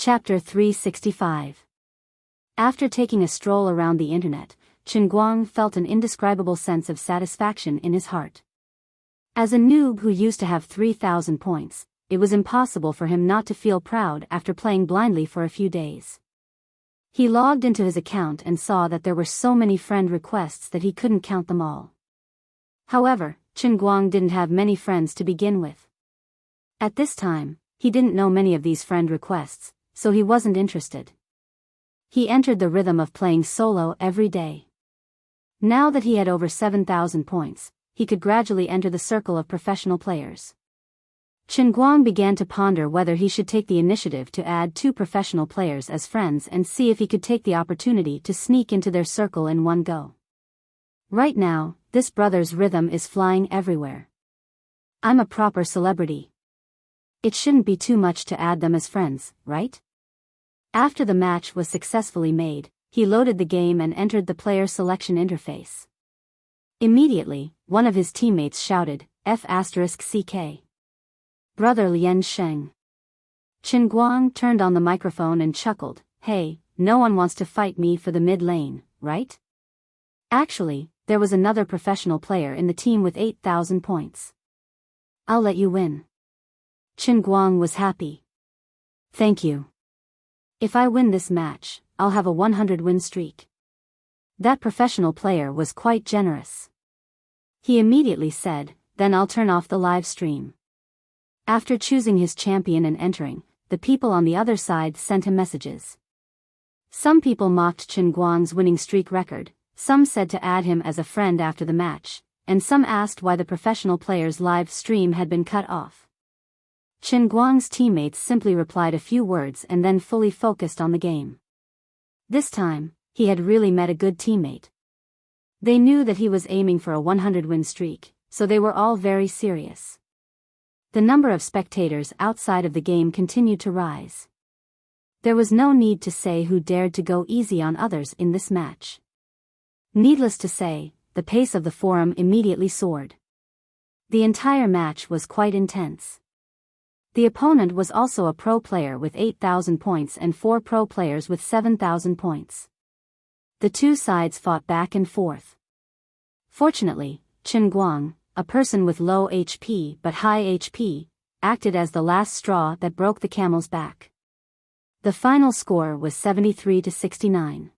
Chapter 365. After taking a stroll around the internet, Chen Guang felt an indescribable sense of satisfaction in his heart. As a noob who used to have 3,000 points, it was impossible for him not to feel proud after playing blindly for a few days. He logged into his account and saw that there were so many friend requests that he couldn't count them all. However, Chen Guang didn't have many friends to begin with. At this time, he didn't know many of these friend requests, so he wasn't interested. He entered the rhythm of playing solo every day. Now that he had over 7,000 points, he could gradually enter the circle of professional players. Chen Guang began to ponder whether he should take the initiative to add 2 professional players as friends and see if he could take the opportunity to sneak into their circle in one go. Right now, this brother's rhythm is flying everywhere. I'm a proper celebrity. It shouldn't be too much to add them as friends, right? After the match was successfully made, he loaded the game and entered the player selection interface. Immediately, one of his teammates shouted, F***CK. Brother Lian Sheng. Chen Guang turned on the microphone and chuckled, hey, no one wants to fight me for the mid lane, right? Actually, there was another professional player in the team with 8,000 points. I'll let you win. Chen Guang was happy. Thank you. If I win this match, I'll have a 100-win streak. That professional player was quite generous. He immediately said, then I'll turn off the live stream. After choosing his champion and entering, the people on the other side sent him messages. Some people mocked Chen Guang's winning streak record, some said to add him as a friend after the match, and some asked why the professional player's live stream had been cut off. Chen Guang's teammates simply replied a few words and then fully focused on the game. This time, he had really met a good teammate. They knew that he was aiming for a 100-win streak, so they were all very serious. The number of spectators outside of the game continued to rise. There was no need to say who dared to go easy on others in this match. Needless to say, the pace of the forum immediately soared. The entire match was quite intense. The opponent was also a pro player with 8,000 points and 4 pro players with 7,000 points. The two sides fought back and forth. Fortunately, Chen Guang, a person with low HP but high HP, acted as the last straw that broke the camel's back. The final score was 73-69.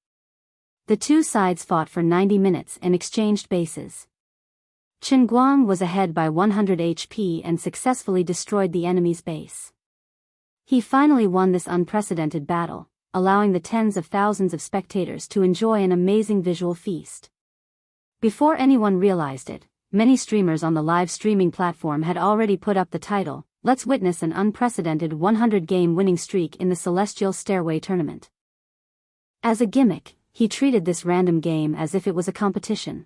The two sides fought for 90 minutes and exchanged bases. Chen Guang was ahead by 100 HP and successfully destroyed the enemy's base. He finally won this unprecedented battle, allowing the tens of thousands of spectators to enjoy an amazing visual feast. Before anyone realized it, many streamers on the live streaming platform had already put up the title, "Let's witness an unprecedented 100-game winning streak in the Celestial Stairway Tournament." As a gimmick, he treated this random game as if it was a competition.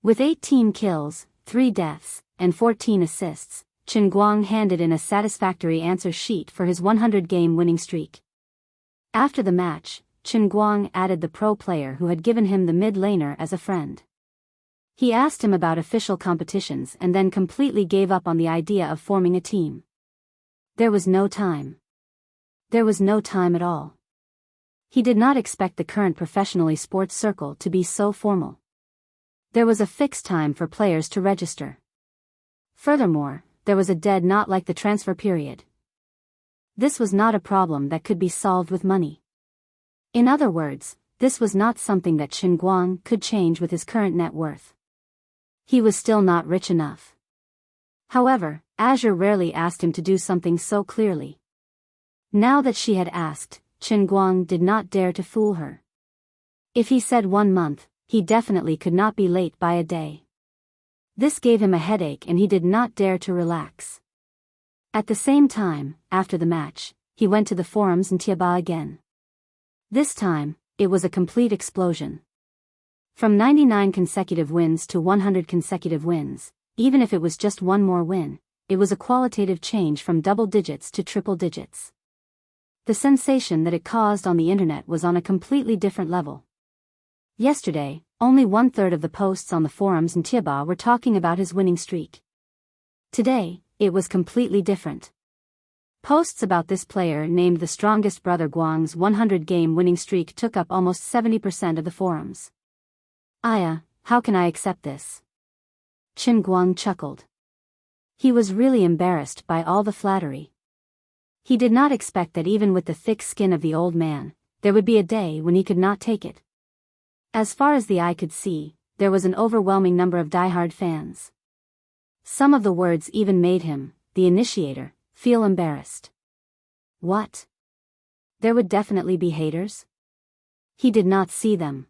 With 18 kills, 3 deaths, and 14 assists, Chen Guang handed in a satisfactory answer sheet for his 100-game winning streak. After the match, Chen Guang added the pro player who had given him the mid laner as a friend. He asked him about official competitions and then completely gave up on the idea of forming a team. There was no time. There was no time at all. He did not expect the current professional sports circle to be so formal. There was a fixed time for players to register. Furthermore, there was a dead not like the transfer period. This was not a problem that could be solved with money. In other words, this was not something that Chen Guang could change with his current net worth. He was still not rich enough. However, Azure rarely asked him to do something so clearly. Now that she had asked, Chen Guang did not dare to fool her. If he said 1 month, he definitely could not be late by a day. This gave him a headache and he did not dare to relax. At the same time, after the match, he went to the forums in Tiaba again. This time, it was a complete explosion. From 99 consecutive wins to 100 consecutive wins, even if it was just one more win, it was a qualitative change from double digits to triple digits. The sensation that it caused on the internet was on a completely different level. Yesterday, only 1/3 of the posts on the forums in Tiaba were talking about his winning streak. Today, it was completely different. Posts about this player named the strongest brother Guang's 100-game winning streak took up almost 70% of the forums. Aya, how can I accept this? Qin Guang chuckled. He was really embarrassed by all the flattery. He did not expect that even with the thick skin of the old man, there would be a day when he could not take it. As far as the eye could see, there was an overwhelming number of diehard fans. Some of the words even made him, the initiator, feel embarrassed. What? There would definitely be haters? He did not see them.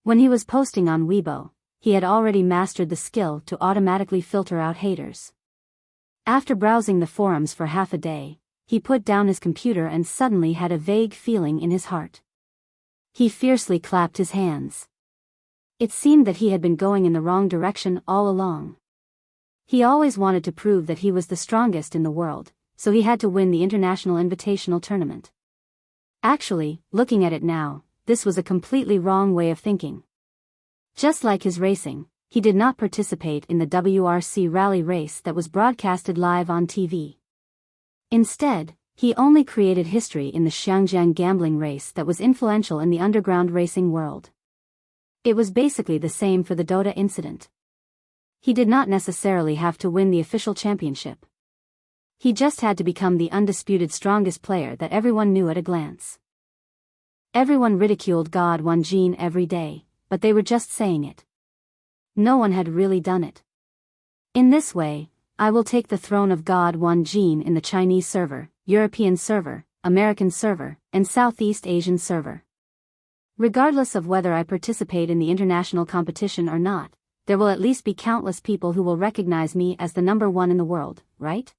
When he was posting on Weibo, he had already mastered the skill to automatically filter out haters. After browsing the forums for half a day, he put down his computer and suddenly had a vague feeling in his heart. He fiercely clapped his hands. It seemed that he had been going in the wrong direction all along. He always wanted to prove that he was the strongest in the world, so he had to win the International Invitational Tournament. Actually, looking at it now, this was a completely wrong way of thinking. Just like his racing, he did not participate in the WRC rally race that was broadcasted live on TV. Instead, he only created history in the Xiangjiang gambling race that was influential in the underground racing world. It was basically the same for the Dota incident. He did not necessarily have to win the official championship. He just had to become the undisputed strongest player that everyone knew at a glance. Everyone ridiculed God Wanjin every day, but they were just saying it. No one had really done it. In this way, I will take the throne of God Wanjin in the Chinese server, European server, American server, and Southeast Asian server. Regardless of whether I participate in the international competition or not, there will at least be countless people who will recognize me as the number one in the world, right?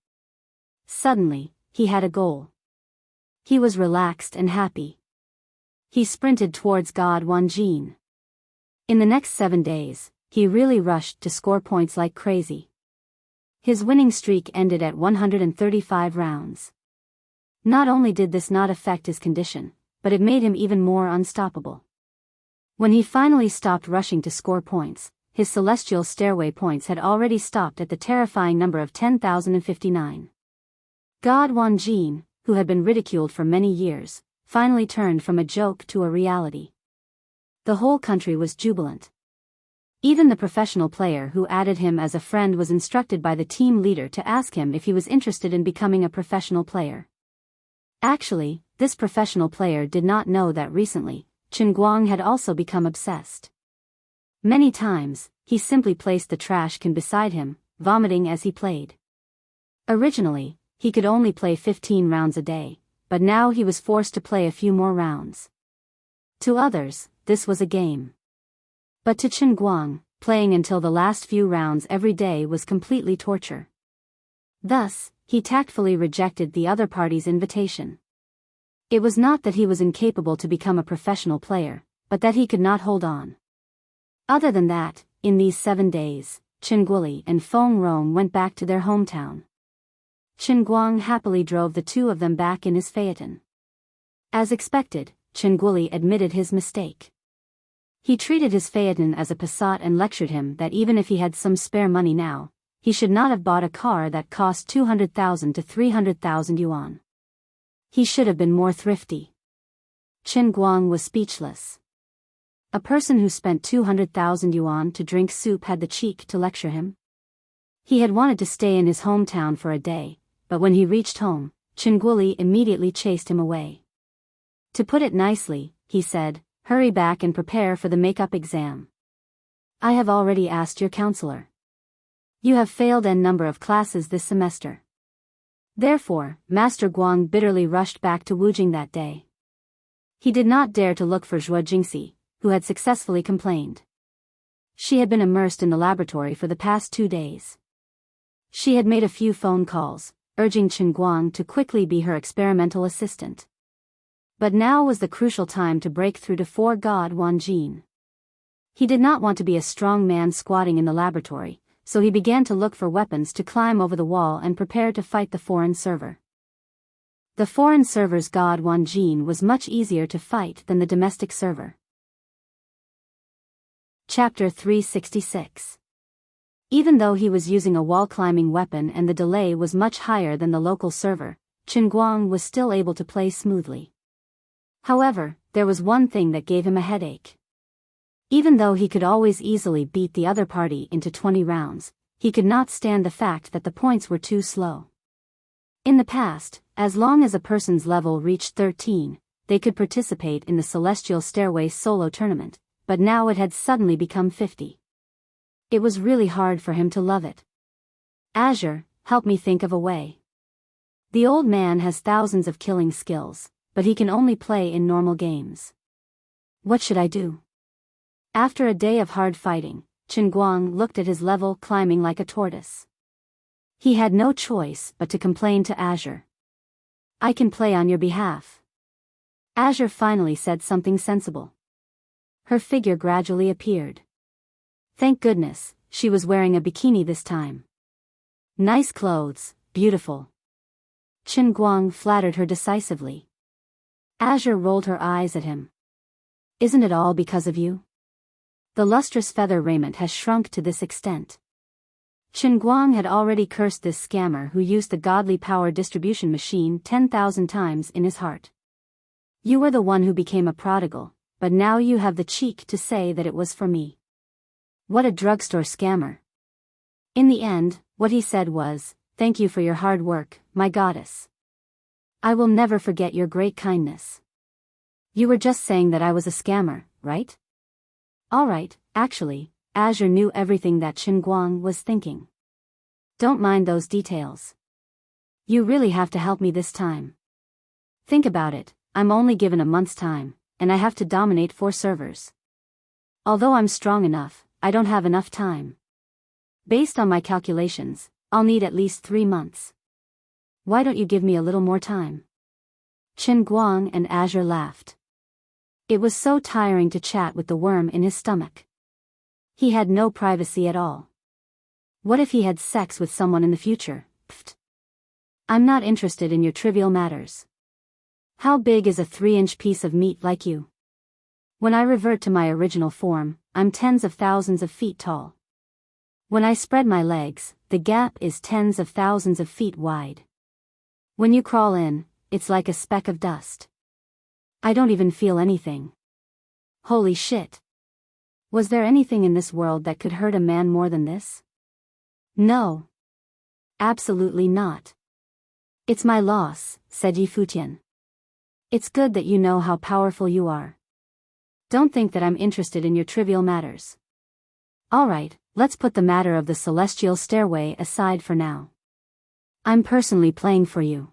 Suddenly, he had a goal. He was relaxed and happy. He sprinted towards God Wanjin. In the next 7 days, he really rushed to score points like crazy. His winning streak ended at 135 rounds. Not only did this not affect his condition, but it made him even more unstoppable. When he finally stopped rushing to score points, his celestial stairway points had already stopped at the terrifying number of 10,059. God Wanjin, who had been ridiculed for many years, finally turned from a joke to a reality. The whole country was jubilant. Even the professional player who added him as a friend was instructed by the team leader to ask him if he was interested in becoming a professional player. Actually, this professional player did not know that recently, Qin Guang had also become obsessed. Many times, he simply placed the trash can beside him, vomiting as he played. Originally, he could only play 15 rounds a day, but now he was forced to play a few more rounds. To others, this was a game. But to Qin Guang, playing until the last few rounds every day was completely torture. Thus, he tactfully rejected the other party's invitation. It was not that he was incapable to become a professional player, but that he could not hold on. Other than that, in these 7 days, Qin Guoli and Feng Rong went back to their hometown. Qin Guang happily drove the two of them back in his phaeton. As expected, Qin Guoli admitted his mistake. He treated his phaeton as a Passat and lectured him that even if he had some spare money now, he should not have bought a car that cost 200,000 to 300,000 yuan. He should have been more thrifty. Qin Guang was speechless. A person who spent 200,000 yuan to drink soup had the cheek to lecture him. He had wanted to stay in his hometown for a day, but when he reached home, Qin Guoli immediately chased him away. To put it nicely, he said, "Hurry back and prepare for the makeup exam. I have already asked your counselor. You have failed n number of classes this semester." Therefore, Master Guang bitterly rushed back to Wujing that day. He did not dare to look for Zhuo Jingxi, who had successfully complained. She had been immersed in the laboratory for the past 2 days. She had made a few phone calls, urging Qin Guang to quickly be her experimental assistant. But now was the crucial time to break through to God Wanjin. He did not want to be a strong man squatting in the laboratory, so he began to look for weapons to climb over the wall and prepare to fight the foreign server. The foreign server's God Wanjin was much easier to fight than the domestic server. Chapter 366. Even though he was using a wall-climbing weapon and the delay was much higher than the local server, Chen Guang was still able to play smoothly. However, there was one thing that gave him a headache. Even though he could always easily beat the other party into 20 rounds, he could not stand the fact that the points were too slow. In the past, as long as a person's level reached 13, they could participate in the Celestial Stairway solo tournament, but now it had suddenly become 50. It was really hard for him to love it. Azure, help me think of a way. The old man has thousands of killing skills, but he can only play in normal games. What should I do? After a day of hard fighting, Chen Guang looked at his level climbing like a tortoise. He had no choice but to complain to Azure. I can play on your behalf. Azure finally said something sensible. Her figure gradually appeared. Thank goodness, she was wearing a bikini this time. Nice clothes, beautiful. Chen Guang flattered her decisively. Azure rolled her eyes at him. Isn't it all because of you? The lustrous feather raiment has shrunk to this extent. Chen Guang had already cursed this scammer who used the godly power distribution machine 10,000 times in his heart. You were the one who became a prodigal, but now you have the cheek to say that it was for me. What a drugstore scammer. In the end, what he said was, thank you for your hard work, my goddess. I will never forget your great kindness. You were just saying that I was a scammer, right? Alright, actually, Azure knew everything that Chen Guang was thinking. Don't mind those details. You really have to help me this time. Think about it, I'm only given a month's time, and I have to dominate 4 servers. Although I'm strong enough, I don't have enough time. Based on my calculations, I'll need at least 3 months. Why don't you give me a little more time? Chen Guang and Azure laughed. It was so tiring to chat with the worm in his stomach. He had no privacy at all. What if he had sex with someone in the future? Pfft. I'm not interested in your trivial matters. How big is a 3-inch piece of meat like you? When I revert to my original form, I'm tens of thousands of feet tall. When I spread my legs, the gap is tens of thousands of feet wide. When you crawl in, it's like a speck of dust. I don't even feel anything. Holy shit. Was there anything in this world that could hurt a man more than this? No. Absolutely not. It's my loss, said Yi Futian. It's good that you know how powerful you are. Don't think that I'm interested in your trivial matters. Alright, let's put the matter of the Celestial Stairway aside for now. I'm personally playing for you.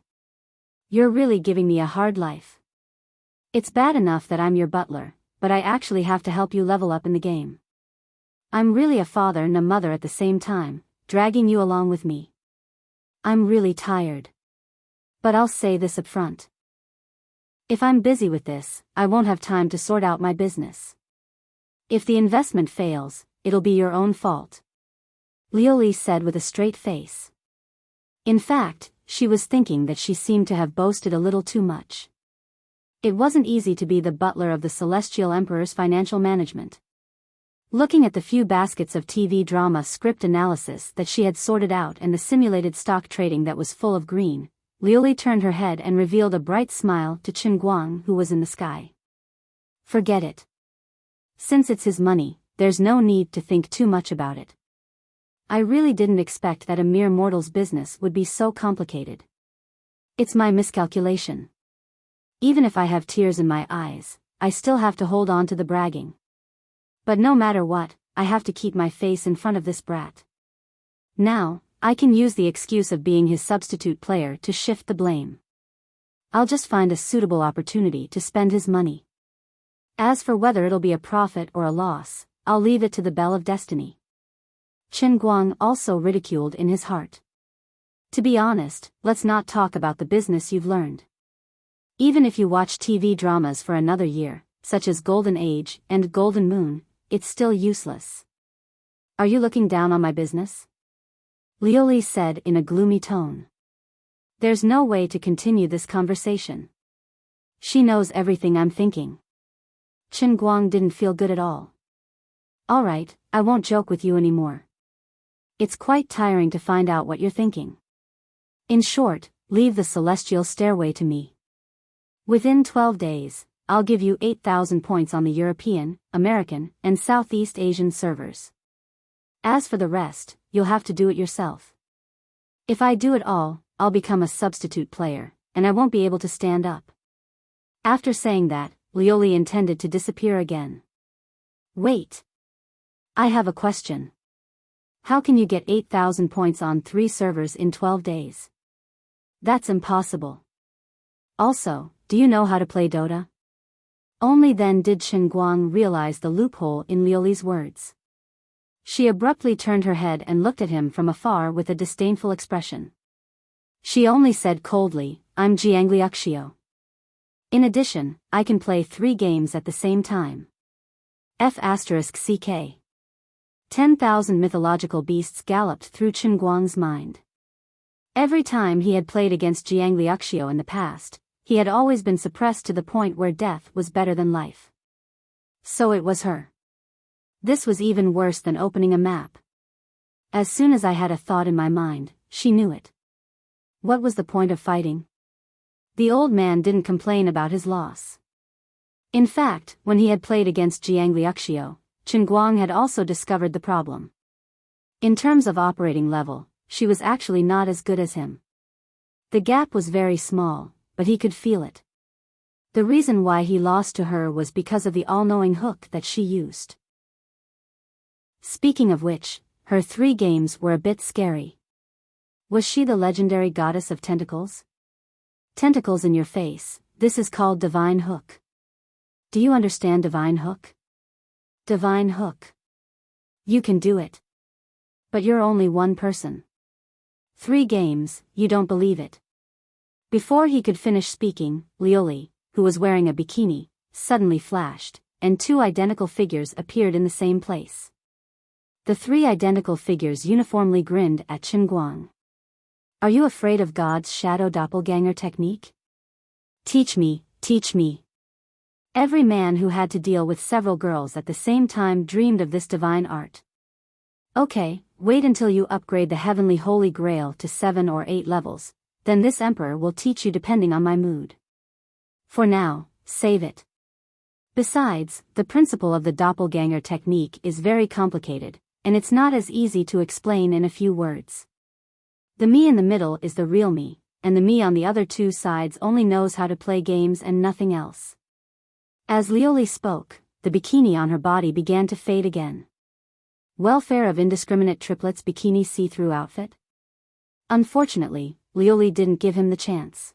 You're really giving me a hard life. It's bad enough that I'm your butler, but I actually have to help you level up in the game. I'm really a father and a mother at the same time, dragging you along with me. I'm really tired. But I'll say this up front. If I'm busy with this, I won't have time to sort out my business. If the investment fails, it'll be your own fault. Lioli said with a straight face. In fact, she was thinking that she seemed to have boasted a little too much. It wasn't easy to be the butler of the Celestial Emperor's financial management. Looking at the few baskets of TV drama script analysis that she had sorted out and the simulated stock trading that was full of green, Lioli turned her head and revealed a bright smile to Chen Guang, who was in the sky. Forget it. Since it's his money, there's no need to think too much about it. I really didn't expect that a mere mortal's business would be so complicated. It's my miscalculation. Even if I have tears in my eyes, I still have to hold on to the bragging. But no matter what, I have to keep my face in front of this brat. Now, I can use the excuse of being his substitute player to shift the blame. I'll just find a suitable opportunity to spend his money. As for whether it'll be a profit or a loss, I'll leave it to the bell of destiny. Chen Guang also ridiculed in his heart. To be honest, let's not talk about the business you've learned. Even if you watch TV dramas for another year, such as Golden Age and Golden Moon, it's still useless. Are you looking down on my business? Lioli said in a gloomy tone. There's no way to continue this conversation. She knows everything I'm thinking. Chen Guang didn't feel good at all. Alright, I won't joke with you anymore. It's quite tiring to find out what you're thinking. In short, leave the celestial stairway to me. Within 12 days, I'll give you 8,000 points on the European, American, and Southeast Asian servers. As for the rest, you'll have to do it yourself. If I do it all, I'll become a substitute player, and I won't be able to stand up. After saying that, Lioli intended to disappear again. Wait. I have a question. How can you get 8,000 points on 3 servers in 12 days? That's impossible. Also, do you know how to play Dota? Only then did Chen Guang realize the loophole in Lioli's words. She abruptly turned her head and looked at him from afar with a disdainful expression. She only said coldly, I'm Jiangliuxio. In addition, I can play 3 games at the same time. F***ck. 10,000 mythological beasts galloped through Chen Guang's mind. Every time he had played against Jiangliuxio in the past, he had always been suppressed to the point where death was better than life. So it was her. This was even worse than opening a map. As soon as I had a thought in my mind, she knew it. What was the point of fighting? The old man didn't complain about his loss. In fact, when he had played against Jiangliuxio, Chen Guang had also discovered the problem. In terms of operating level, she was actually not as good as him. The gap was very small, but he could feel it. The reason why he lost to her was because of the all-knowing hook that she used. Speaking of which, her 3 games were a bit scary. Was she the legendary goddess of tentacles? Tentacles in your face, this is called Divine Hook. Do you understand Divine Hook? Divine Hook. You can do it. But you're only one person. 3 games, you don't believe it. Before he could finish speaking, Lioli, who was wearing a bikini, suddenly flashed, and 2 identical figures appeared in the same place. The 3 identical figures uniformly grinned at Chen Guang. Are you afraid of God's shadow doppelganger technique? Teach me, teach me. Every man who had to deal with several girls at the same time dreamed of this divine art. Okay, wait until you upgrade the heavenly holy grail to 7 or 8 levels, then this emperor will teach you depending on my mood. For now, save it. Besides, the principle of the doppelganger technique is very complicated, and it's not as easy to explain in a few words. The me in the middle is the real me, and the me on the other 2 sides only knows how to play games and nothing else. As Lioli spoke, the bikini on her body began to fade again. Welfare of indiscriminate triplets bikini see-through outfit? Unfortunately, Lioli didn't give him the chance.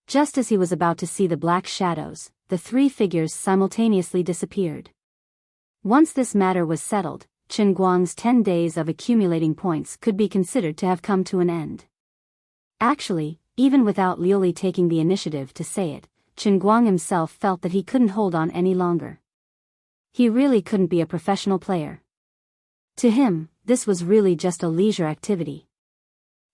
Just as he was about to see the black shadows, the 3 figures simultaneously disappeared. Once this matter was settled, Chen Guang's 10 days of accumulating points could be considered to have come to an end. Actually, even without Lioli taking the initiative to say it, Chen Guang himself felt that he couldn't hold on any longer. He really couldn't be a professional player. To him, this was really just a leisure activity.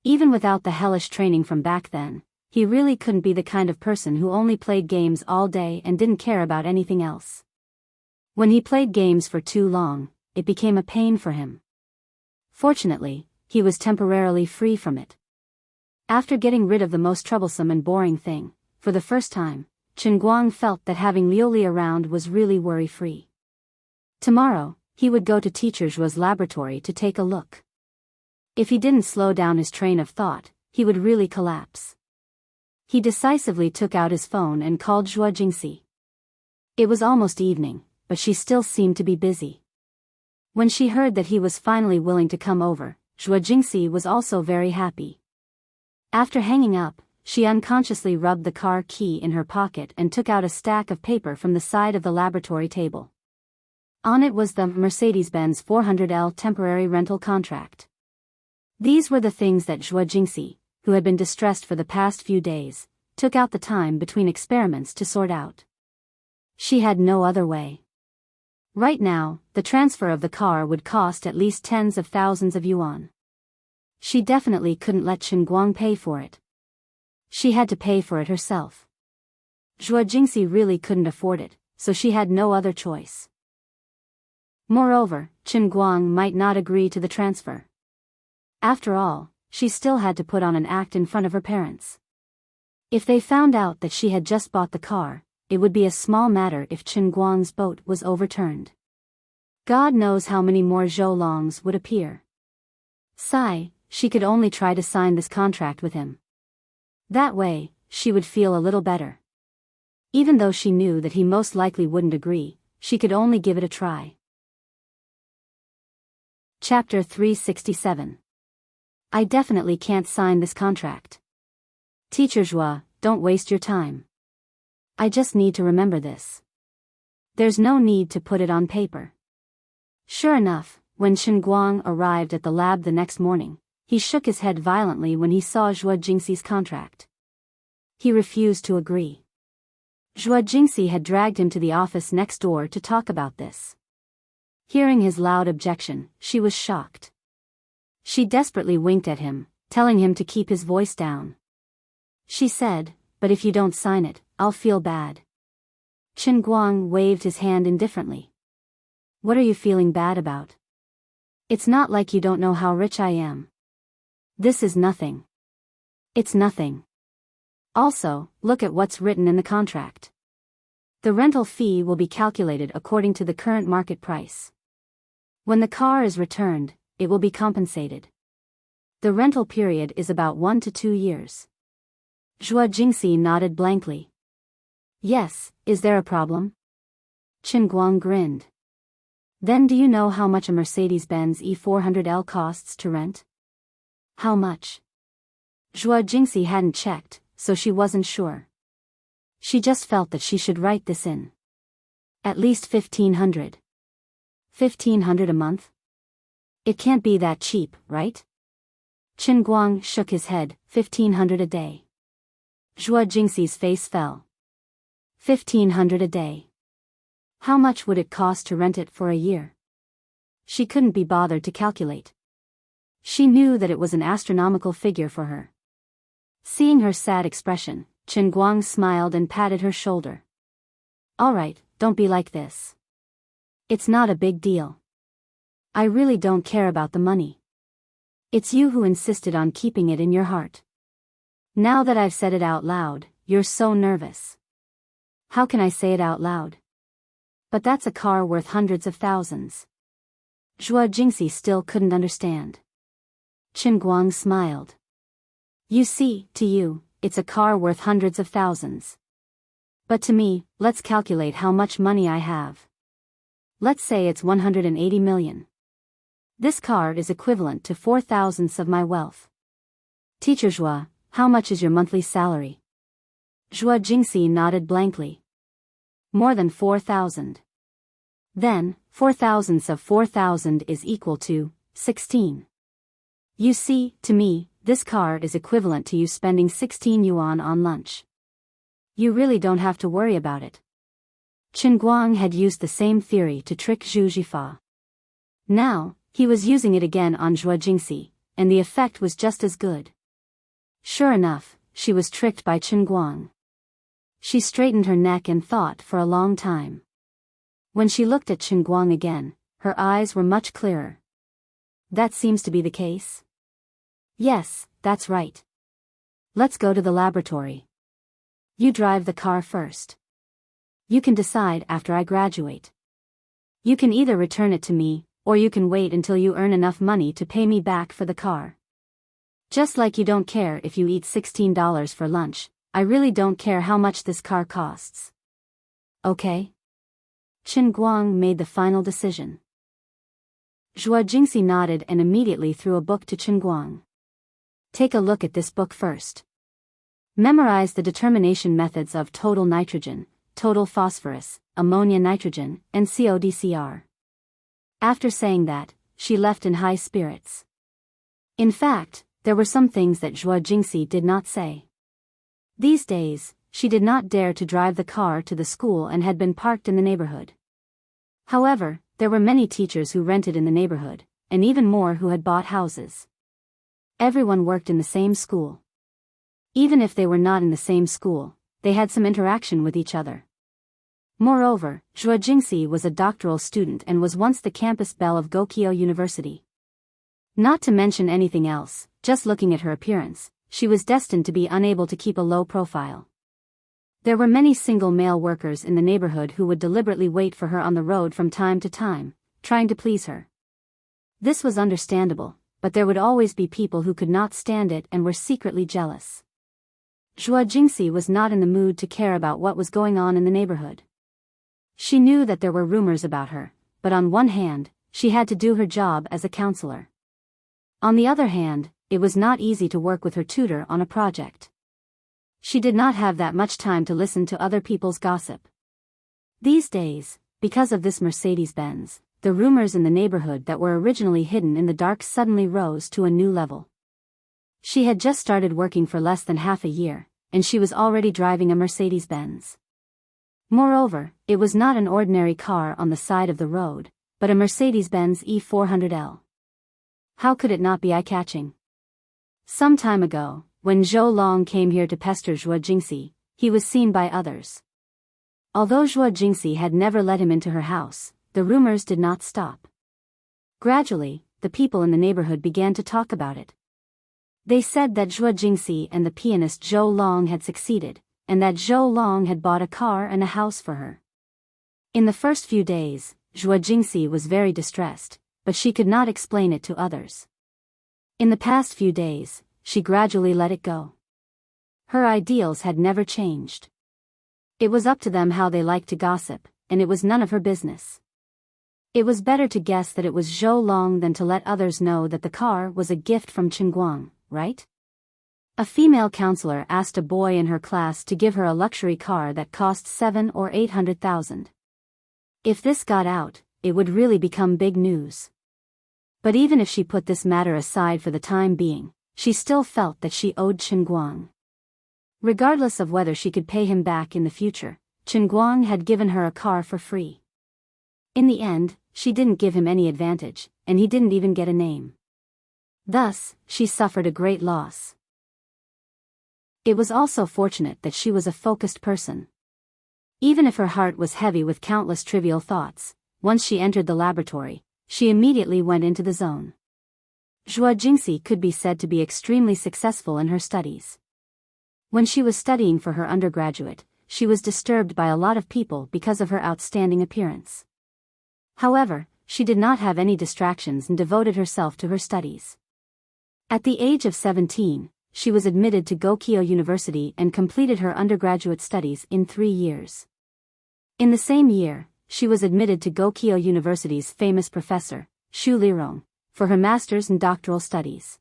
Even without the hellish training from back then, he really couldn't be the kind of person who only played games all day and didn't care about anything else. When he played games for too long, it became a pain for him. Fortunately, he was temporarily free from it. After getting rid of the most troublesome and boring thing, for the first time, Chen Guang felt that having Lioli around was really worry-free. Tomorrow, he would go to Teacher Zhuo's laboratory to take a look. If he didn't slow down his train of thought, he would really collapse. He decisively took out his phone and called Zhuo Jingxi. It was almost evening, but she still seemed to be busy. When she heard that he was finally willing to come over, Zhuo Jingxi was also very happy. After hanging up, she unconsciously rubbed the car key in her pocket and took out a stack of paper from the side of the laboratory table. On it was the Mercedes-Benz 400L temporary rental contract. These were the things that Zhuo Jingxi, who had been distressed for the past few days, took out the time between experiments to sort out. She had no other way. Right now, the transfer of the car would cost at least tens of thousands of yuan. She definitely couldn't let Chen Guang pay for it. She had to pay for it herself. Zhuo Jingxi really couldn't afford it, so she had no other choice. Moreover, Chen Guang might not agree to the transfer. After all, she still had to put on an act in front of her parents. If they found out that she had just bought the car, it would be a small matter if Chen Guang's boat was overturned. God knows how many more Zhou Longs would appear. Sigh, she could only try to sign this contract with him. That way, she would feel a little better. Even though she knew that he most likely wouldn't agree, she could only give it a try. Chapter 367. I definitely can't sign this contract. Teacher Zhua, don't waste your time. I just need to remember this. There's no need to put it on paper. Sure enough, when Chen Guang arrived at the lab the next morning, he shook his head violently when he saw Zhua Jingxi's contract. He refused to agree. Zhua Jingxi had dragged him to the office next door to talk about this. Hearing his loud objection, she was shocked. She desperately winked at him, telling him to keep his voice down. She said, "But if you don't sign it, I'll feel bad." Chen Guang waved his hand indifferently. "What are you feeling bad about? It's not like you don't know how rich I am. This is nothing. It's nothing. Also, look at what's written in the contract. The rental fee will be calculated according to the current market price. When the car is returned, it will be compensated. The rental period is about 1 to 2 years. Zhua Jingxi nodded blankly. Yes, is there a problem? Chen Guang grinned. Then do you know how much a Mercedes-Benz E400L costs to rent? How much? Zhua Jingxi hadn't checked, so she wasn't sure. She just felt that she should write this in. At least 1,500. 1,500 a month? It can't be that cheap, right? Chen Guang shook his head. 1,500 a day. Zhua Jingxi's face fell. 1,500 a day. How much would it cost to rent it for a year? She couldn't be bothered to calculate. She knew that it was an astronomical figure for her. Seeing her sad expression, Chen Guang smiled and patted her shoulder. All right, don't be like this. It's not a big deal. I really don't care about the money. It's you who insisted on keeping it in your heart. Now that I've said it out loud, you're so nervous. How can I say it out loud? But that's a car worth hundreds of thousands. Zhua Jingxi still couldn't understand. Chen Guang smiled. You see, to you, it's a car worth hundreds of thousands. But to me, let's calculate how much money I have. Let's say it's 180 million. This car is equivalent to 4/1000 of my wealth. Teacher Zhua, how much is your monthly salary? Zhua Jingxi nodded blankly. More than 4,000. Then, 4/1000 of 4,000 is equal to 16. You see, to me, this car is equivalent to you spending 16 yuan on lunch. You really don't have to worry about it. Chen Guang had used the same theory to trick Zhu Jifa. Now, he was using it again on Zhua Jingxi, and the effect was just as good. Sure enough, she was tricked by Chen Guang. She straightened her neck and thought for a long time. When she looked at Chen Guang again, her eyes were much clearer. That seems to be the case. Yes, that's right. Let's go to the laboratory. You drive the car first. You can decide after I graduate. You can either return it to me, or you can wait until you earn enough money to pay me back for the car. Just like you don't care if you eat $16 for lunch, I really don't care how much this car costs. Okay? Chen Guang made the final decision. Zhua Jingxi nodded and immediately threw a book to Chen Guang. Take a look at this book first. Memorize the determination methods of total nitrogen, total phosphorus, ammonia nitrogen, and CODCR. After saying that, she left in high spirits. In fact, there were some things that Zhua Jingxi did not say. These days, she did not dare to drive the car to the school and had been parked in the neighborhood. However, there were many teachers who rented in the neighborhood, and even more who had bought houses. Everyone worked in the same school. Even if they were not in the same school, they had some interaction with each other. Moreover, Zhua Jingxi was a doctoral student and was once the campus belle of Gokyo University. Not to mention anything else, just looking at her appearance, she was destined to be unable to keep a low profile. There were many single male workers in the neighborhood who would deliberately wait for her on the road from time to time, trying to please her. This was understandable, but there would always be people who could not stand it and were secretly jealous. Zhuo Jingxi was not in the mood to care about what was going on in the neighborhood. She knew that there were rumors about her, but on one hand, she had to do her job as a counselor. On the other hand, it was not easy to work with her tutor on a project. She did not have that much time to listen to other people's gossip. These days, because of this Mercedes-Benz, the rumors in the neighborhood that were originally hidden in the dark suddenly rose to a new level. She had just started working for less than half a year, and she was already driving a Mercedes-Benz. Moreover, it was not an ordinary car on the side of the road, but a Mercedes-Benz E400L. How could it not be eye-catching? Some time ago, when Zhou Long came here to pester Zhuo Jingxi, he was seen by others. Although Zhuo Jingxi had never let him into her house, the rumors did not stop. Gradually, the people in the neighborhood began to talk about it. They said that Zhuo Jingxi and the pianist Zhou Long had succeeded, and that Zhou Long had bought a car and a house for her. In the first few days, Zhuo Jingxi was very distressed, but she could not explain it to others. In the past few days, she gradually let it go. Her ideals had never changed. It was up to them how they liked to gossip, and it was none of her business. It was better to guess that it was Zhou Long than to let others know that the car was a gift from Qinguang, right? A female counselor asked a boy in her class to give her a luxury car that cost 700,000 or 800,000. If this got out, it would really become big news. But even if she put this matter aside for the time being, she still felt that she owed Qinguang. Regardless of whether she could pay him back in the future, Qinguang had given her a car for free. In the end, she didn't give him any advantage, and he didn't even get a name. Thus, she suffered a great loss. It was also fortunate that she was a focused person. Even if her heart was heavy with countless trivial thoughts, once she entered the laboratory, she immediately went into the zone. Zhuo Jingxi could be said to be extremely successful in her studies. When she was studying for her undergraduate, she was disturbed by a lot of people because of her outstanding appearance. However, she did not have any distractions and devoted herself to her studies. At the age of 17, she was admitted to Gokyo University and completed her undergraduate studies in 3 years. In the same year, she was admitted to Gokyo University's famous professor, Xu Lirong, for her master's and doctoral studies.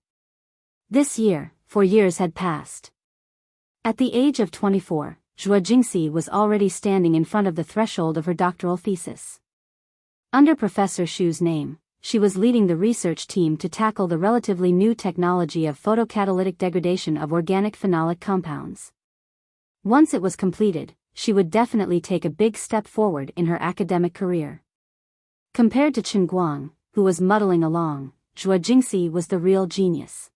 This year, 4 years had passed. At the age of 24, Zhuo Jingxi was already standing in front of the threshold of her doctoral thesis. Under Professor Xu's name, she was leading the research team to tackle the relatively new technology of photocatalytic degradation of organic phenolic compounds. Once it was completed, she would definitely take a big step forward in her academic career. Compared to Qinguang, who was muddling along, Zhuo Jingxi was the real genius.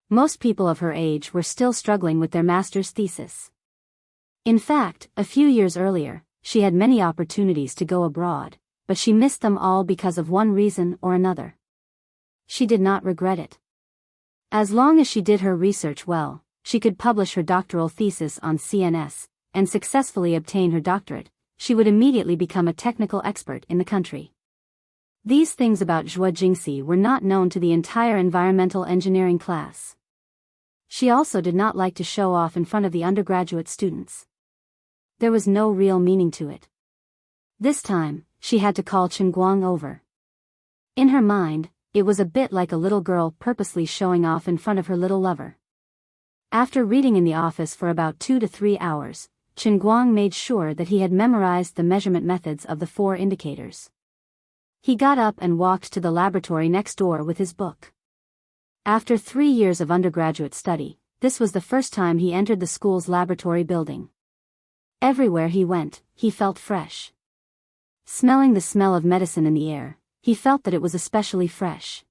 Most people of her age were still struggling with their master's thesis. In fact, a few years earlier, she had many opportunities to go abroad, but she missed them all because of one reason or another. She did not regret it. As long as she did her research well, she could publish her doctoral thesis on CNS, and successfully obtain her doctorate, she would immediately become a technical expert in the country. These things about Zhuo Jingxi were not known to the entire environmental engineering class. She also did not like to show off in front of the undergraduate students. There was no real meaning to it. This time, she had to call Qinguang over. In her mind, it was a bit like a little girl purposely showing off in front of her little lover. After reading in the office for about 2 to 3 hours, Qinguang made sure that he had memorized the measurement methods of the 4 indicators. He got up and walked to the laboratory next door with his book. After 3 years of undergraduate study, this was the first time he entered the school's laboratory building. Everywhere he went, he felt fresh. Smelling the smell of medicine in the air, he felt that it was especially fresh.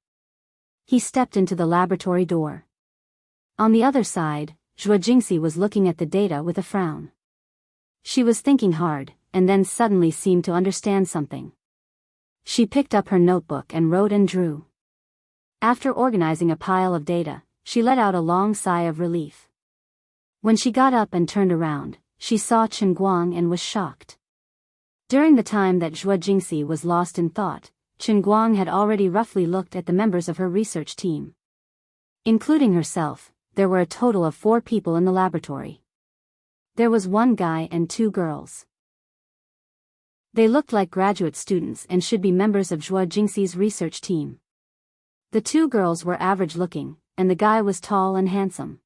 He stepped into the laboratory door. On the other side, Zhuo Jingxi was looking at the data with a frown. She was thinking hard, and then suddenly seemed to understand something. She picked up her notebook and wrote and drew. After organizing a pile of data, she let out a long sigh of relief. When she got up and turned around, she saw Chen Guang and was shocked. During the time that Zhuo Jingxi was lost in thought, Chen Guang had already roughly looked at the members of her research team. Including herself, there were a total of 4 people in the laboratory. There was 1 guy and 2 girls. They looked like graduate students and should be members of Zhuo Jingxi's research team. The 2 girls were average-looking, and the guy was tall and handsome.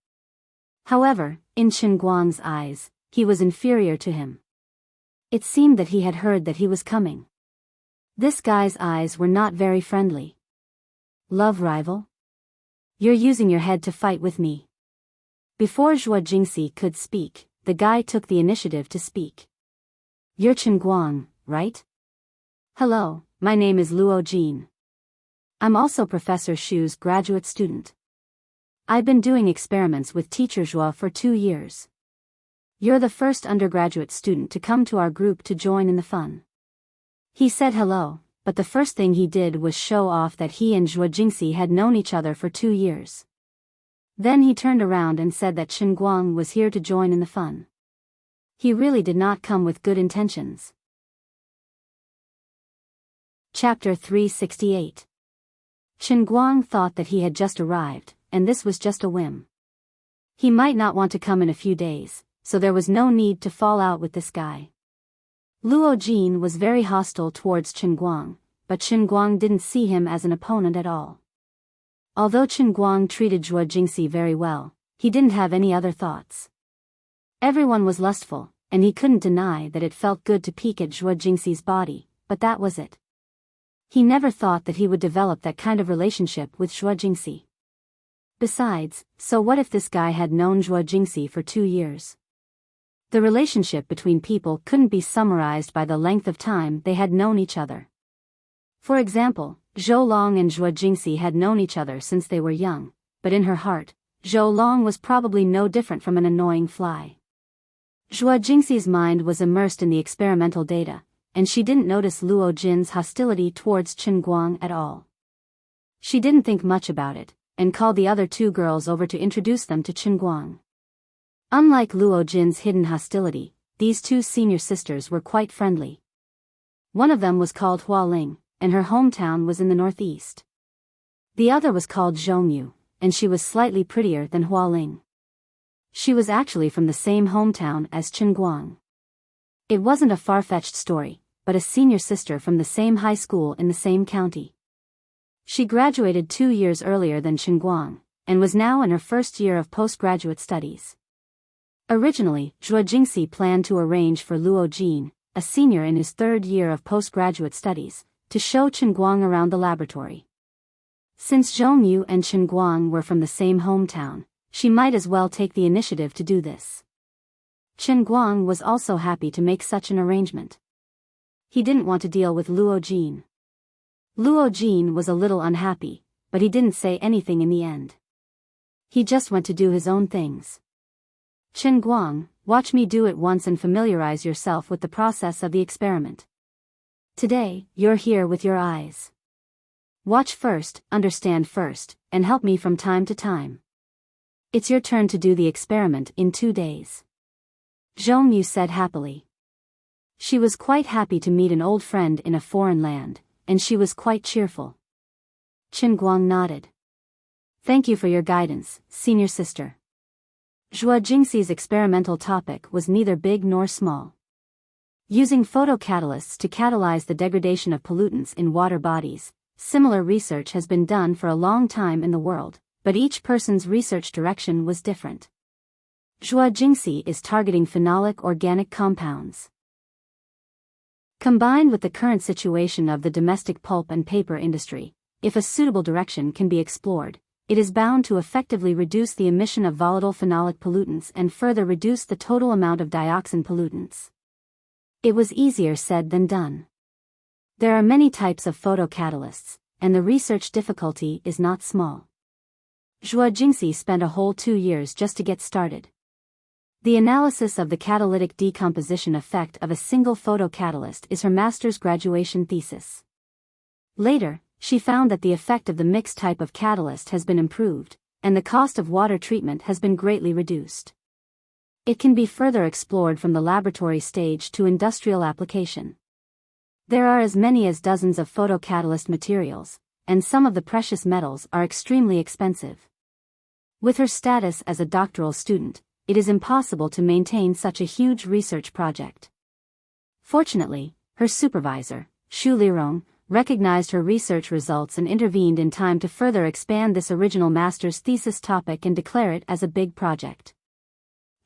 However, in Chen Guang's eyes, he was inferior to him. It seemed that he had heard that he was coming. This guy's eyes were not very friendly. Love rival? You're using your head to fight with me. Before Zhuo Jingxi could speak, the guy took the initiative to speak. You're Chen Guang, right? Hello, my name is Luo Jin. I'm also Professor Shu's graduate student. I've been doing experiments with Teacher Zhuo for 2 years. You're the first undergraduate student to come to our group to join in the fun. He said hello, but the first thing he did was show off that he and Zhuo Jingxi had known each other for 2 years. Then he turned around and said that Chen Guang was here to join in the fun. He really did not come with good intentions. Chapter 368. Chen Guang thought that he had just arrived, and this was just a whim. He might not want to come in a few days, so there was no need to fall out with this guy. Luo Jin was very hostile towards Chen Guang, but Chen Guang didn't see him as an opponent at all. Although Chen Guang treated Zhuo Jingxi very well, he didn't have any other thoughts. Everyone was lustful, and he couldn't deny that it felt good to peek at Zhuo Jingxi's body, but that was it. He never thought that he would develop that kind of relationship with Zhuo Jingxi. Besides, so what if this guy had known Zhuo Jingxi for 2 years? The relationship between people couldn't be summarized by the length of time they had known each other. For example, Zhou Long and Zhuo Jingxi had known each other since they were young, but in her heart, Zhou Long was probably no different from an annoying fly. Zhuo Jingxi's mind was immersed in the experimental data, and she didn't notice Luo Jin's hostility towards Chen Guang at all. She didn't think much about it, and called the other 2 girls over to introduce them to Chen Guang. Unlike Luo Jin's hidden hostility, these 2 senior sisters were quite friendly. One of them was called Hua Ling, and her hometown was in the northeast. The other was called Zhongyu, and she was slightly prettier than Hua Ling. She was actually from the same hometown as Chen Guang. It wasn't a far-fetched story, but a senior sister from the same high school in the same county. She graduated 2 years earlier than Chen Guang, and was now in her first year of postgraduate studies. Originally, Zhuo Jingxi planned to arrange for Luo Jin, a senior in his 3rd year of postgraduate studies, to show Chen Guang around the laboratory. Since Zhongyu and Chen Guang were from the same hometown, she might as well take the initiative to do this. Chen Guang was also happy to make such an arrangement. He didn't want to deal with Luo Jin. Luo Jin was a little unhappy, but he didn't say anything in the end. He just went to do his own things. Chen Guang, watch me do it once and familiarize yourself with the process of the experiment. Today, you're here with your eyes. Watch first, understand first, and help me from time to time. It's your turn to do the experiment in 2 days. Zhongyu said happily. She was quite happy to meet an old friend in a foreign land, and she was quite cheerful. Chen Guang nodded. Thank you for your guidance, senior sister. Zhuo Jingxi's experimental topic was neither big nor small. Using photocatalysts to catalyze the degradation of pollutants in water bodies, similar research has been done for a long time in the world, but each person's research direction was different. Zhuo Jingxi is targeting phenolic organic compounds. Combined with the current situation of the domestic pulp and paper industry, if a suitable direction can be explored, it is bound to effectively reduce the emission of volatile phenolic pollutants and further reduce the total amount of dioxin pollutants. It was easier said than done. There are many types of photocatalysts, and the research difficulty is not small. Zhuo Jingxi spent a whole 2 years just to get started. The analysis of the catalytic decomposition effect of a single photocatalyst is her master's graduation thesis. Later, she found that the effect of the mixed type of catalyst has been improved, and the cost of water treatment has been greatly reduced. It can be further explored from the laboratory stage to industrial application. There are as many as dozens of photocatalyst materials, and some of the precious metals are extremely expensive. With her status as a doctoral student, it is impossible to maintain such a huge research project. Fortunately, her supervisor, Xu Lirong, recognized her research results and intervened in time to further expand this original master's thesis topic and declare it as a big project.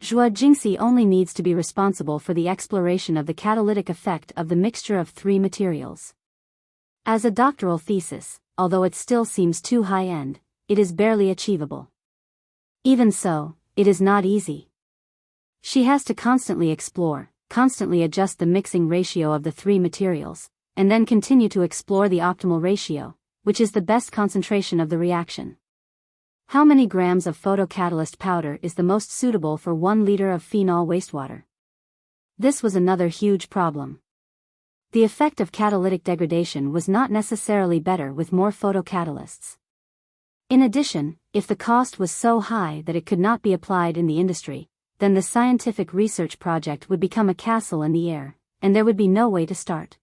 Zhuo Jingxi only needs to be responsible for the exploration of the catalytic effect of the mixture of three materials. As a doctoral thesis, although it still seems too high-end, it is barely achievable. Even so, it is not easy. She has to constantly explore, constantly adjust the mixing ratio of the three materials, and then continue to explore the optimal ratio, which is the best concentration of the reaction. How many grams of photocatalyst powder is the most suitable for 1 liter of phenol wastewater? This was another huge problem. The effect of catalytic degradation was not necessarily better with more photocatalysts. In addition, if the cost was so high that it could not be applied in the industry, then the scientific research project would become a castle in the air, and there would be no way to start.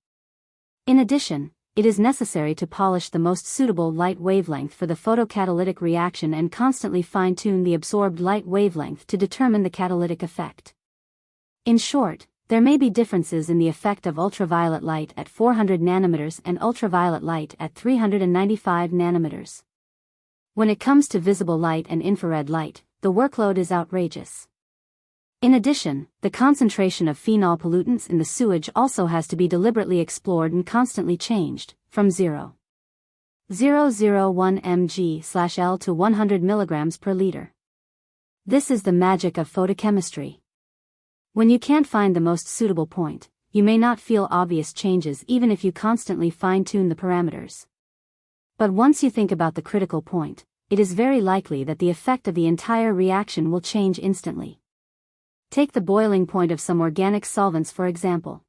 In addition, it is necessary to polish the most suitable light wavelength for the photocatalytic reaction and constantly fine-tune the absorbed light wavelength to determine the catalytic effect. In short, there may be differences in the effect of ultraviolet light at 400 nanometers and ultraviolet light at 395 nanometers. When it comes to visible light and infrared light, the workload is outrageous. In addition, the concentration of phenol pollutants in the sewage also has to be deliberately explored and constantly changed, from 0.001 mg/L to 100 mg per liter. This is the magic of photochemistry. When you can't find the most suitable point, you may not feel obvious changes even if you constantly fine-tune the parameters. But once you think about the critical point, it is very likely that the effect of the entire reaction will change instantly. Take the boiling point of some organic solvents for example.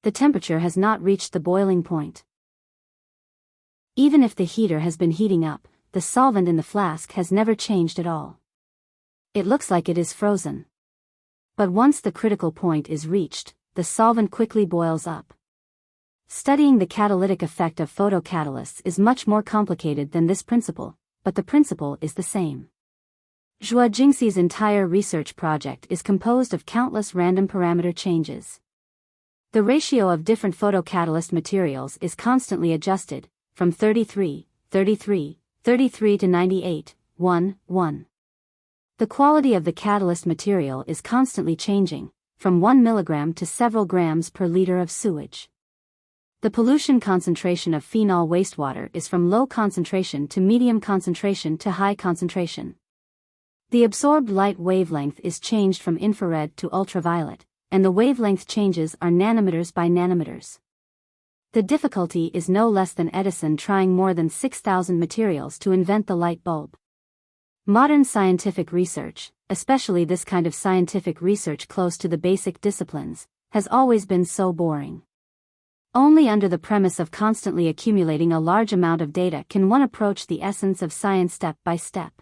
The temperature has not reached the boiling point. Even if the heater has been heating up, the solvent in the flask has never changed at all. It looks like it is frozen. But once the critical point is reached, the solvent quickly boils up. Studying the catalytic effect of photocatalysts is much more complicated than this principle, but the principle is the same. Zhuo Jingxi's entire research project is composed of countless random parameter changes. The ratio of different photocatalyst materials is constantly adjusted, from 33 to 98, 1. The quality of the catalyst material is constantly changing, from 1 milligram to several grams per liter of sewage. The pollution concentration of phenol wastewater is from low concentration to medium concentration to high concentration. The absorbed light wavelength is changed from infrared to ultraviolet, and the wavelength changes are nanometers by nanometers. The difficulty is no less than Edison trying more than 6,000 materials to invent the light bulb. Modern scientific research, especially this kind of scientific research close to the basic disciplines, has always been so boring. Only under the premise of constantly accumulating a large amount of data can one approach the essence of science step by step.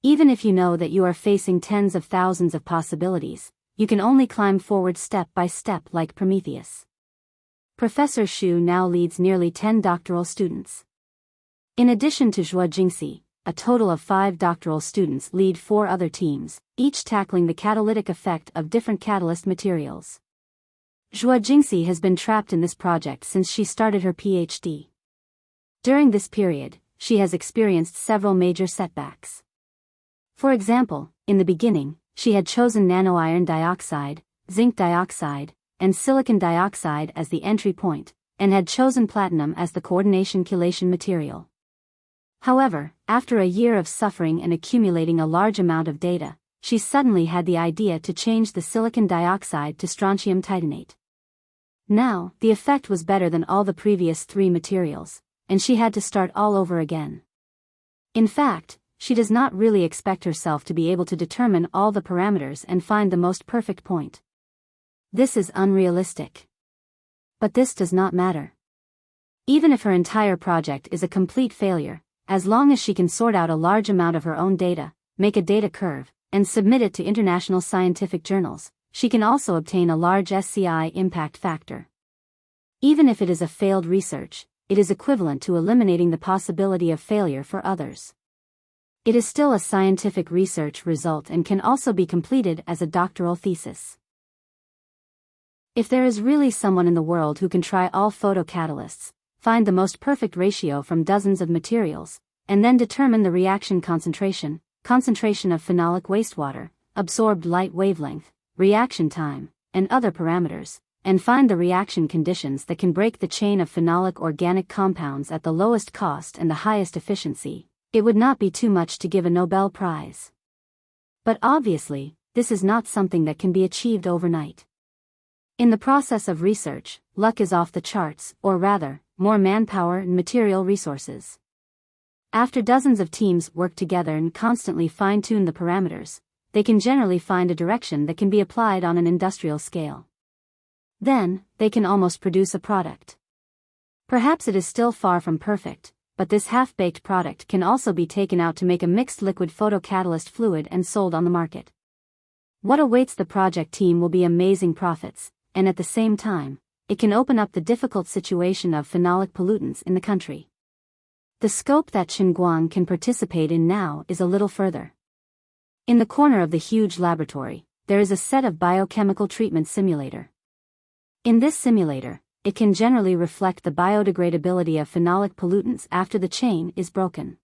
Even if you know that you are facing tens of thousands of possibilities, you can only climb forward step by step like Prometheus. Professor Xu now leads nearly 10 doctoral students. In addition to Zhuo Jingxi, a total of 5 doctoral students lead 4 other teams, each tackling the catalytic effect of different catalyst materials. Zhuo Jingxi has been trapped in this project since she started her PhD. During this period, she has experienced several major setbacks. For example, in the beginning, she had chosen nanoiron dioxide, zinc dioxide, and silicon dioxide as the entry point, and had chosen platinum as the coordination chelation material. However, after a year of suffering and accumulating a large amount of data, she suddenly had the idea to change the silicon dioxide to strontium titanate. Now, the effect was better than all the previous 3 materials, and she had to start all over again. In fact, she does not really expect herself to be able to determine all the parameters and find the most perfect point. This is unrealistic. But this does not matter. Even if her entire project is a complete failure, as long as she can sort out a large amount of her own data, make a data curve, and submit it to international scientific journals, she can also obtain a large SCI impact factor. Even if it is a failed research, it is equivalent to eliminating the possibility of failure for others. It is still a scientific research result and can also be completed as a doctoral thesis. If there is really someone in the world who can try all photocatalysts, find the most perfect ratio from dozens of materials, and then determine the reaction concentration of phenolic wastewater, absorbed light wavelength, reaction time, and other parameters, and find the reaction conditions that can break the chain of phenolic organic compounds at the lowest cost and the highest efficiency, it would not be too much to give a Nobel Prize. But obviously, this is not something that can be achieved overnight. In the process of research, luck is off the charts, or rather, more manpower and material resources. After dozens of teams work together and constantly fine-tune the parameters, they can generally find a direction that can be applied on an industrial scale. Then, they can almost produce a product. Perhaps it is still far from perfect, but this half-baked product can also be taken out to make a mixed liquid photocatalyst fluid and sold on the market. What awaits the project team will be amazing profits, and at the same time, it can open up the difficult situation of phenolic pollutants in the country. The scope that Chen Guang can participate in now is a little further. In the corner of the huge laboratory, there is a set of biochemical treatment simulator. In this simulator, it can generally reflect the biodegradability of phenolic pollutants after the chain is broken.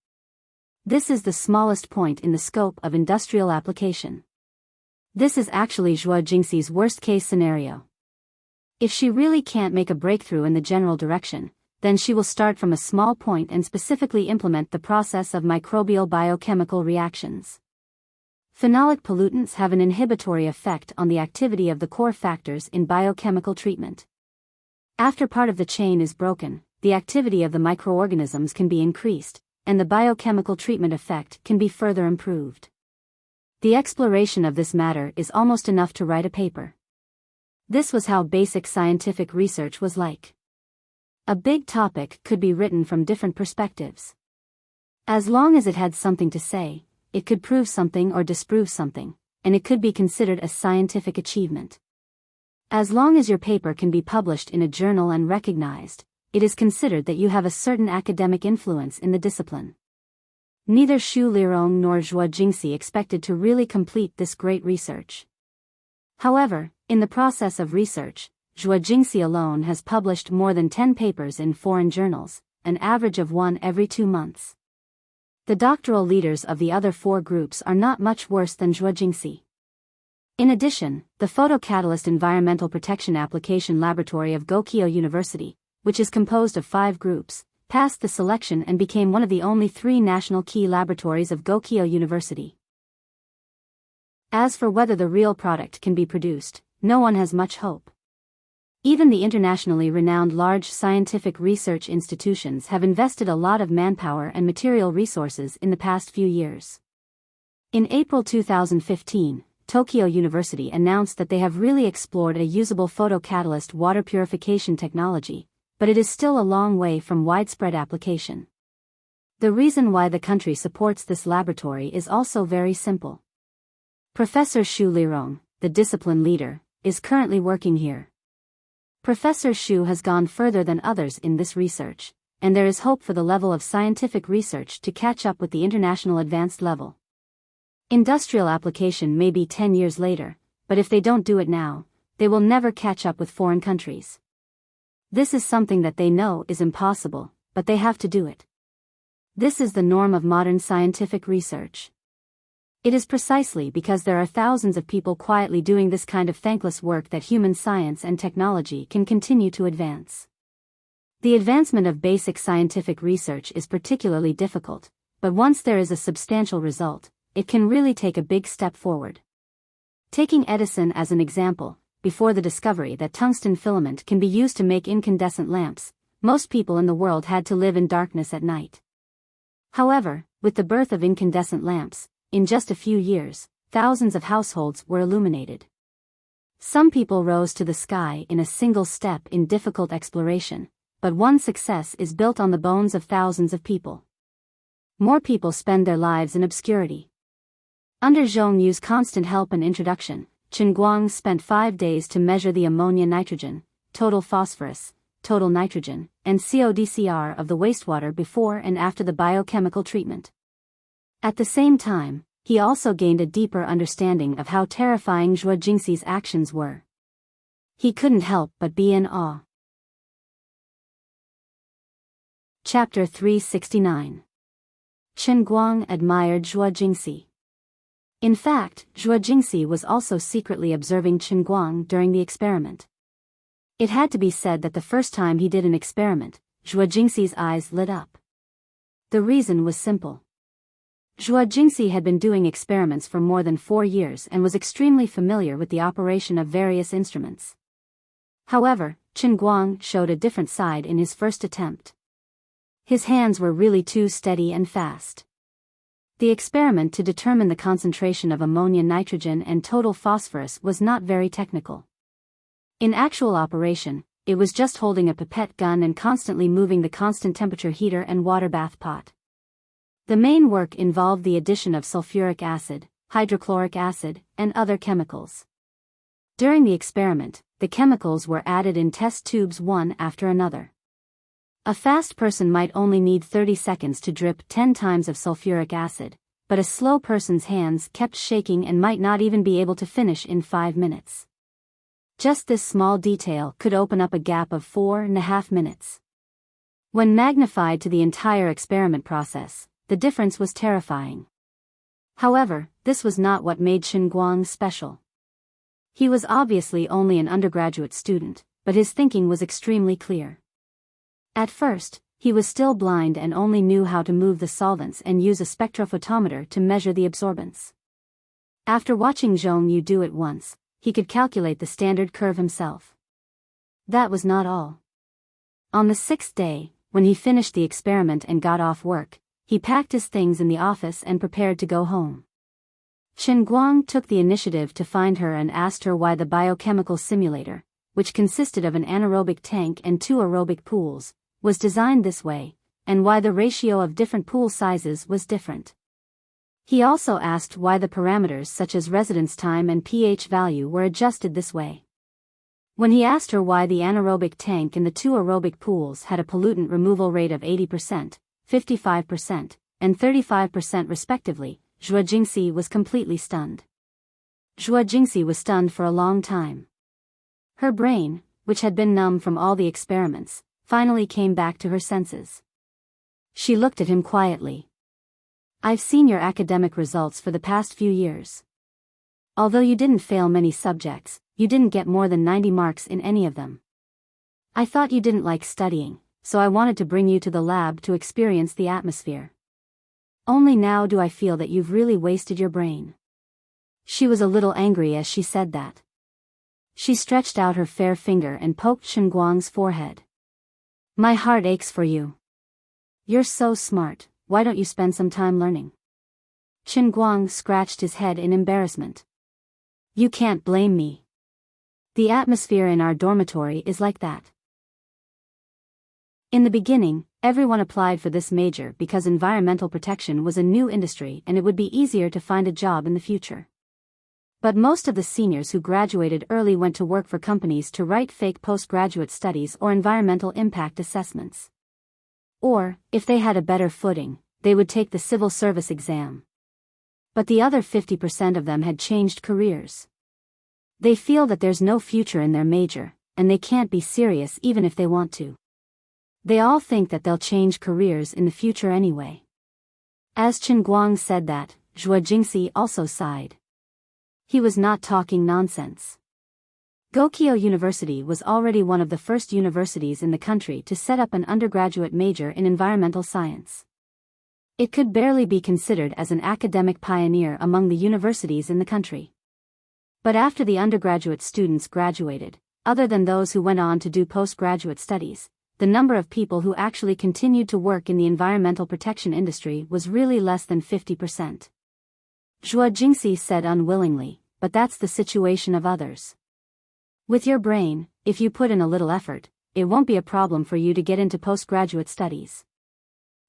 This is the smallest point in the scope of industrial application. This is actually Zhuo Jingxi's worst-case scenario. If she really can't make a breakthrough in the general direction, then she will start from a small point and specifically implement the process of microbial biochemical reactions. Phenolic pollutants have an inhibitory effect on the activity of the core factors in biochemical treatment. After part of the chain is broken, the activity of the microorganisms can be increased, and the biochemical treatment effect can be further improved. The exploration of this matter is almost enough to write a paper. This was how basic scientific research was like. A big topic could be written from different perspectives. As long as it had something to say, it could prove something or disprove something, and it could be considered a scientific achievement. As long as your paper can be published in a journal and recognized, it is considered that you have a certain academic influence in the discipline. Neither Xu Lirong nor Zhuo Jingxi expected to really complete this great research. However, in the process of research, Zhuo Jingxi alone has published more than 10 papers in foreign journals, an average of one every 2 months. The doctoral leaders of the other 4 groups are not much worse than Zhuo Jingxi. In addition, the Photocatalyst Environmental Protection Application Laboratory of Gokyo University, which is composed of 5 groups, passed the selection and became one of the only 3 national key laboratories of Gokyo University. As for whether the real product can be produced, no one has much hope. Even the internationally renowned large scientific research institutions have invested a lot of manpower and material resources in the past few years. In April 2015, Tokyo University announced that they have really explored a usable photocatalyst water purification technology, but it is still a long way from widespread application. The reason why the country supports this laboratory is also very simple. Professor Xu Lirong, the discipline leader, is currently working here. Professor Xu has gone further than others in this research, and there is hope for the level of scientific research to catch up with the international advanced level. Industrial application may be 10 years later, but if they don't do it now, they will never catch up with foreign countries. This is something that they know is impossible, but they have to do it. This is the norm of modern scientific research. It is precisely because there are thousands of people quietly doing this kind of thankless work that human science and technology can continue to advance. The advancement of basic scientific research is particularly difficult, but once there is a substantial result, it can really take a big step forward. Taking Edison as an example, before the discovery that tungsten filament can be used to make incandescent lamps, most people in the world had to live in darkness at night. However, with the birth of incandescent lamps, in just a few years, thousands of households were illuminated. Some people rose to the sky in a single step in difficult exploration, but one success is built on the bones of thousands of people. More people spend their lives in obscurity. Under Zhong Yu's constant help and introduction, Chen Guang spent 5 days to measure the ammonia nitrogen, total phosphorus, total nitrogen, and CODCR of the wastewater before and after the biochemical treatment. At the same time, he also gained a deeper understanding of how terrifying Zhuo Jingxi's actions were. He couldn't help but be in awe. Chapter 369. Chen Guang admired Zhuo Jingxi. In fact, Zhuo Jingxi was also secretly observing Chen Guang during the experiment. It had to be said that the first time he did an experiment, Zhuo Jingxi's eyes lit up. The reason was simple. Zhuo Jingxi had been doing experiments for more than 4 years and was extremely familiar with the operation of various instruments. However, Chen Guang showed a different side in his first attempt. His hands were really too steady and fast. The experiment to determine the concentration of ammonia nitrogen and total phosphorus was not very technical. In actual operation, it was just holding a pipette gun and constantly moving the constant temperature heater and water bath pot. The main work involved the addition of sulfuric acid, hydrochloric acid, and other chemicals. During the experiment, the chemicals were added in test tubes one after another. A fast person might only need 30 seconds to drip 10 times of sulfuric acid, but a slow person's hands kept shaking and might not even be able to finish in 5 minutes. Just this small detail could open up a gap of 4.5 minutes. When magnified to the entire experiment process, the difference was terrifying. However, this was not what made Chen Guang special. He was obviously only an undergraduate student, but his thinking was extremely clear. At first, he was still blind and only knew how to move the solvents and use a spectrophotometer to measure the absorbance. After watching Zhong Yu do it once, he could calculate the standard curve himself. That was not all. On the 6th day, when he finished the experiment and got off work, he packed his things in the office and prepared to go home. Chen Guang took the initiative to find her and asked her why the biochemical simulator, which consisted of an anaerobic tank and 2 aerobic pools, was designed this way, and why the ratio of different pool sizes was different. He also asked why the parameters such as residence time and pH value were adjusted this way. When he asked her why the anaerobic tank and the 2 aerobic pools had a pollutant removal rate of 80%, 55%, and 35% respectively, Zhuo Jingxi was completely stunned. Zhuo Jingxi was stunned for a long time. Her brain, which had been numb from all the experiments, finally came back to her senses. She looked at him quietly. "I've seen your academic results for the past few years. Although you didn't fail many subjects, you didn't get more than 90 marks in any of them. I thought you didn't like studying, so I wanted to bring you to the lab to experience the atmosphere. Only now do I feel that you've really wasted your brain." She was a little angry as she said that. She stretched out her fair finger and poked Chen Guang's forehead. "My heart aches for you. You're so smart, why don't you spend some time learning?" Chen Guang scratched his head in embarrassment. "You can't blame me. The atmosphere in our dormitory is like that." In the beginning, everyone applied for this major because environmental protection was a new industry and it would be easier to find a job in the future. But most of the seniors who graduated early went to work for companies to write fake postgraduate studies or environmental impact assessments. Or, if they had a better footing, they would take the civil service exam. But the other 50% of them had changed careers. They feel that there's no future in their major, and they can't be serious even if they want to. They all think that they'll change careers in the future anyway. As Chen Guang said that, Zhuo Jingxi also sighed. He was not talking nonsense. Gokyo University was already one of the first universities in the country to set up an undergraduate major in environmental science. It could barely be considered as an academic pioneer among the universities in the country. But after the undergraduate students graduated, other than those who went on to do postgraduate studies, the number of people who actually continued to work in the environmental protection industry was really less than 50%. Zhuo Jingxi said unwillingly, "But that's the situation of others. With your brain, if you put in a little effort, it won't be a problem for you to get into postgraduate studies.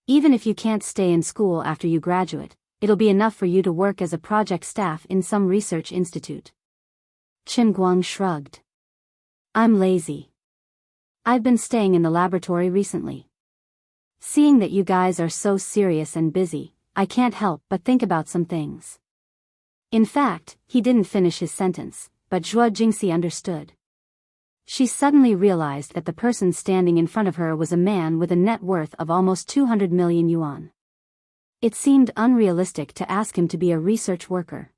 Even if you can't stay in school after you graduate, it'll be enough for you to work as a project staff in some research institute. Chen Guang shrugged. I'm lazy. I've been staying in the laboratory recently. Seeing that you guys are so serious and busy, I can't help but think about some things. In fact, he didn't finish his sentence, but Zhuo Jingxi understood. She suddenly realized that the person standing in front of her was a man with a net worth of almost 200 million yuan. It seemed unrealistic to ask him to be a research worker.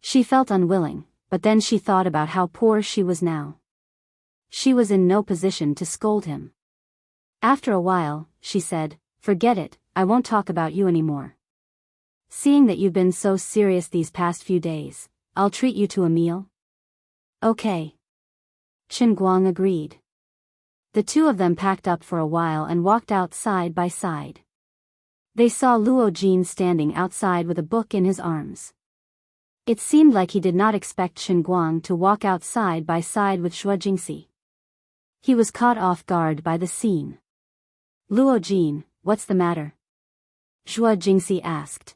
She felt unwilling, but then she thought about how poor she was now. She was in no position to scold him. After a while, she said, "Forget it, I won't talk about you anymore. Seeing that you've been so serious these past few days, I'll treat you to a meal." Okay. Chen Guang agreed. The two of them packed up for a while and walked out side by side. They saw Luo Jin standing outside with a book in his arms. It seemed like he did not expect Chen Guang to walk out side by side with Zhuo Jingxi. He was caught off guard by the scene. "Luo Jin, what's the matter?" Zhuo Jingxi asked.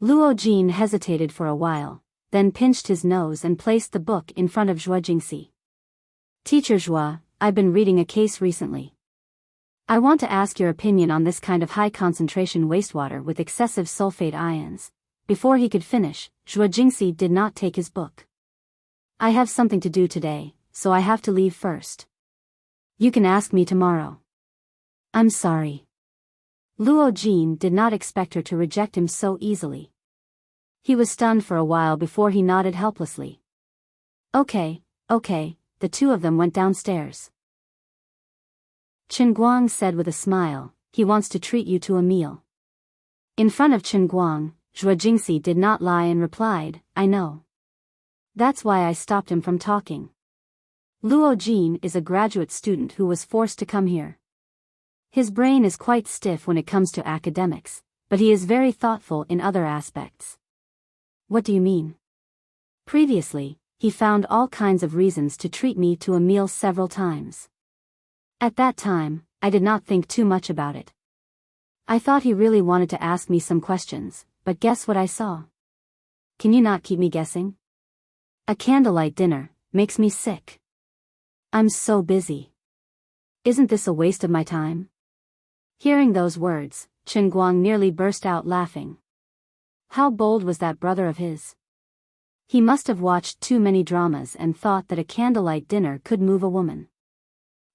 Luo Jin hesitated for a while, then pinched his nose and placed the book in front of Zhuo Jingxi. "Teacher Zhuo, I've been reading a case recently. I want to ask your opinion on this kind of high-concentration wastewater with excessive sulfate ions." Before he could finish, Zhuo Jingxi did not take his book. "I have something to do today, so I have to leave first. You can ask me tomorrow." "I'm sorry." Luo Jin did not expect her to reject him so easily. He was stunned for a while before he nodded helplessly. Okay. The two of them went downstairs. Chen Guang said with a smile, "He wants to treat you to a meal." In front of Chen Guang, Zhuo Jingxi did not lie and replied, "I know. That's why I stopped him from talking. Luo Jin is a graduate student who was forced to come here. His brain is quite stiff when it comes to academics, but he is very thoughtful in other aspects." "What do you mean?" "Previously, he found all kinds of reasons to treat me to a meal several times. At that time, I did not think too much about it. I thought he really wanted to ask me some questions, but guess what I saw? Can you not keep me guessing? A candlelight dinner makes me sick. I'm so busy. Isn't this a waste of my time?" Hearing those words, Chen Guang nearly burst out laughing. How bold was that brother of his? He must have watched too many dramas and thought that a candlelight dinner could move a woman.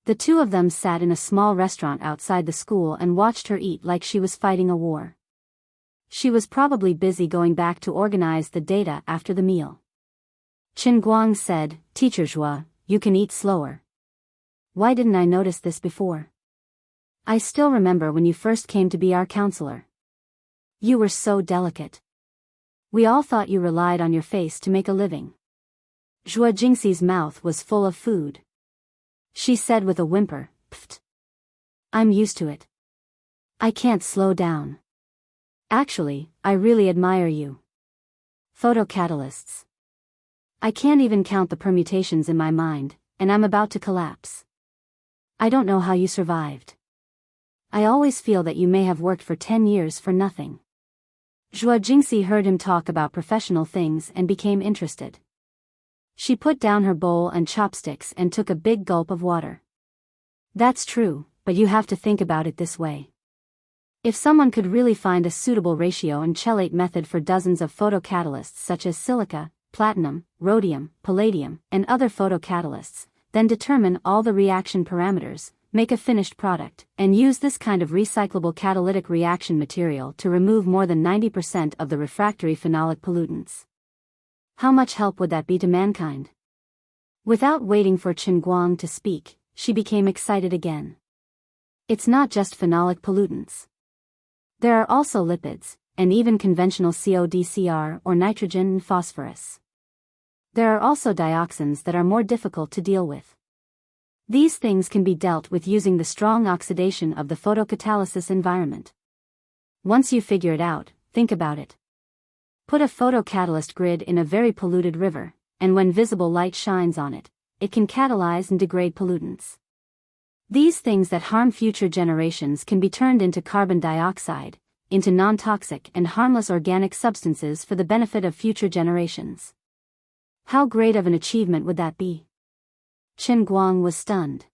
The two of them sat in a small restaurant outside the school and watched her eat like she was fighting a war. She was probably busy going back to organize the data after the meal. Chen Guang said, "Teacher Zhuo, you can eat slower. Why didn't I notice this before? I still remember when you first came to be our counselor. You were so delicate. We all thought you relied on your face to make a living." Zhuo Jingxi's mouth was full of food. She said with a whimper, "Pfft. I'm used to it. I can't slow down. Actually, I really admire you. Photocatalysts. I can't even count the permutations in my mind, and I'm about to collapse. I don't know how you survived. I always feel that you may have worked for 10 years for nothing." Zhuo Jingxi heard him talk about professional things and became interested. She put down her bowl and chopsticks and took a big gulp of water. "That's true, but you have to think about it this way. If someone could really find a suitable ratio and chelate method for dozens of photocatalysts such as silica, platinum, rhodium, palladium, and other photocatalysts, then determine all the reaction parameters, make a finished product, and use this kind of recyclable catalytic reaction material to remove more than 90% of the refractory phenolic pollutants. How much help would that be to mankind?" Without waiting for Chen Guang to speak, she became excited again. "It's not just phenolic pollutants. There are also lipids, and even conventional CODCR or nitrogen and phosphorus. There are also dioxins that are more difficult to deal with. These things can be dealt with using the strong oxidation of the photocatalysis environment. Once you figure it out, think about it. Put a photocatalyst grid in a very polluted river, and when visible light shines on it, it can catalyze and degrade pollutants. These things that harm future generations can be turned into carbon dioxide, into non-toxic and harmless organic substances for the benefit of future generations. How great of an achievement would that be? Chen Guang was stunned.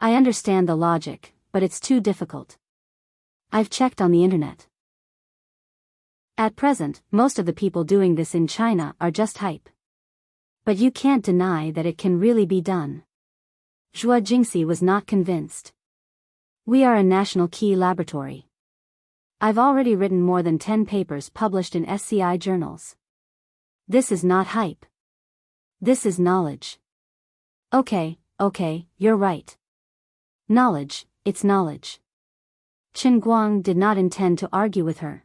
I understand the logic, but it's too difficult. I've checked on the internet. At present, most of the people doing this in China are just hype. But you can't deny that it can really be done. Zhuo Jingxi was not convinced. We are a national key laboratory. I've already written more than 10 papers published in SCI journals. This is not hype. This is knowledge. Okay, you're right. Knowledge, it's knowledge. Chen Guang did not intend to argue with her.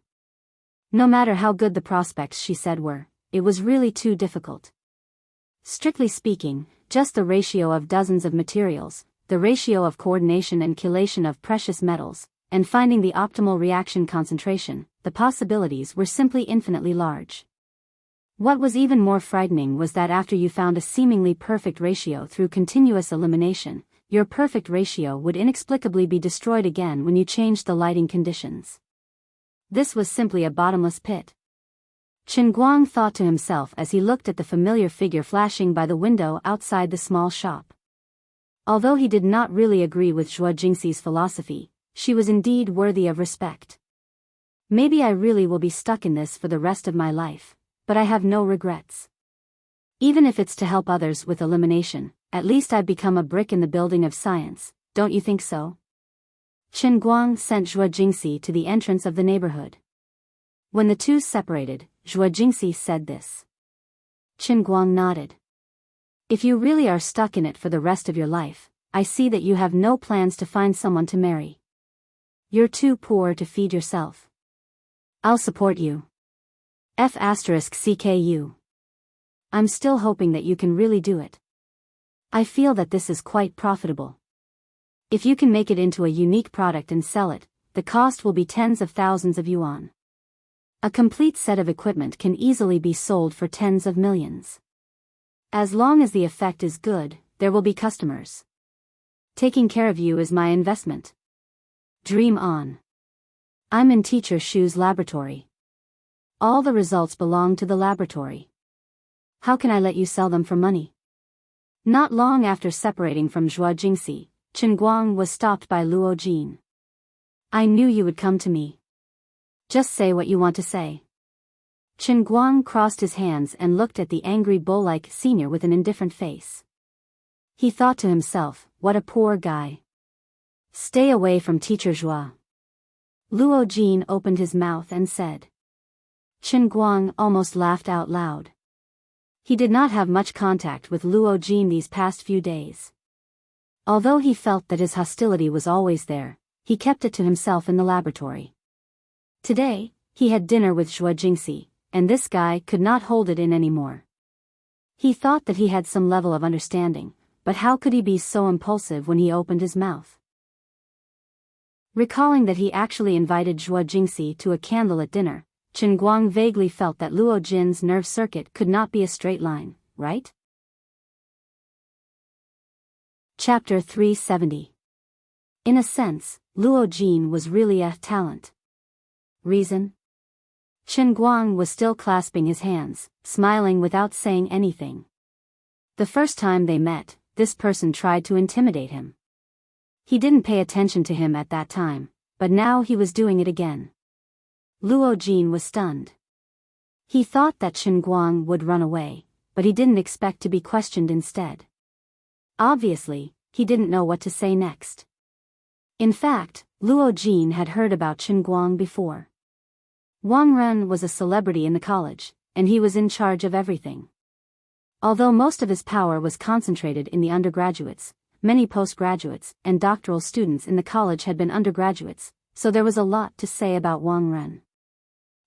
No matter how good the prospects she said were, it was really too difficult. Strictly speaking, just the ratio of dozens of materials, the ratio of coordination and chelation of precious metals, and finding the optimal reaction concentration, the possibilities were simply infinitely large. What was even more frightening was that after you found a seemingly perfect ratio through continuous elimination, your perfect ratio would inexplicably be destroyed again when you changed the lighting conditions. This was simply a bottomless pit. Chen Guang thought to himself as he looked at the familiar figure flashing by the window outside the small shop. Although he did not really agree with Zhuo Jingxi's philosophy, she was indeed worthy of respect. Maybe I really will be stuck in this for the rest of my life, but I have no regrets. Even if it's to help others with elimination, at least I've become a brick in the building of science, don't you think so? Chen Guang sent Zhuo Jingxi to the entrance of the neighborhood. When the two separated, Zhuo Jingxi said this. Chen Guang nodded. If you really are stuck in it for the rest of your life, I see that you have no plans to find someone to marry. You're too poor to feed yourself. I'll support you. F*CKU. I'm still hoping that you can really do it. I feel that this is quite profitable. If you can make it into a unique product and sell it, the cost will be tens of thousands of yuan. A complete set of equipment can easily be sold for tens of millions. As long as the effect is good, there will be customers. Taking care of you is my investment. Dream on. I'm in Teacher Shu's laboratory. All the results belong to the laboratory. How can I let you sell them for money? Not long after separating from Zhuo Jingxi, Chen Guang was stopped by Luo Jin. I knew you would come to me. Just say what you want to say. Chen Guang crossed his hands and looked at the angry bull-like senior with an indifferent face. He thought to himself, what a poor guy. Stay away from Teacher Zhuo. Luo Jin opened his mouth and said. Chen Guang almost laughed out loud. He did not have much contact with Luo Jin these past few days. Although he felt that his hostility was always there, he kept it to himself in the laboratory. Today, he had dinner with Zhuo Jingxi, and this guy could not hold it in anymore. He thought that he had some level of understanding, but how could he be so impulsive when he opened his mouth? Recalling that he actually invited Zhuo Jingxi to a candlelit dinner, Chen Guang vaguely felt that Luo Jin's nerve circuit could not be a straight line, right? Chapter 370. In a sense, Luo Jin was really a talent. Reason? Chen Guang was still clasping his hands, smiling without saying anything. The first time they met, this person tried to intimidate him. He didn't pay attention to him at that time, but now he was doing it again. Luo Jin was stunned. He thought that Chen Guang would run away, but he didn't expect to be questioned instead. Obviously, he didn't know what to say next. In fact, Luo Jin had heard about Chen Guang before. Wang Ren was a celebrity in the college, and he was in charge of everything. Although most of his power was concentrated in the undergraduates, many postgraduates and doctoral students in the college had been undergraduates, so there was a lot to say about Wang Ren.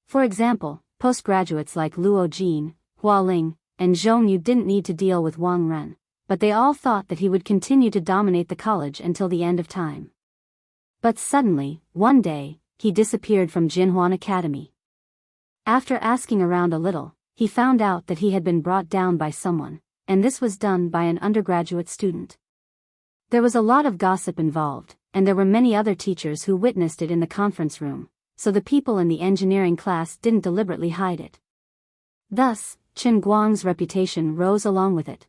For example, postgraduates like Luo Jin, Hua Ling, and Zhong Yu didn't need to deal with Wang Ren, but they all thought that he would continue to dominate the college until the end of time. But suddenly, one day, he disappeared from Jinhuan Academy. After asking around a little, he found out that he had been brought down by someone, and this was done by an undergraduate student. There was a lot of gossip involved, and there were many other teachers who witnessed it in the conference room, so the people in the engineering class didn't deliberately hide it. Thus, Chen Guang's reputation rose along with it.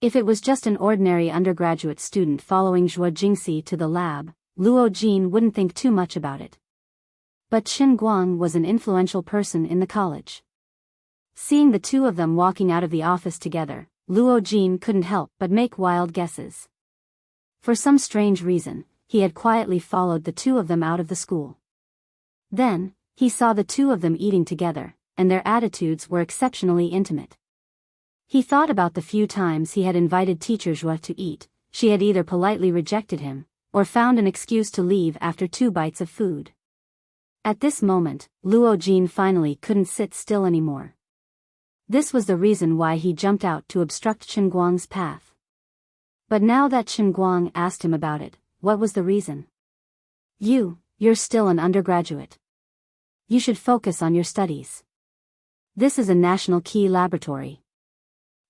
If it was just an ordinary undergraduate student following Zhuo Jingxi to the lab, Luo Jin wouldn't think too much about it. But Chen Guang was an influential person in the college. Seeing the two of them walking out of the office together, Luo Jin couldn't help but make wild guesses. For some strange reason, he had quietly followed the two of them out of the school. Then, he saw the two of them eating together, and their attitudes were exceptionally intimate. He thought about the few times he had invited teacher Zhuo to eat. She had either politely rejected him, or found an excuse to leave after 2 bites of food. At this moment, Luo Jin finally couldn't sit still anymore. This was the reason why he jumped out to obstruct Chen Guang's path. But now that Chen Guang asked him about it, what was the reason? You're still an undergraduate. You should focus on your studies. This is a national key laboratory.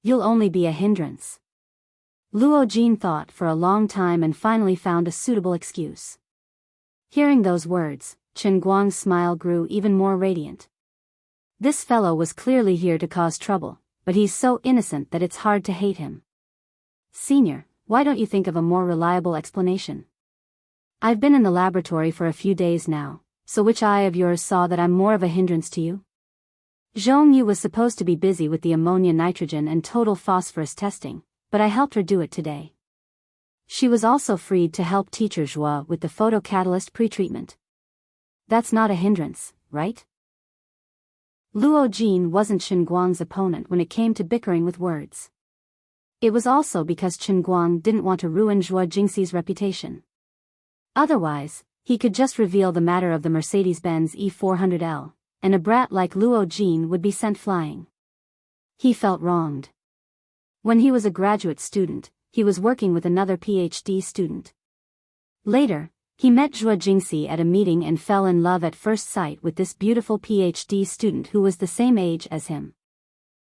You'll only be a hindrance. Luo Jin thought for a long time and finally found a suitable excuse. Hearing those words, Chen Guang's smile grew even more radiant. This fellow was clearly here to cause trouble, but he's so innocent that it's hard to hate him. Senior, why don't you think of a more reliable explanation? I've been in the laboratory for a few days now, so which eye of yours saw that I'm more of a hindrance to you? Zhong Yu was supposed to be busy with the ammonia nitrogen and total phosphorus testing, but I helped her do it today. She was also freed to help teacher Zhuo with the photocatalyst pretreatment. That's not a hindrance, right? Luo Jin wasn't Chen Guang's opponent when it came to bickering with words. It was also because Chen Guang didn't want to ruin Zhuo Jingxi's reputation. Otherwise, he could just reveal the matter of the Mercedes-Benz E400L, and a brat like Luo Jin would be sent flying. He felt wronged. When he was a graduate student, he was working with another PhD student. Later, he met Zhuo Jingxi at a meeting and fell in love at first sight with this beautiful PhD student who was the same age as him.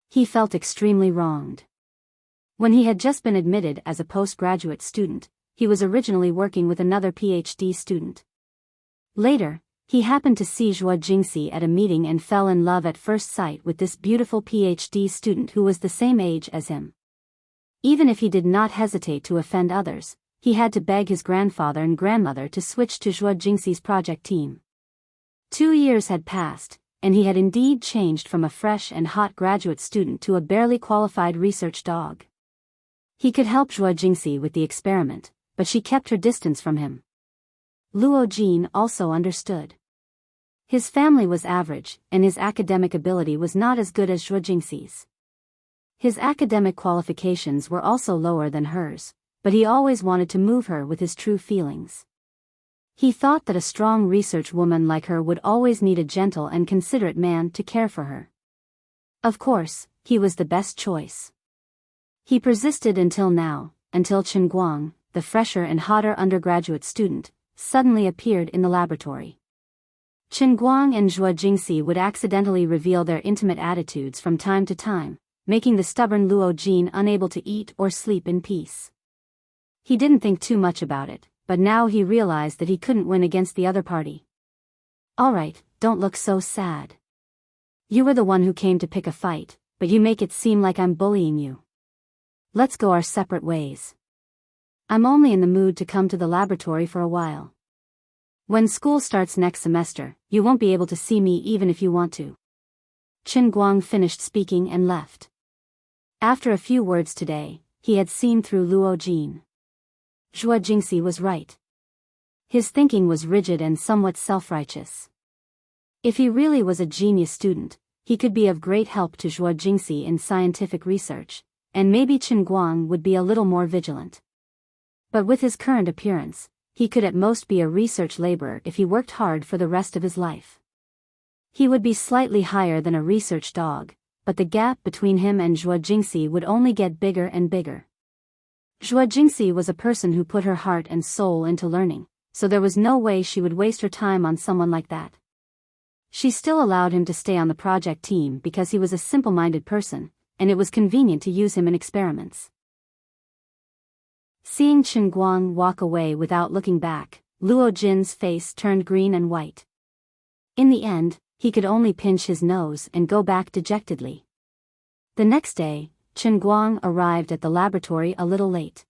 He felt extremely wronged. When he had just been admitted as a postgraduate student, he was originally working with another PhD student. Later, he happened to see Zhuo Jingxi at a meeting and fell in love at first sight with this beautiful PhD student who was the same age as him. Even if he did not hesitate to offend others, he had to beg his grandfather and grandmother to switch to Zhuo Jingxi's project team. 2 years had passed, and he had indeed changed from a fresh and hot graduate student to a barely qualified research dog. He could help Zhuo Jingxi with the experiment, but she kept her distance from him. Luo Jin also understood. His family was average, and his academic ability was not as good as Zhuo Jingxi's. His academic qualifications were also lower than hers, but he always wanted to move her with his true feelings. He thought that a strong research woman like her would always need a gentle and considerate man to care for her. Of course, he was the best choice. He persisted until Chen Guang, the fresher and hotter undergraduate student, suddenly appeared in the laboratory. Chen Guang and Zhuo Jingxi would accidentally reveal their intimate attitudes from time to time, making the stubborn Luo Jin unable to eat or sleep in peace. He didn't think too much about it, but now he realized that he couldn't win against the other party. Alright, don't look so sad. You were the one who came to pick a fight, but you make it seem like I'm bullying you. Let's go our separate ways. I'm only in the mood to come to the laboratory for a while. When school starts next semester, you won't be able to see me even if you want to. Chen Guang finished speaking and left. After a few words today, he had seen through Luo Jin. Zhuo Jingxi was right. His thinking was rigid and somewhat self-righteous. If he really was a genius student, he could be of great help to Zhuo Jingxi in scientific research, and maybe Chen Guang would be a little more vigilant. But with his current appearance, he could at most be a research laborer if he worked hard for the rest of his life. He would be slightly higher than a research dog, but the gap between him and Zhuo Jingxi would only get bigger and bigger. Zhuo Jingxi was a person who put her heart and soul into learning, so there was no way she would waste her time on someone like that. She still allowed him to stay on the project team because he was a simple-minded person, and it was convenient to use him in experiments. Seeing Chen Guang walk away without looking back, Luo Jin's face turned green and white. In the end, he could only pinch his nose and go back dejectedly. The next day, Chen Guang arrived at the laboratory a little late.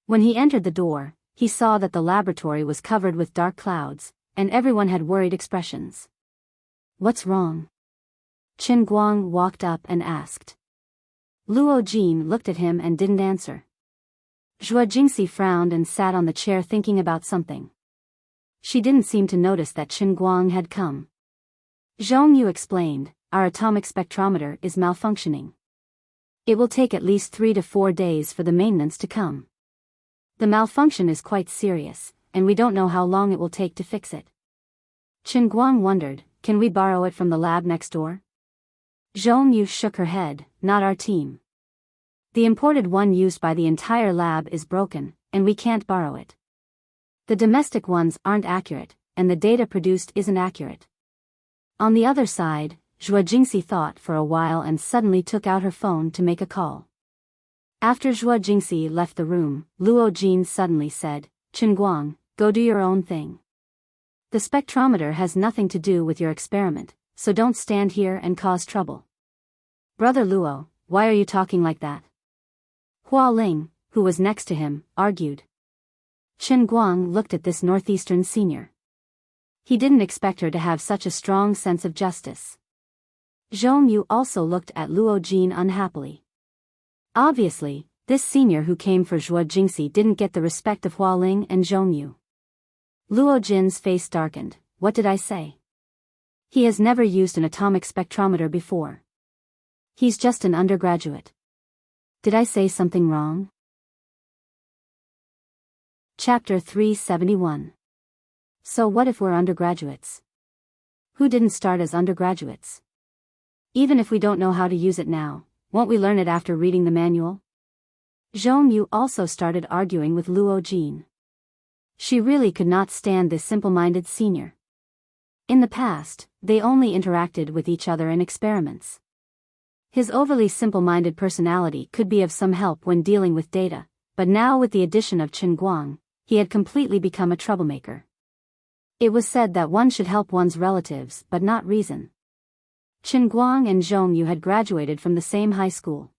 When he entered the door, he saw that the laboratory was covered with dark clouds, and everyone had worried expressions. "What's wrong?" Chen Guang walked up and asked. Luo Jin looked at him and didn't answer. Zhuo Jingxi frowned and sat on the chair thinking about something. She didn't seem to notice that Chen Guang had come. Zhong Yu explained, "Our atomic spectrometer is malfunctioning. It will take at least 3 to 4 days for the maintenance to come. The malfunction is quite serious, and we don't know how long it will take to fix it." Chen Guang wondered, "Can we borrow it from the lab next door?" Zhong Yu shook her head, "Not our team. The imported one used by the entire lab is broken, and we can't borrow it. The domestic ones aren't accurate, and the data produced isn't accurate." On the other side, Zhuo Jingxi thought for a while and suddenly took out her phone to make a call. After Zhuo Jingxi left the room, Luo Jin suddenly said, "Chen Guang, go do your own thing. The spectrometer has nothing to do with your experiment, so don't stand here and cause trouble." "Brother Luo, why are you talking like that?" Hua Ling, who was next to him, argued. Chen Guang looked at this northeastern senior. He didn't expect her to have such a strong sense of justice. Zhong Yu also looked at Luo Jin unhappily. Obviously, this senior who came for Zhuo Jingxi didn't get the respect of Hua Ling and Zhong Yu. Luo Jin's face darkened. "What did I say? He has never used an atomic spectrometer before. He's just an undergraduate. Did I say something wrong?" Chapter 371. So what if we're undergraduates? Who didn't start as undergraduates? Even if we don't know how to use it now, won't we learn it after reading the manual? Zhong Yu also started arguing with Luo Jin. She really could not stand this simple-minded senior. In the past, they only interacted with each other in experiments. His overly simple-minded personality could be of some help when dealing with data, but now with the addition of Chen Guang, he had completely become a troublemaker. It was said that one should help one's relatives but not reason. Chen Guang and Zhong Yu had graduated from the same high school.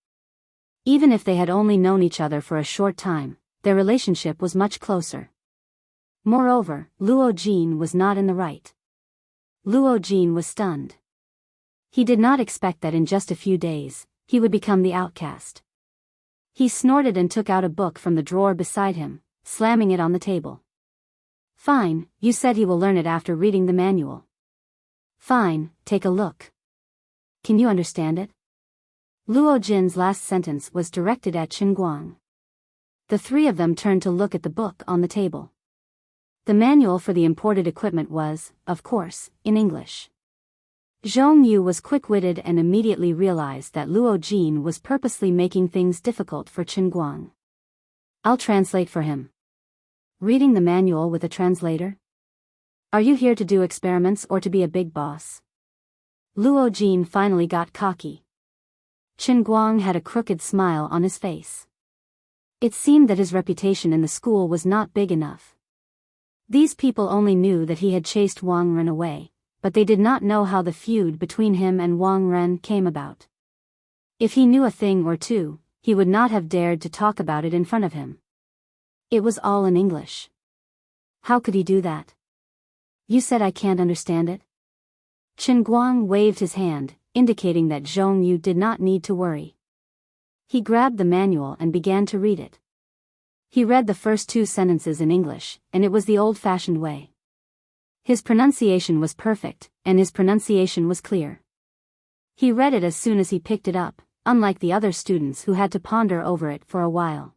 Even if they had only known each other for a short time, their relationship was much closer. Moreover, Luo Jin was not in the right. Luo Jin was stunned. He did not expect that in just a few days, he would become the outcast. He snorted and took out a book from the drawer beside him, slamming it on the table. "Fine, you said he will learn it after reading the manual. Fine, take a look. Can you understand it?" Luo Jin's last sentence was directed at Chen Guang. The three of them turned to look at the book on the table. The manual for the imported equipment was, of course, in English. Zhong Yu was quick-witted and immediately realized that Luo Jin was purposely making things difficult for Chen Guang. "I'll translate for him." Reading the manual with a translator? Are you here to do experiments or to be a big boss? Luo Jin finally got cocky. Chen Guang had a crooked smile on his face. It seemed that his reputation in the school was not big enough. These people only knew that he had chased Wang Ren away, but they did not know how the feud between him and Wang Ren came about. If he knew a thing or two, he would not have dared to talk about it in front of him. It was all in English. How could he do that? "You said I can't understand it?" Chen Guang waved his hand, indicating that Zhong Yu did not need to worry. He grabbed the manual and began to read it. He read the first 2 sentences in English, and it was the old-fashioned way. His pronunciation was perfect, and his pronunciation was clear. He read it as soon as he picked it up, unlike the other students who had to ponder over it for a while.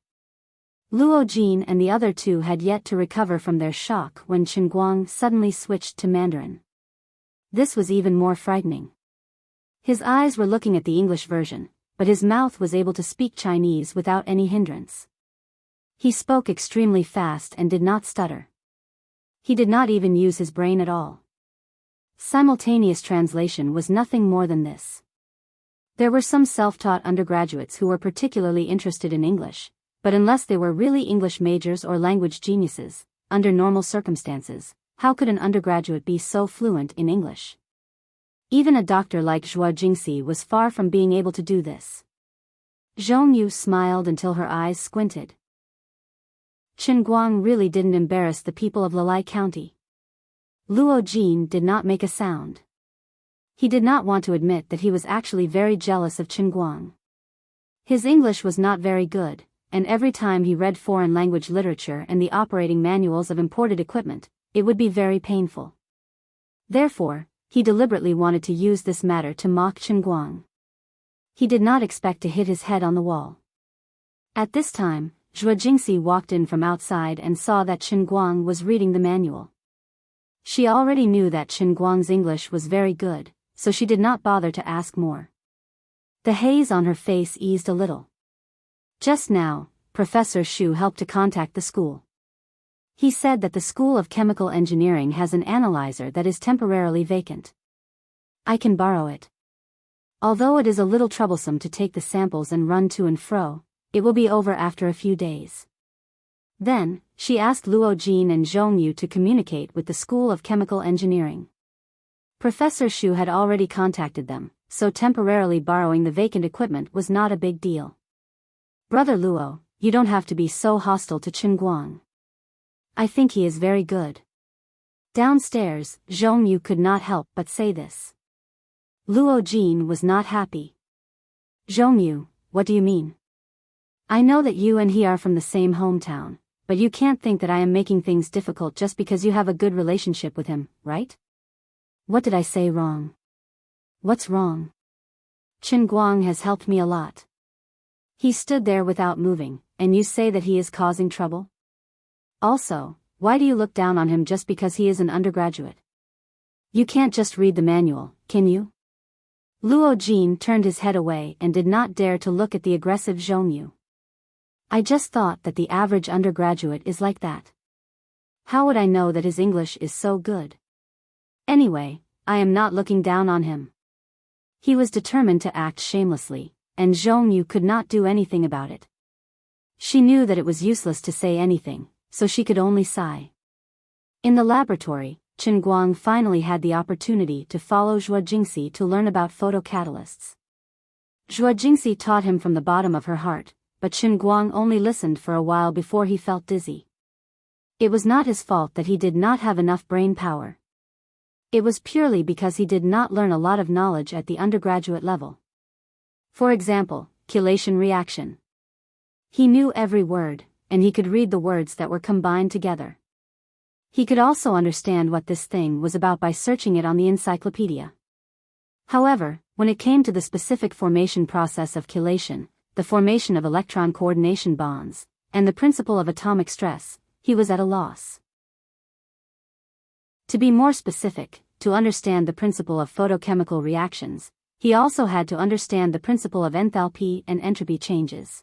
Luo Jin and the other 2 had yet to recover from their shock when Chen Guang suddenly switched to Mandarin. This was even more frightening. His eyes were looking at the English version, but his mouth was able to speak Chinese without any hindrance. He spoke extremely fast and did not stutter. He did not even use his brain at all. Simultaneous translation was nothing more than this. There were some self-taught undergraduates who were particularly interested in English, but unless they were really English majors or language geniuses, under normal circumstances, how could an undergraduate be so fluent in English? Even a doctor like Zhuo Jingxi was far from being able to do this. Zhong Yu smiled until her eyes squinted. Chen Guang really didn't embarrass the people of Lalai County. Luo Jin did not make a sound. He did not want to admit that he was actually very jealous of Chen Guang. His English was not very good, and every time he read foreign language literature and the operating manuals of imported equipment, it would be very painful. Therefore, he deliberately wanted to use this matter to mock Chen Guang. He did not expect to hit his head on the wall. At this time, Zhuo Jingxi walked in from outside and saw that Chen Guang was reading the manual. She already knew that Chen Guang's English was very good, so she did not bother to ask more. The haze on her face eased a little. Just now, Professor Xu helped to contact the school. He said that the School of Chemical Engineering has an analyzer that is temporarily vacant. I can borrow it. Although it is a little troublesome to take the samples and run to and fro, it will be over after a few days. Then, she asked Luo Jin and Zhong Yu to communicate with the School of Chemical Engineering. Professor Xu had already contacted them, so temporarily borrowing the vacant equipment was not a big deal. Brother Luo, you don't have to be so hostile to Chen Guang. I think he is very good. Downstairs, Zhong Yu could not help but say this. Luo Jin was not happy. Zhong Yu, what do you mean? I know that you and he are from the same hometown, but you can't think that I am making things difficult just because you have a good relationship with him, right? What did I say wrong? What's wrong? Chen Guang has helped me a lot. He stood there without moving, and you say that he is causing trouble? Also, why do you look down on him just because he is an undergraduate? You can't just read the manual, can you? Luo Jin turned his head away and did not dare to look at the aggressive Zhong Yu. I just thought that the average undergraduate is like that. How would I know that his English is so good? Anyway, I am not looking down on him. He was determined to act shamelessly, and Zhong Yu could not do anything about it. She knew that it was useless to say anything, so she could only sigh. In the laboratory, Chen Guang finally had the opportunity to follow Zhuo Jingxi to learn about photocatalysts. Zhuo Jingxi taught him from the bottom of her heart, but Chen Guang only listened for a while before he felt dizzy. It was not his fault that he did not have enough brain power. It was purely because he did not learn a lot of knowledge at the undergraduate level. For example, chelation reaction. He knew every word, and he could read the words that were combined together. He could also understand what this thing was about by searching it on the encyclopedia. However, when it came to the specific formation process of chelation, the formation of electron coordination bonds, and the principle of atomic stress, he was at a loss. To be more specific, to understand the principle of photochemical reactions, he also had to understand the principle of enthalpy and entropy changes.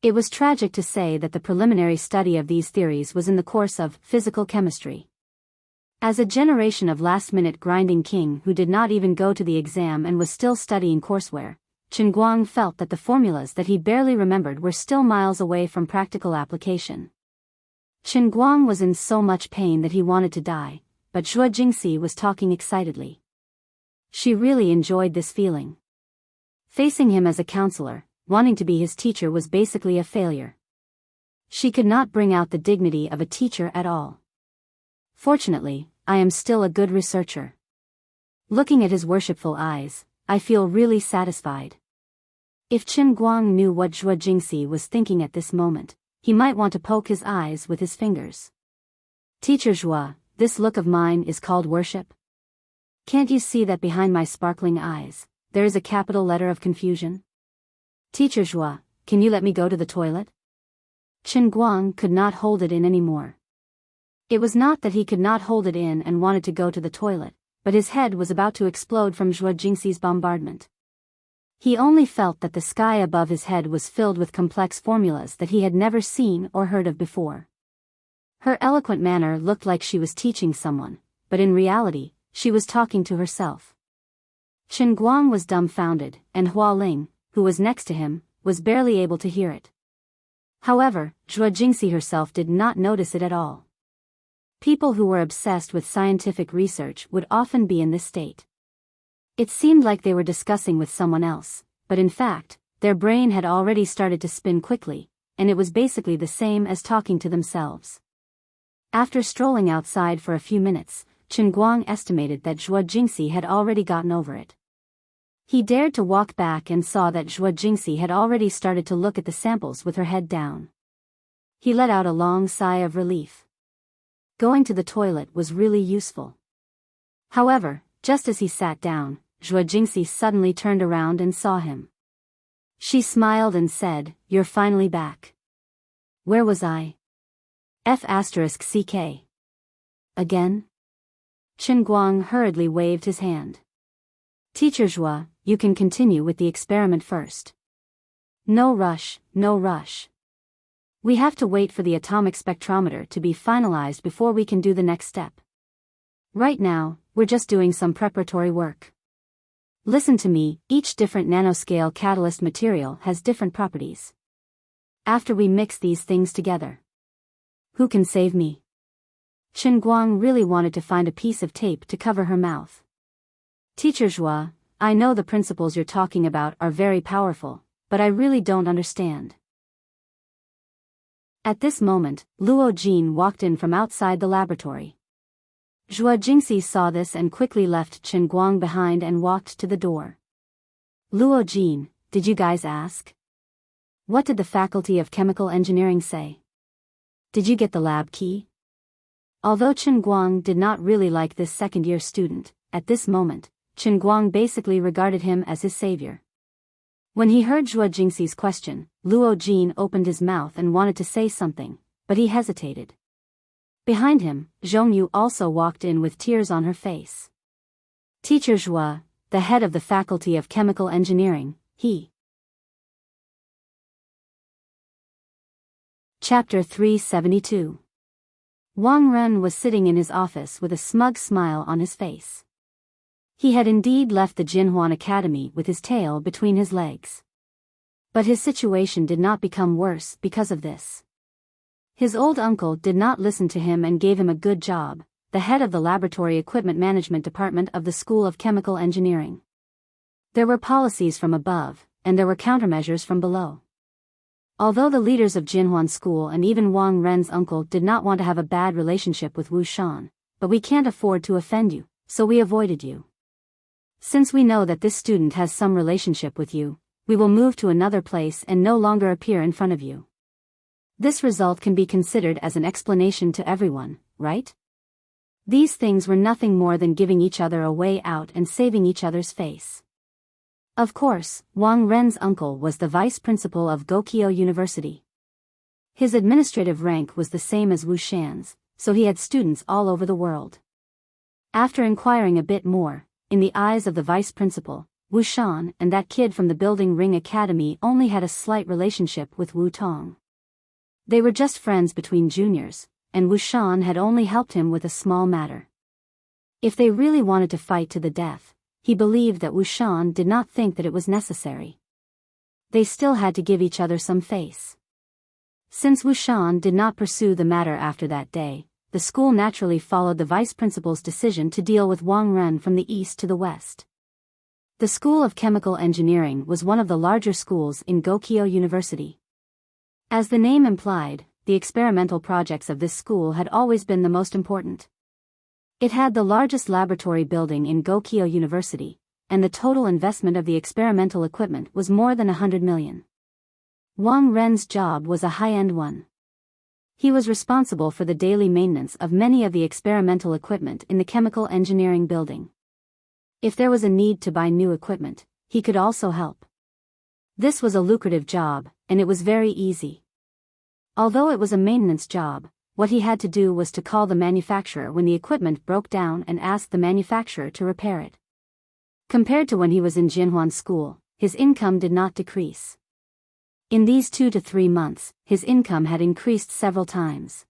It was tragic to say that the preliminary study of these theories was in the course of physical chemistry. As a generation of last-minute grinding king who did not even go to the exam and was still studying courseware, Chen Guang felt that the formulas that he barely remembered were still miles away from practical application. Chen Guang was in so much pain that he wanted to die, but Zhuo Jingxi was talking excitedly. She really enjoyed this feeling. Facing him as a counselor, wanting to be his teacher was basically a failure. She could not bring out the dignity of a teacher at all. Fortunately, I am still a good researcher. Looking at his worshipful eyes, I feel really satisfied. If Chen Guang knew what Zhuo Jingxi was thinking at this moment, he might want to poke his eyes with his fingers. Teacher Zhuo, this look of mine is called worship? Can't you see that behind my sparkling eyes, there is a capital letter of confusion? Teacher Zhuo, can you let me go to the toilet? Chen Guang could not hold it in anymore. It was not that he could not hold it in and wanted to go to the toilet, but his head was about to explode from Zhuo Jingxi's bombardment. He only felt that the sky above his head was filled with complex formulas that he had never seen or heard of before. Her eloquent manner looked like she was teaching someone, but in reality, she was talking to herself. Chen Guang was dumbfounded, and Hua Ling, who was next to him, was barely able to hear it. However, Zhuo Jingxi herself did not notice it at all. People who were obsessed with scientific research would often be in this state. It seemed like they were discussing with someone else, but in fact, their brain had already started to spin quickly, and it was basically the same as talking to themselves. After strolling outside for a few minutes, Chen Guang estimated that Zhuo Jingxi had already gotten over it. He dared to walk back and saw that Zhuo Jingxi had already started to look at the samples with her head down. He let out a long sigh of relief. Going to the toilet was really useful. However, just as he sat down, Zhuo Jingxi suddenly turned around and saw him. She smiled and said, "You're finally back." "Where was I?" F***CK. Again? Chen Guang hurriedly waved his hand. "Teacher Zhuo, you can continue with the experiment first." "No rush, no rush. We have to wait for the atomic spectrometer to be finalized before we can do the next step. Right now, we're just doing some preparatory work. Listen to me, each different nanoscale catalyst material has different properties. After we mix these things together, who can save me?" Chen Guang really wanted to find a piece of tape to cover her mouth. "Teacher Zhuo, I know the principles you're talking about are very powerful, but I really don't understand." At this moment, Luo Jin walked in from outside the laboratory. Zhuo Jingxi saw this and quickly left Chen Guang behind and walked to the door. "Luo Jin, did you guys ask? What did the Faculty of Chemical Engineering say? Did you get the lab key?" Although Chen Guang did not really like this second-year student, at this moment, Chen Guang basically regarded him as his savior. When he heard Zhuo Jingxi's question, Luo Jin opened his mouth and wanted to say something, but he hesitated. Behind him, Zhongyu also walked in with tears on her face. "Teacher Zhuo, the head of the Faculty of Chemical Engineering, he..." Chapter 372. Wang Ren was sitting in his office with a smug smile on his face. He had indeed left the Jinhuan Academy with his tail between his legs. But his situation did not become worse because of this. His old uncle did not listen to him and gave him a good job, the head of the Laboratory Equipment Management Department of the School of Chemical Engineering. There were policies from above, and there were countermeasures from below. Although the leaders of Jinhuan School and even Wang Ren's uncle did not want to have a bad relationship with Wu Shan, but we can't afford to offend you, so we avoided you. Since we know that this student has some relationship with you, we will move to another place and no longer appear in front of you. This result can be considered as an explanation to everyone, right? These things were nothing more than giving each other a way out and saving each other's face. Of course, Wang Ren's uncle was the vice principal of Gokyo University. His administrative rank was the same as Wu Shan's, so he had students all over the world. After inquiring a bit more, in the eyes of the vice principal, Wu Shan and that kid from the Building Ring Academy only had a slight relationship with Wu Tong. They were just friends between juniors, and Wu Shan had only helped him with a small matter. If they really wanted to fight to the death, he believed that Wu Shan did not think that it was necessary. They still had to give each other some face. Since Wu Shan did not pursue the matter after that day, the school naturally followed the vice principal's decision to deal with Wang Ren from the east to the west. The School of Chemical Engineering was one of the larger schools in Gokyo University. As the name implied, the experimental projects of this school had always been the most important. It had the largest laboratory building in Gokyo University, and the total investment of the experimental equipment was more than 100 million. Wang Ren's job was a high-end one. He was responsible for the daily maintenance of many of the experimental equipment in the chemical engineering building. If there was a need to buy new equipment, he could also help. This was a lucrative job, and it was very easy. Although it was a maintenance job, what he had to do was to call the manufacturer when the equipment broke down and ask the manufacturer to repair it. Compared to when he was in Jinhuan School, his income did not decrease. In these 2 to 3 months, his income had increased several times.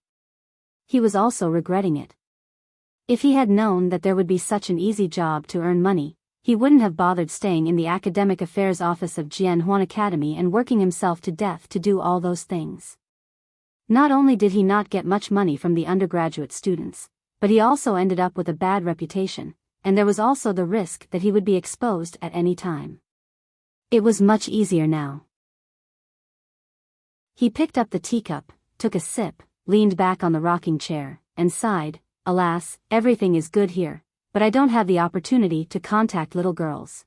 He was also regretting it. If he had known that there would be such an easy job to earn money, he wouldn't have bothered staying in the academic affairs office of Jianhuan Academy and working himself to death to do all those things. Not only did he not get much money from the undergraduate students, but he also ended up with a bad reputation, and there was also the risk that he would be exposed at any time. It was much easier now. He picked up the teacup, took a sip, leaned back on the rocking chair, and sighed, "Alas, everything is good here, but I don't have the opportunity to contact little girls.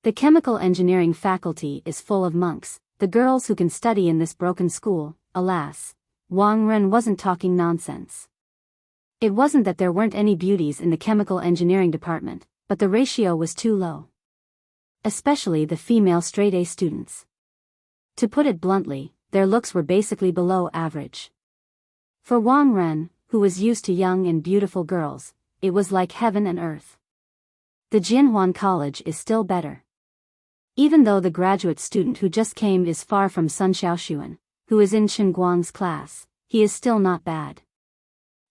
The chemical engineering faculty is full of monks, the girls who can study in this broken school, alas." Wang Ren wasn't talking nonsense. It wasn't that there weren't any beauties in the chemical engineering department, but the ratio was too low. Especially the female straight-A students. To put it bluntly, their looks were basically below average. For Wang Ren, who was used to young and beautiful girls, it was like heaven and earth. The Jinhuan College is still better. Even though the graduate student who just came is far from Sun Xiaoxuan, who is in Chen Guang's class, he is still not bad.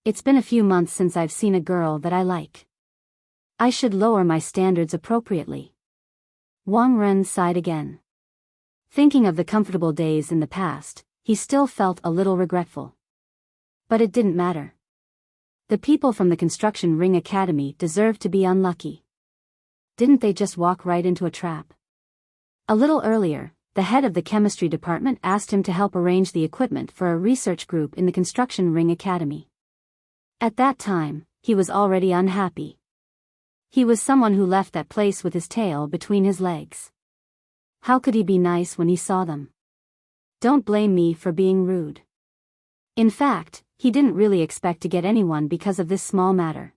It's been a few months since I've seen a girl that I like. I should lower my standards appropriately. Wang Ren sighed again. Thinking of the comfortable days in the past, he still felt a little regretful. But it didn't matter. The people from the Construction Ring Academy deserved to be unlucky. Didn't they just walk right into a trap? A little earlier, the head of the chemistry department asked him to help arrange the equipment for a research group in the Construction Ring Academy. At that time, he was already unhappy. He was someone who left that place with his tail between his legs. How could he be nice when he saw them? Don't blame me for being rude. In fact, he didn't really expect to get anyone because of this small matter.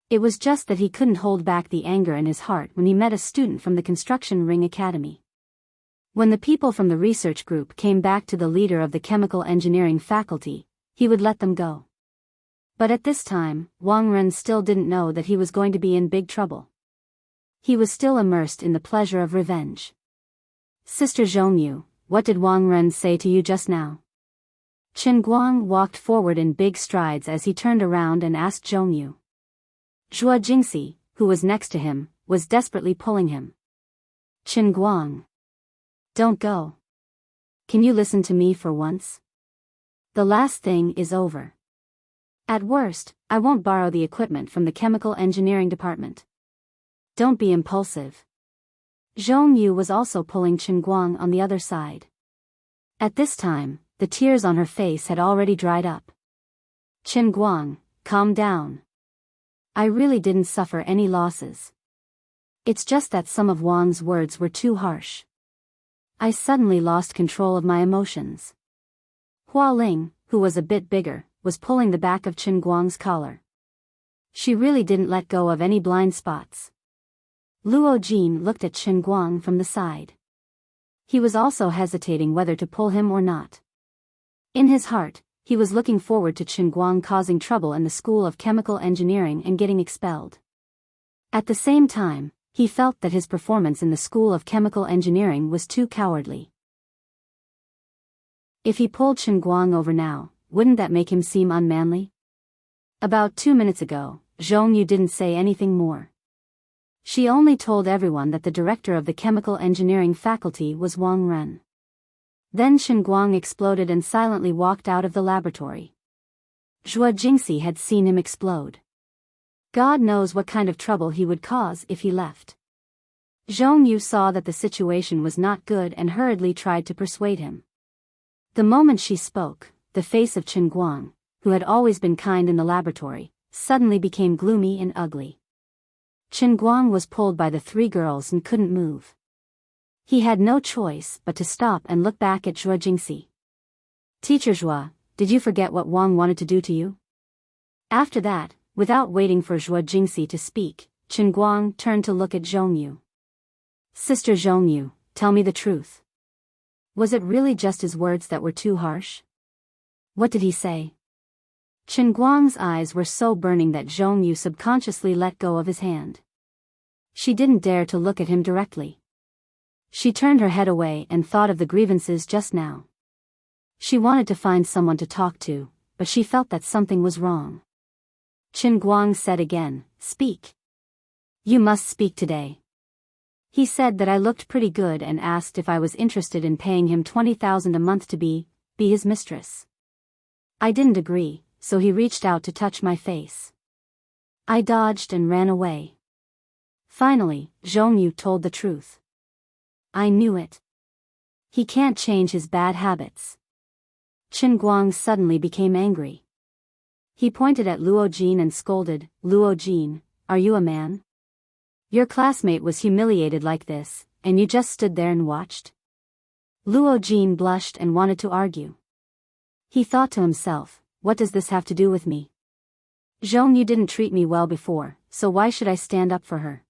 It was just that he couldn't hold back the anger in his heart when he met a student from the Construction Ring Academy. When the people from the research group came back to the leader of the chemical engineering faculty, he would let them go. But at this time, Wang Ren still didn't know that he was going to be in big trouble. He was still immersed in the pleasure of revenge. "Sister Zhongyu, what did Wang Ren say to you just now?" Chen Guang walked forward in big strides as he turned around and asked Zhongyu. Zhuo Jingxi, who was next to him, was desperately pulling him. "Chen Guang. Don't go. Can you listen to me for once? The last thing is over. At worst, I won't borrow the equipment from the chemical engineering department. Don't be impulsive." Zhong Yu was also pulling Chen Guang on the other side. At this time, the tears on her face had already dried up. "Chen Guang, calm down. I really didn't suffer any losses. It's just that some of Wang's words were too harsh. I suddenly lost control of my emotions." Hua Ling, who was a bit bigger, was pulling the back of Chen Guang's collar. She really didn't let go of any blind spots. Luo Jin looked at Chen Guang from the side. He was also hesitating whether to pull him or not. In his heart, he was looking forward to Chen Guang causing trouble in the School of Chemical Engineering and getting expelled. At the same time, he felt that his performance in the School of Chemical Engineering was too cowardly. If he pulled Chen Guang over now, wouldn't that make him seem unmanly? About 2 minutes ago, Zhong Yu didn't say anything more. She only told everyone that the director of the chemical engineering faculty was Wang Ren. Then Chen Guang exploded and silently walked out of the laboratory. Zhuo Jingxi had seen him explode. God knows what kind of trouble he would cause if he left. Zhong Yu saw that the situation was not good and hurriedly tried to persuade him. The moment she spoke, the face of Chen Guang, who had always been kind in the laboratory, suddenly became gloomy and ugly. Chen Guang was pulled by the 3 girls and couldn't move. He had no choice but to stop and look back at Zhuo Jingxi. "Teacher Zhuo, did you forget what Wang wanted to do to you?" After that, without waiting for Zhuo Jingxi to speak, Chen Guang turned to look at Zhong Yu. "Sister Zhong Yu, tell me the truth. Was it really just his words that were too harsh? What did he say?" Chen Guang's eyes were so burning that Zhong Yu subconsciously let go of his hand. She didn't dare to look at him directly. She turned her head away and thought of the grievances just now. She wanted to find someone to talk to, but she felt that something was wrong. Chen Guang said again, "Speak. You must speak today. He said that I looked pretty good and asked if I was interested in paying him 20,000 a month to be his mistress." I didn't agree, so he reached out to touch my face. I dodged and ran away. Finally, Zhongyu told the truth. I knew it. He can't change his bad habits. Qin Guang suddenly became angry. He pointed at Luo Jin and scolded, "Luo Jin, are you a man? Your classmate was humiliated like this, and you just stood there and watched?" Luo Jin blushed and wanted to argue. He thought to himself, what does this have to do with me? Zhongyu didn't treat me well before, so why should I stand up for her?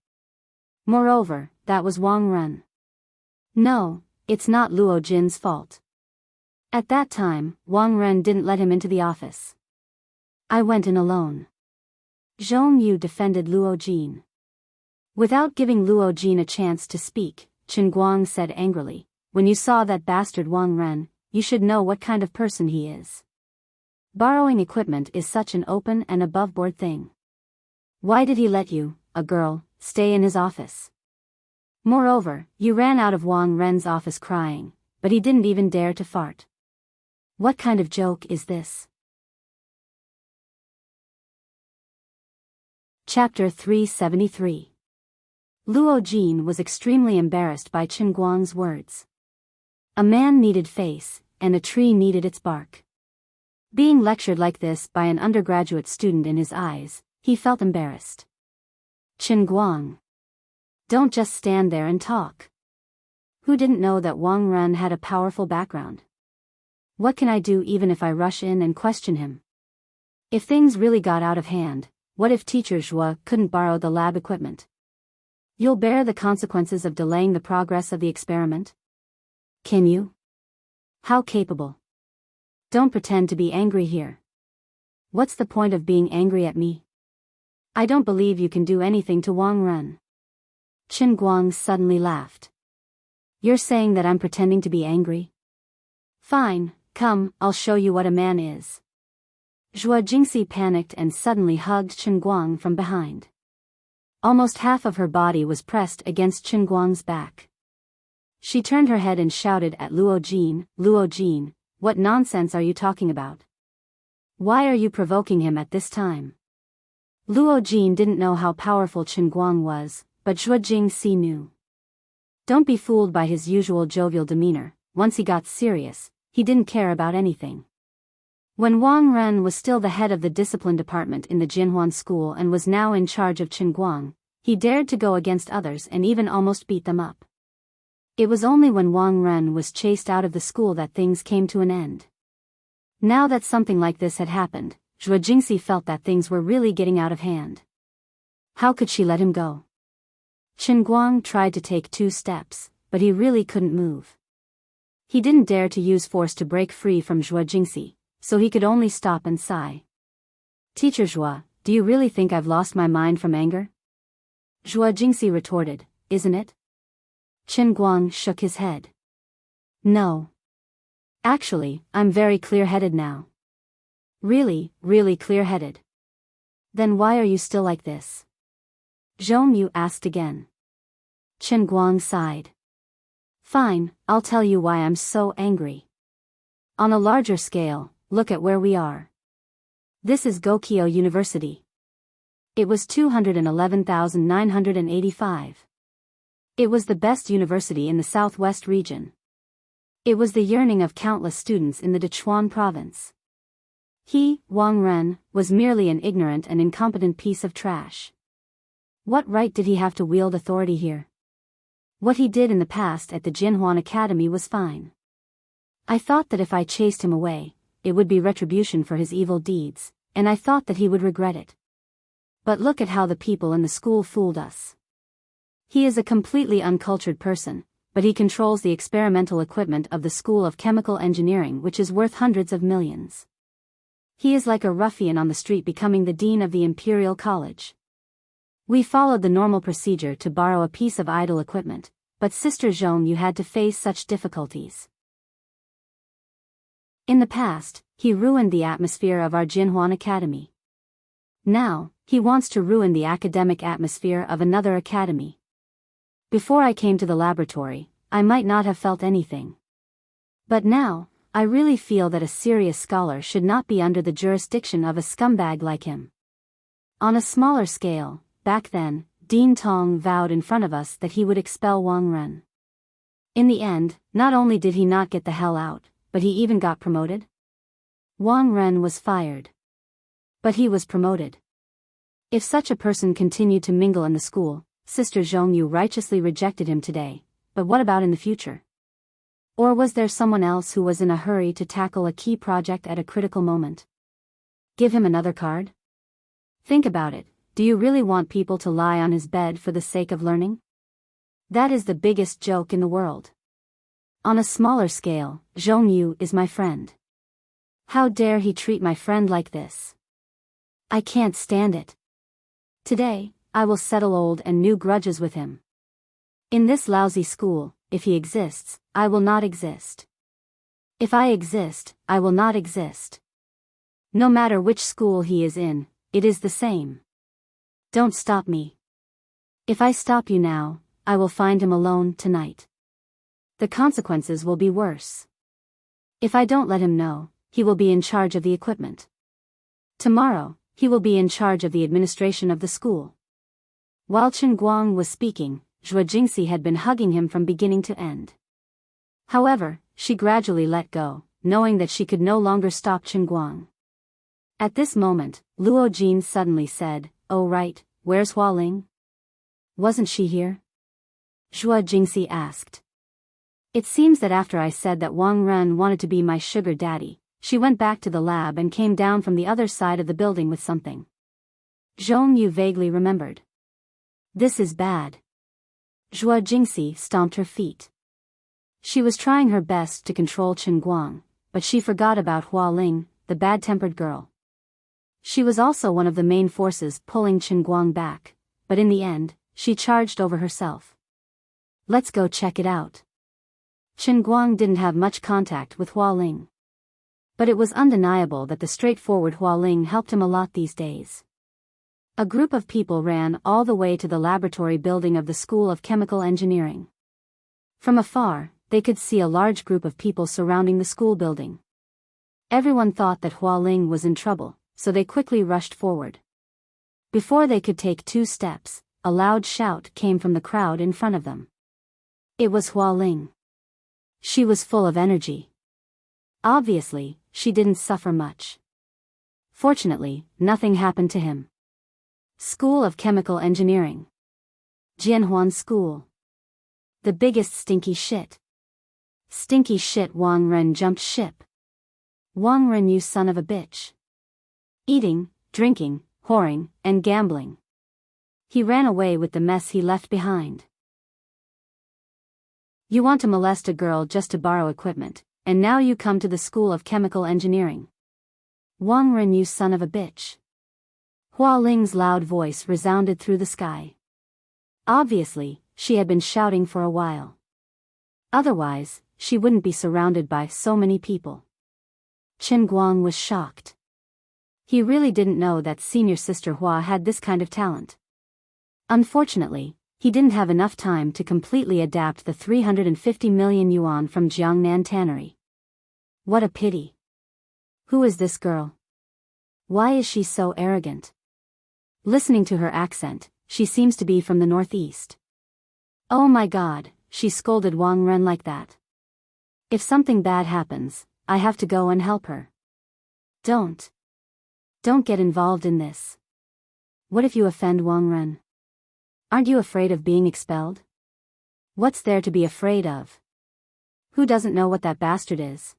Moreover, that was Wang Ren. No, it's not Luo Jin's fault. At that time, Wang Ren didn't let him into the office. I went in alone. Zhongyu defended Luo Jin. Without giving Luo Jin a chance to speak, Qin Guang said angrily, "When you saw that bastard Wang Ren, you should know what kind of person he is. Borrowing equipment is such an open and above-board thing. Why did he let you, a girl, stay in his office? Moreover, you ran out of Wang Ren's office crying, but he didn't even dare to fart. What kind of joke is this?" Chapter 373. Luo Jin was extremely embarrassed by Qin Guang's words. A man needed face, and a tree needed its bark. Being lectured like this by an undergraduate student in his eyes, he felt embarrassed. Qin Guang. Don't just stand there and talk. Who didn't know that Wang Ren had a powerful background? What can I do even if I rush in and question him? If things really got out of hand, what if Teacher Zhua couldn't borrow the lab equipment? You'll bear the consequences of delaying the progress of the experiment? Can you? How capable? Don't pretend to be angry here. What's the point of being angry at me? I don't believe you can do anything to Wang Ren. Qin Guang suddenly laughed. You're saying that I'm pretending to be angry? Fine, come, I'll show you what a man is. Zhua Jingxi panicked and suddenly hugged Qin Guang from behind. Almost half of her body was pressed against Qin Guang's back. She turned her head and shouted at Luo Jin, what nonsense are you talking about? Why are you provoking him at this time? Luo Jin didn't know how powerful Qin Guang was, but Zhua Jingxi knew. Don't be fooled by his usual jovial demeanor. Once he got serious, he didn't care about anything. When Wang Ren was still the head of the discipline department in the Jinhuan school and was now in charge of Qin Guang, he dared to go against others and even almost beat them up. It was only when Wang Ren was chased out of the school that things came to an end. Now that something like this had happened, Zhua Jingxi felt that things were really getting out of hand. How could she let him go? Qin Guang tried to take 2 steps, but he really couldn't move. He didn't dare to use force to break free from Zhua Jingxi, so he could only stop and sigh. Teacher Zhua, do you really think I've lost my mind from anger? Zhua Jingxi retorted, isn't it? Qin Guang shook his head. No. Actually, I'm very clear-headed now. Really, really clear-headed. Then why are you still like this? Zhongyu asked again. Qin Guang sighed. Fine, I'll tell you why I'm so angry. On a larger scale, look at where we are. This is Gokyo University. It was 211,985. It was the best university in the southwest region. It was the yearning of countless students in the Sichuan province. He, Wang Ren, was merely an ignorant and incompetent piece of trash. What right did he have to wield authority here? What he did in the past at the Jinhuan Academy was fine. I thought that if I chased him away, it would be retribution for his evil deeds, and I thought that he would regret it. But look at how the people in the school fooled us. He is a completely uncultured person, but he controls the experimental equipment of the School of Chemical Engineering, which is worth hundreds of millions. He is like a ruffian on the street becoming the dean of the Imperial College. We followed the normal procedure to borrow a piece of idle equipment, but Sister Zhong, you had to face such difficulties. In the past, he ruined the atmosphere of our Jinhuan Academy. Now, he wants to ruin the academic atmosphere of another academy. Before I came to the laboratory, I might not have felt anything. But now, I really feel that a serious scholar should not be under the jurisdiction of a scumbag like him. On a smaller scale, back then, Dean Tong vowed in front of us that he would expel Wang Ren. In the end, not only did he not get the hell out, but he even got promoted. Wang Ren was fired. But he was promoted. If such a person continued to mingle in the school, Sister Zhongyu righteously rejected him today, but what about in the future? Or was there someone else who was in a hurry to tackle a key project at a critical moment? Give him another card? Think about it, do you really want people to lie on his bed for the sake of learning? That is the biggest joke in the world. On a smaller scale, Zhongyu is my friend. How dare he treat my friend like this? I can't stand it. Today, I will settle old and new grudges with him. In this lousy school, if he exists, I will not exist. If I exist, I will not exist. No matter which school he is in, it is the same. Don't stop me. If I stop you now, I will find him alone tonight. The consequences will be worse. If I don't let him know, he will be in charge of the equipment. Tomorrow, he will be in charge of the administration of the school. While Chen Guang was speaking, Zhuo Jingxi had been hugging him from beginning to end. However, she gradually let go, knowing that she could no longer stop Chen Guang. At this moment, Luo Jin suddenly said, "Oh right, where's Hua Ling? Wasn't she here?" Zhuo Jingxi asked. It seems that after I said that Wang Ren wanted to be my sugar daddy, she went back to the lab and came down from the other side of the building with something. Zhong Yu vaguely remembered. This is bad. Zhuo Jingxi stomped her feet. She was trying her best to control Chen Guang, but she forgot about Hua Ling, the bad-tempered girl. She was also one of the main forces pulling Chen Guang back, but in the end, she charged over herself. Let's go check it out. Chen Guang didn't have much contact with Hua Ling. But it was undeniable that the straightforward Hua Ling helped him a lot these days. A group of people ran all the way to the laboratory building of the School of Chemical Engineering. From afar, they could see a large group of people surrounding the school building. Everyone thought that Hua Ling was in trouble, so they quickly rushed forward. Before they could take 2 steps, a loud shout came from the crowd in front of them. It was Hua Ling. She was full of energy. Obviously, she didn't suffer much. Fortunately, nothing happened to him. School of Chemical Engineering. Jianhuan School. The biggest stinky shit. Stinky shit. Wang Ren jumped ship. Wang Ren, you son of a bitch. Eating, drinking, whoring, and gambling. He ran away with the mess he left behind. You want to molest a girl just to borrow equipment, and now you come to the School of Chemical Engineering. Wang Ren, you son of a bitch. Hua Ling's loud voice resounded through the sky. Obviously, she had been shouting for a while. Otherwise, she wouldn't be surrounded by so many people. Chen Guang was shocked. He really didn't know that senior sister Hua had this kind of talent. Unfortunately, he didn't have enough time to completely adapt the 350 million yuan from Jiangnan Tannery. What a pity. Who is this girl? Why is she so arrogant? Listening to her accent, she seems to be from the northeast. Oh my god, she scolded Wang Ren like that. If something bad happens, I have to go and help her. Don't get involved in this. What if you offend Wang Ren? Aren't you afraid of being expelled? What's there to be afraid of? Who doesn't know what that bastard is?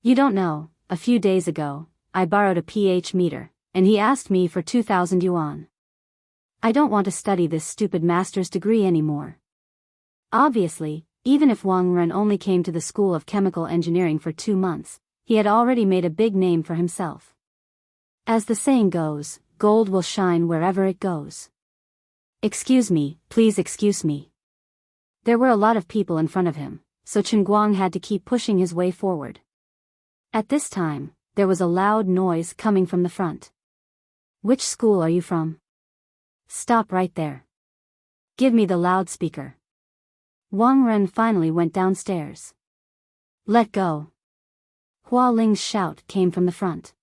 You don't know, a few days ago, I borrowed a pH meter, and he asked me for 2,000 yuan. I don't want to study this stupid master's degree anymore. Obviously, even if Wang Ren only came to the School of Chemical Engineering for 2 months, he had already made a big name for himself. As the saying goes, gold will shine wherever it goes. Excuse me, please excuse me. There were a lot of people in front of him, so Chen Guang had to keep pushing his way forward. At this time, there was a loud noise coming from the front. Which school are you from? Stop right there. Give me the loudspeaker. Wang Ren finally went downstairs. Let go. Hua Ling's shout came from the front.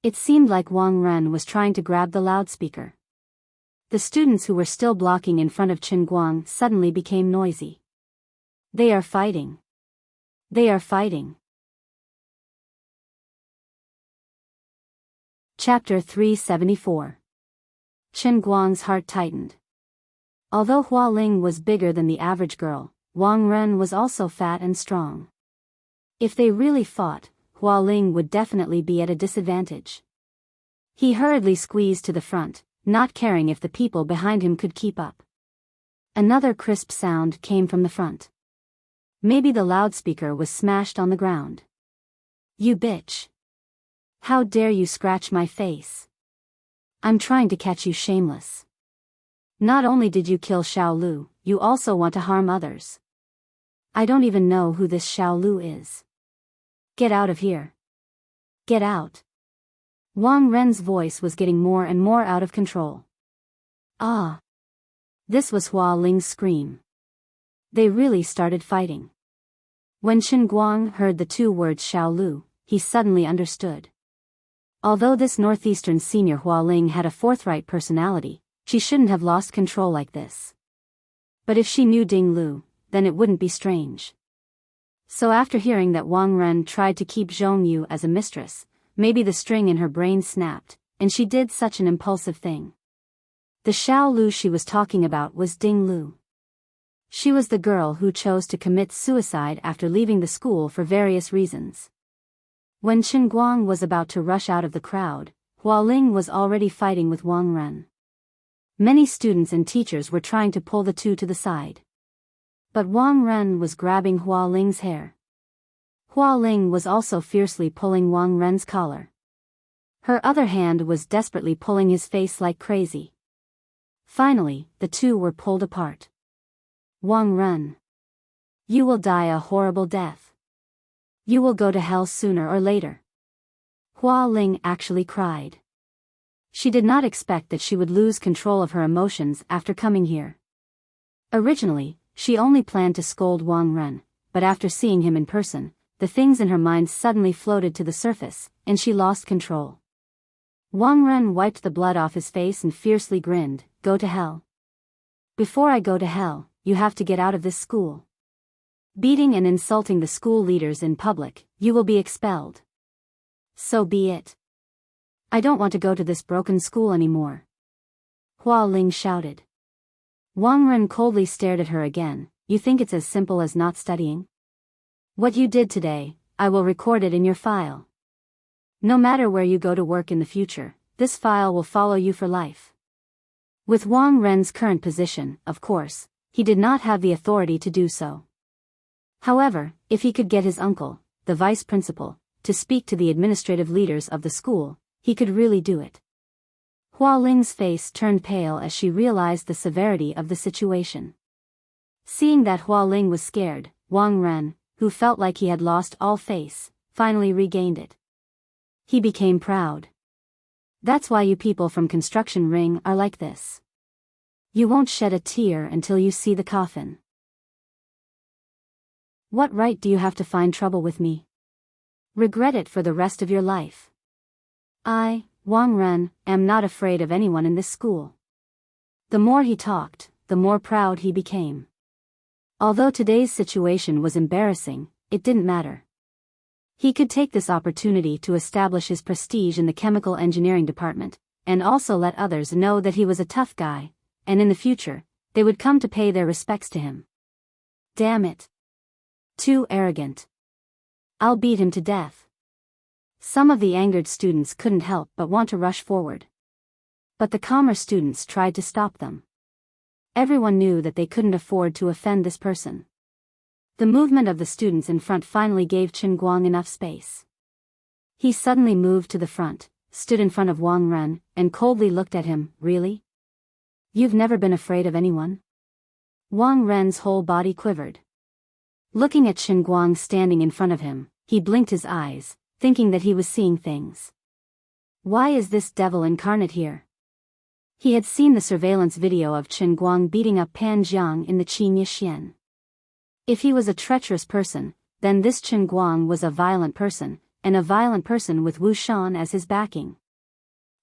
It seemed like Wang Ren was trying to grab the loudspeaker. The students who were still blocking in front of Chen Guang suddenly became noisy. They are fighting. They are fighting. Chapter 374. Chen Guang's heart tightened. Although Hua Ling was bigger than the average girl, Wang Ren was also fat and strong. If they really fought, Hua Ling would definitely be at a disadvantage. He hurriedly squeezed to the front, not caring if the people behind him could keep up. Another crisp sound came from the front. Maybe the loudspeaker was smashed on the ground. You bitch. How dare you scratch my face? I'm trying to catch you, shameless. Not only did you kill Xiao Lu, you also want to harm others. I don't even know who this Xiao Lu is. Get out of here. Get out. Wang Ren's voice was getting more and more out of control. Ah! This was Hua Ling's scream. They really started fighting. When Chen Guang heard the two words Xiao Lu, he suddenly understood. Although this northeastern senior Hua Ling had a forthright personality, she shouldn't have lost control like this. But if she knew Ding Lu, then it wouldn't be strange. So after hearing that Wang Ren tried to keep Zhong Yu as a mistress, maybe the string in her brain snapped, and she did such an impulsive thing. The Xiao Lu she was talking about was Ding Lu. She was the girl who chose to commit suicide after leaving the school for various reasons. When Chen Guang was about to rush out of the crowd, Hua Ling was already fighting with Wang Ren. Many students and teachers were trying to pull the two to the side. But Wang Ren was grabbing Hua Ling's hair. Hua Ling was also fiercely pulling Wang Ren's collar. Her other hand was desperately pulling his face like crazy. Finally, the two were pulled apart. Wang Ren. You will die a horrible death. You will go to hell sooner or later. Hua Ling actually cried. She did not expect that she would lose control of her emotions after coming here. Originally, she only planned to scold Wang Ren, but after seeing him in person, the things in her mind suddenly floated to the surface, and she lost control. Wang Ren wiped the blood off his face and fiercely grinned, "Go to hell. Before I go to hell, you have to get out of this school. Beating and insulting the school leaders in public, you will be expelled. So be it. I don't want to go to this broken school anymore." Hua Ling shouted. Wang Ren coldly stared at her again. "You think it's as simple as not studying? What you did today, I will record it in your file. No matter where you go to work in the future, this file will follow you for life." With Wang Ren's current position, of course, he did not have the authority to do so. However, if he could get his uncle, the vice principal, to speak to the administrative leaders of the school, he could really do it. Hua Ling's face turned pale as she realized the severity of the situation. Seeing that Hua Ling was scared, Wang Ren, who felt like he had lost all face, finally regained it. He became proud. "That's why you people from Construction Ring are like this. You won't shed a tear until you see the coffin. What right do you have to find trouble with me? Regret it for the rest of your life. I, Wang Ren, am not afraid of anyone in this school." The more he talked, the more proud he became. Although today's situation was embarrassing, it didn't matter. He could take this opportunity to establish his prestige in the chemical engineering department, and also let others know that he was a tough guy, and in the future, they would come to pay their respects to him. Damn it. Too arrogant. I'll beat him to death. Some of the angered students couldn't help but want to rush forward. But the calmer students tried to stop them. Everyone knew that they couldn't afford to offend this person. The movement of the students in front finally gave Chen Guang enough space. He suddenly moved to the front, stood in front of Wang Ren, and coldly looked at him. "Really? You've never been afraid of anyone?" Wang Ren's whole body quivered. Looking at Chen Guang standing in front of him, he blinked his eyes, thinking that he was seeing things. Why is this devil incarnate here? He had seen the surveillance video of Chen Guang beating up Pan Jiang in the Qin Yixuan. If he was a treacherous person, then this Chen Guang was a violent person, and a violent person with Wu Shan as his backing.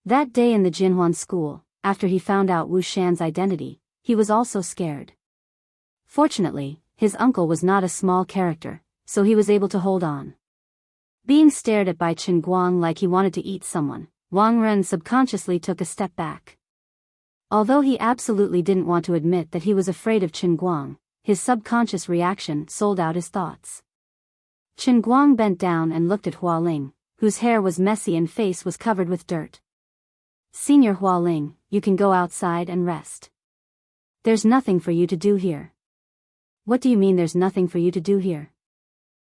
That day in the Jinhuan school, after he found out Wu Shan's identity, he was also scared. Fortunately, his uncle was not a small character, so he was able to hold on. Being stared at by Chen Guang like he wanted to eat someone, Wang Ren subconsciously took a step back. Although he absolutely didn't want to admit that he was afraid of Chen Guang, his subconscious reaction sold out his thoughts. Chen Guang bent down and looked at Hua Ling, whose hair was messy and face was covered with dirt. "Senior Hua Ling, you can go outside and rest. There's nothing for you to do here." "What do you mean there's nothing for you to do here?"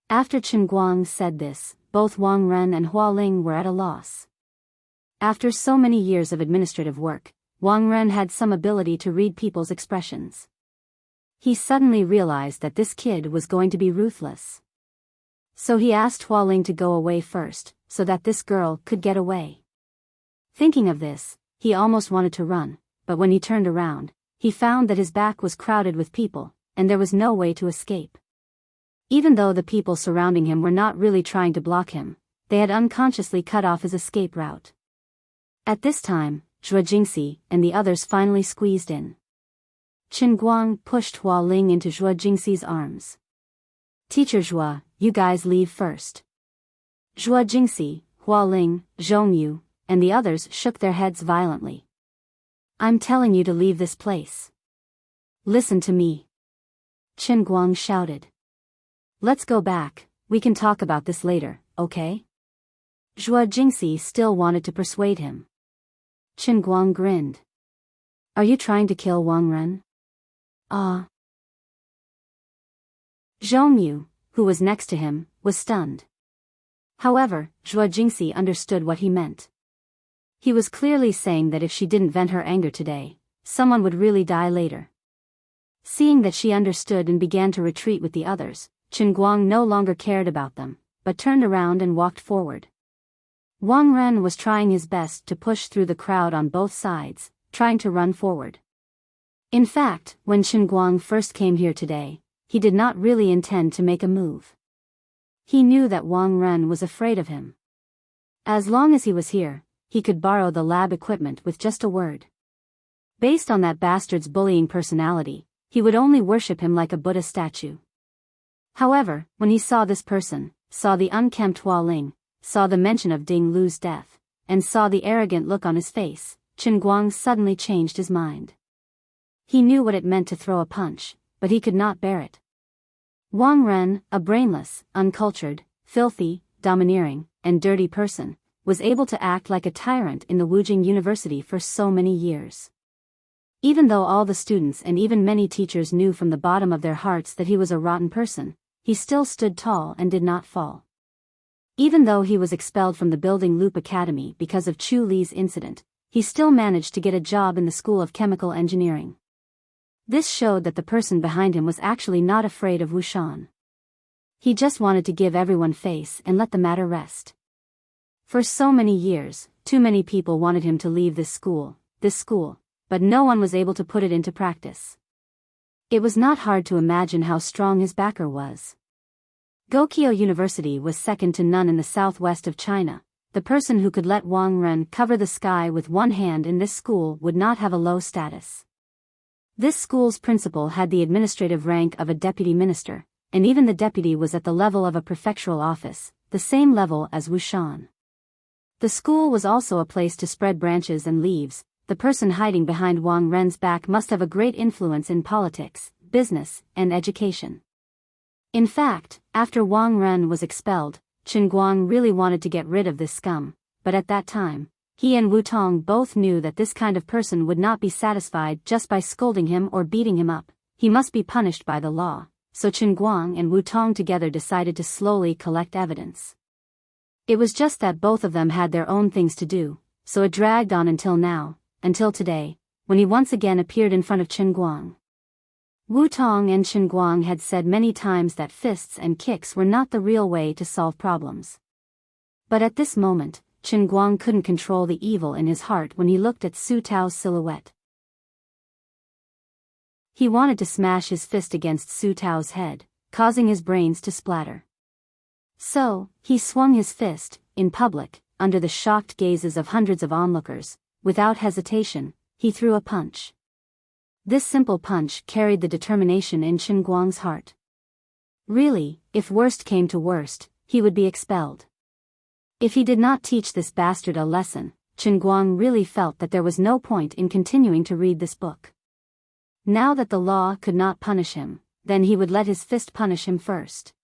After Chen Guang said this, both Wang Ren and Hua Ling were at a loss. After so many years of administrative work, Wang Ren had some ability to read people's expressions. He suddenly realized that this kid was going to be ruthless. So he asked Hua Ling to go away first, so that this girl could get away. Thinking of this, he almost wanted to run, but when he turned around, he found that his back was crowded with people, and there was no way to escape. Even though the people surrounding him were not really trying to block him, they had unconsciously cut off his escape route. At this time, Zhuo Jingxi and the others finally squeezed in. Chen Guang pushed Hua Ling into Zhuo Jingxi's arms. "Teacher Zhuo, you guys leave first." Zhuo Jingxi, Hua Ling, Zhongyu, and the others shook their heads violently. "I'm telling you to leave this place. Listen to me," Chen Guang shouted. "Let's go back, we can talk about this later, okay?" Zhuo Jingxi still wanted to persuade him. Chen Guang grinned. "Are you trying to kill Wang Ren?" "Ah." Zhongyu, who was next to him, was stunned. However, Zhuo Jingxi understood what he meant. He was clearly saying that if she didn't vent her anger today, someone would really die later. Seeing that she understood and began to retreat with the others, Chen Guang no longer cared about them, but turned around and walked forward. Wang Ren was trying his best to push through the crowd on both sides, trying to run forward. In fact, when Chen Guang first came here today, he did not really intend to make a move. He knew that Wang Ren was afraid of him. As long as he was here, he could borrow the lab equipment with just a word. Based on that bastard's bullying personality, he would only worship him like a Buddha statue. However, when he saw this person, saw the unkempt Hua Ling, saw the mention of Ding Lu's death, and saw the arrogant look on his face, Chen Guang suddenly changed his mind. He knew what it meant to throw a punch, but he could not bear it. Wang Ren, a brainless, uncultured, filthy, domineering, and dirty person, was able to act like a tyrant in the Wujing University for so many years. Even though all the students and even many teachers knew from the bottom of their hearts that he was a rotten person, he still stood tall and did not fall. Even though he was expelled from the Building Loop Academy because of Chu Li's incident, he still managed to get a job in the School of Chemical Engineering. This showed that the person behind him was actually not afraid of Wu Shan. He just wanted to give everyone face and let the matter rest. For so many years, too many people wanted him to leave this school, but no one was able to put it into practice. It was not hard to imagine how strong his backer was. Gokyo University was second to none in the southwest of China. The person who could let Wang Ren cover the sky with one hand in this school would not have a low status. This school's principal had the administrative rank of a deputy minister, and even the deputy was at the level of a prefectural office, the same level as Wu Shan. The school was also a place to spread branches and leaves. The person hiding behind Wang Ren's back must have a great influence in politics, business, and education. In fact, after Wang Ren was expelled, Chen Guang really wanted to get rid of this scum, but at that time, he and Wu Tong both knew that this kind of person would not be satisfied just by scolding him or beating him up. He must be punished by the law, so Chen Guang and Wu Tong together decided to slowly collect evidence. It was just that both of them had their own things to do, so it dragged on until today, when he once again appeared in front of Chen Guang. Wu Tong and Chen Guang had said many times that fists and kicks were not the real way to solve problems. But at this moment, Chen Guang couldn't control the evil in his heart when he looked at Su Tao's silhouette. He wanted to smash his fist against Su Tao's head, causing his brains to splatter. So, he swung his fist, in public, under the shocked gazes of hundreds of onlookers. Without hesitation, he threw a punch. This simple punch carried the determination in Chen Guang's heart. Really, if worst came to worst, he would be expelled. If he did not teach this bastard a lesson, Chen Guang really felt that there was no point in continuing to read this book. Now that the law could not punish him, then he would let his fist punish him first.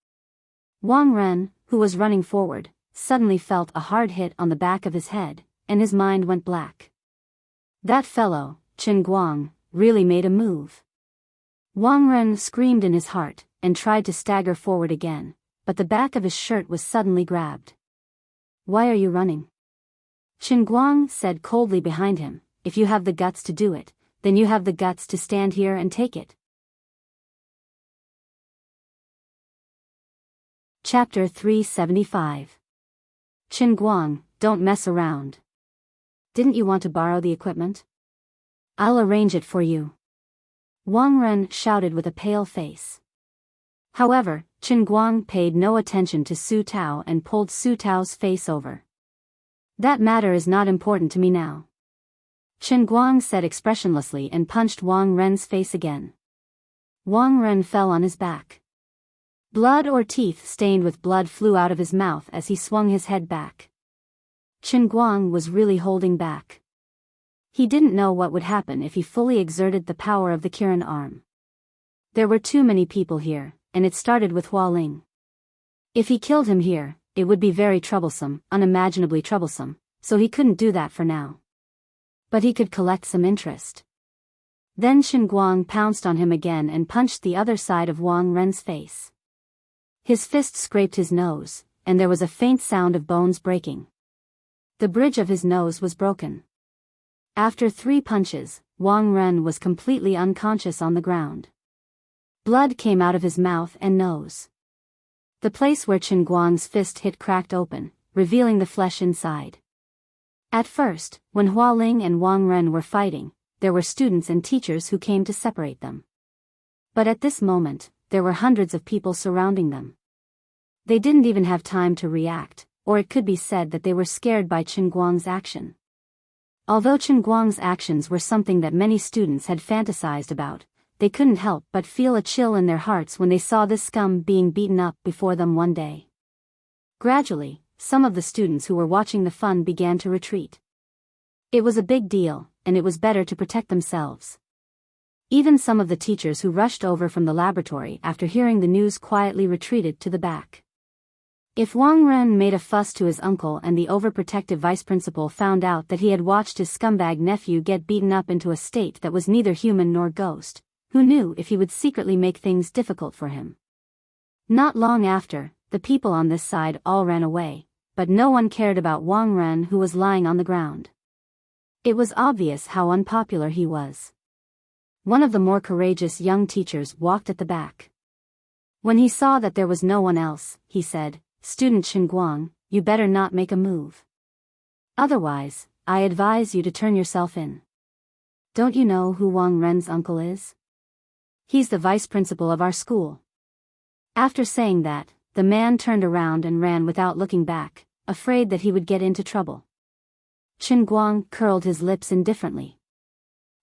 Wang Ren, who was running forward, suddenly felt a hard hit on the back of his head, and his mind went black. That fellow, Chen Guang, really made a move. Wang Ren screamed in his heart, and tried to stagger forward again, but the back of his shirt was suddenly grabbed. "Why are you running?" Chen Guang said coldly behind him. "If you have the guts to do it, then you have the guts to stand here and take it." Chapter 375. Chen Guang, don't mess around. Didn't you want to borrow the equipment? I'll arrange it for you. Wang Ren shouted with a pale face. However, Chen Guang paid no attention to Su Tao and pulled Su Tao's face over. "That matter is not important to me now," Chen Guang said expressionlessly and punched Wang Ren's face again. Wang Ren fell on his back. Blood or teeth stained with blood flew out of his mouth as he swung his head back. Chen Guang was really holding back. He didn't know what would happen if he fully exerted the power of the Kirin arm. There were too many people here, and it started with Hua Ling. If he killed him here, it would be very troublesome, unimaginably troublesome, so he couldn't do that for now. But he could collect some interest. Then Chen Guang pounced on him again and punched the other side of Wang Ren's face. His fist scraped his nose, and there was a faint sound of bones breaking. The bridge of his nose was broken. After 3 punches, Wang Ren was completely unconscious on the ground. Blood came out of his mouth and nose. The place where Chen Guang's fist hit cracked open, revealing the flesh inside. At first, when Hua Ling and Wang Ren were fighting, there were students and teachers who came to separate them. But at this moment, there were hundreds of people surrounding them. They didn't even have time to react, or it could be said that they were scared by Chen Guang's action. Although Chen Guang's actions were something that many students had fantasized about, they couldn't help but feel a chill in their hearts when they saw this scum being beaten up before them one day. Gradually, some of the students who were watching the fun began to retreat. It was a big deal, and it was better to protect themselves. Even some of the teachers who rushed over from the laboratory after hearing the news quietly retreated to the back. If Wang Ren made a fuss to his uncle and the overprotective vice principal found out that he had watched his scumbag nephew get beaten up into a state that was neither human nor ghost, who knew if he would secretly make things difficult for him? Not long after, the people on this side all ran away, but no one cared about Wang Ren, who was lying on the ground. It was obvious how unpopular he was. One of the more courageous young teachers walked at the back. When he saw that there was no one else, he said, "Student Chen Guang, you better not make a move. Otherwise, I advise you to turn yourself in. Don't you know who Wang Ren's uncle is? He's the vice principal of our school." After saying that, the man turned around and ran without looking back, afraid that he would get into trouble. Chen Guang curled his lips indifferently.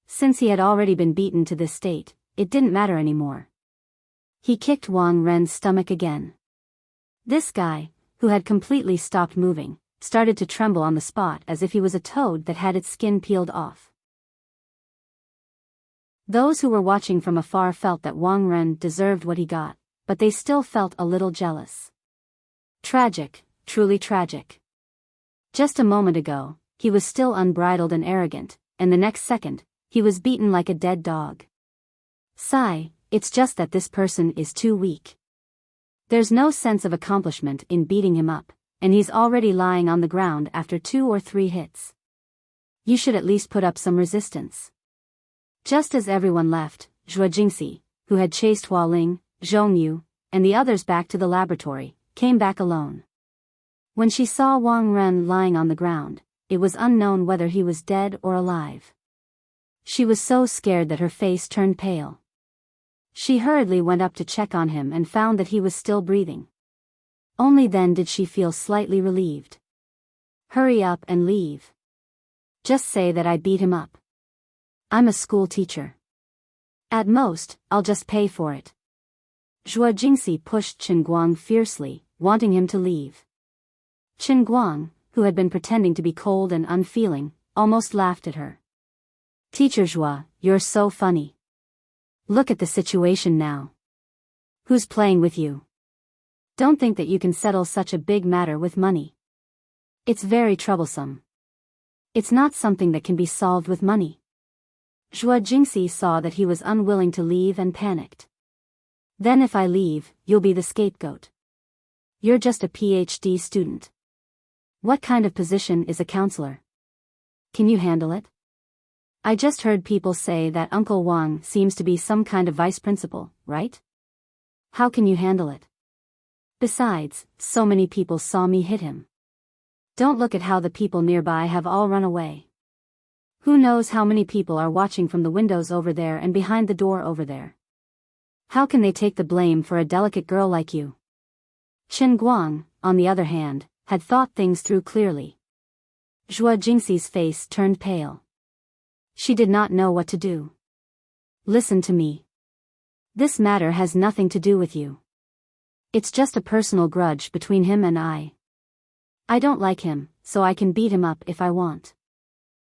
Since he had already been beaten to this state, it didn't matter anymore. He kicked Wang Ren's stomach again. This guy, who had completely stopped moving, started to tremble on the spot as if he was a toad that had its skin peeled off. Those who were watching from afar felt that Wang Ren deserved what he got, but they still felt a little jealous. Tragic, truly tragic. Just a moment ago, he was still unbridled and arrogant, and the next second, he was beaten like a dead dog. Sigh, it's just that this person is too weak. There's no sense of accomplishment in beating him up, and he's already lying on the ground after 2 or 3 hits. You should at least put up some resistance. Just as everyone left, Zhuo Jingxi, who had chased Hua Ling, Zhong Yu, and the others back to the laboratory, came back alone. When she saw Wang Ren lying on the ground, it was unknown whether he was dead or alive. She was so scared that her face turned pale. She hurriedly went up to check on him and found that he was still breathing. Only then did she feel slightly relieved. Hurry up and leave. Just say that I beat him up. I'm a school teacher. At most, I'll just pay for it. Zhuo Jingxi pushed Chen Guang fiercely, wanting him to leave. Chen Guang, who had been pretending to be cold and unfeeling, almost laughed at her. Teacher Zhuo, you're so funny. Look at the situation now. Who's playing with you? Don't think that you can settle such a big matter with money. It's very troublesome. It's not something that can be solved with money. Zhuo Jingxi saw that he was unwilling to leave and panicked. Then if I leave, you'll be the scapegoat. You're just a PhD student. What kind of position is a counselor? Can you handle it? I just heard people say that Uncle Wang seems to be some kind of vice principal, right? How can you handle it? Besides, so many people saw me hit him. Don't look at how the people nearby have all run away. Who knows how many people are watching from the windows over there and behind the door over there. How can they take the blame for a delicate girl like you? Chen Guang, on the other hand, had thought things through clearly. Zhuo Jingxi's face turned pale. She did not know what to do. Listen to me. This matter has nothing to do with you. It's just a personal grudge between him and I. I don't like him, so I can beat him up if I want.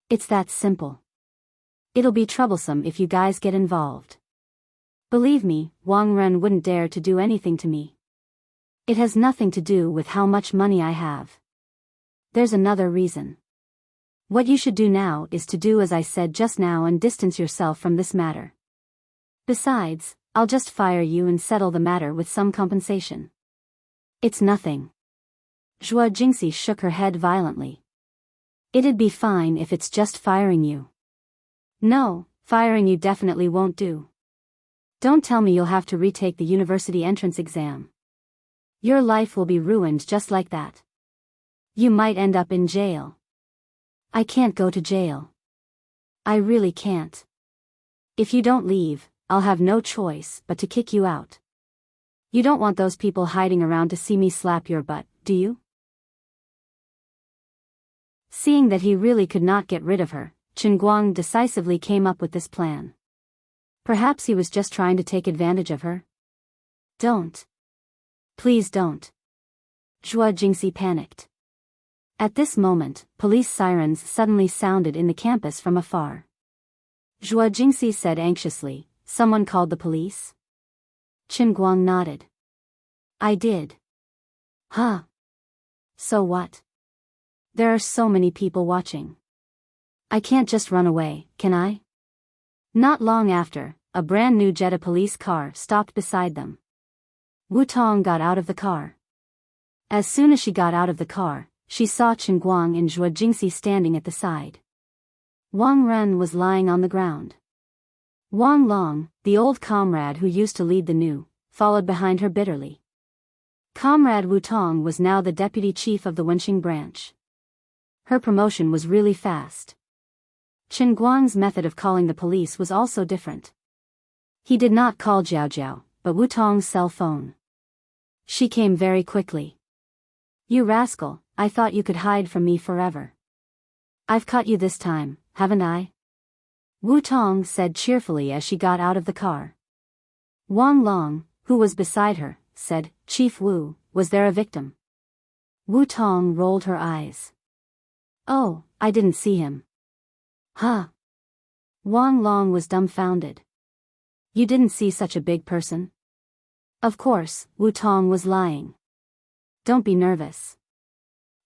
It's that simple. It'll be troublesome if you guys get involved. Believe me, Wang Ren wouldn't dare to do anything to me. It has nothing to do with how much money I have. There's another reason. What you should do now is to do as I said just now and distance yourself from this matter. Besides, I'll just fire you and settle the matter with some compensation. It's nothing. Zhuo Jingxi shook her head violently. It'd be fine if it's just firing you. No, firing you definitely won't do. Don't tell me you'll have to retake the university entrance exam. Your life will be ruined just like that. You might end up in jail. I can't go to jail. I really can't. If you don't leave, I'll have no choice but to kick you out. You don't want those people hiding around to see me slap your butt, do you? Seeing that he really could not get rid of her, Chen Guang decisively came up with this plan. Perhaps he was just trying to take advantage of her? Don't. Please don't. Zhuo Jingxi panicked. At this moment, police sirens suddenly sounded in the campus from afar. Zhuo Jingxi said anxiously, "Someone called the police?" Chen Guang nodded. "I did." "Huh. So what? There are so many people watching. I can't just run away, can I?" Not long after, a brand new Jetta police car stopped beside them. Wu Tong got out of the car. As soon as she got out of the car, she saw Chen Guang and Zhuo Jingxi standing at the side. Wang Ren was lying on the ground. Wang Long, the old comrade who used to lead the new, followed behind her bitterly. Comrade Wu Tong was now the deputy chief of the Wenxing branch. Her promotion was really fast. Chen Guang's method of calling the police was also different. He did not call Jiao Jiao, but Wu Tong's cell phone. She came very quickly. "You rascal, I thought you could hide from me forever. I've caught you this time, haven't I?" Wu Tong said cheerfully as she got out of the car. Wang Long, who was beside her, said, "Chief Wu, was there a victim?" Wu Tong rolled her eyes. "Oh, I didn't see him." "Huh?" Wang Long was dumbfounded. "You didn't see such a big person?" Of course, Wu Tong was lying. "Don't be nervous.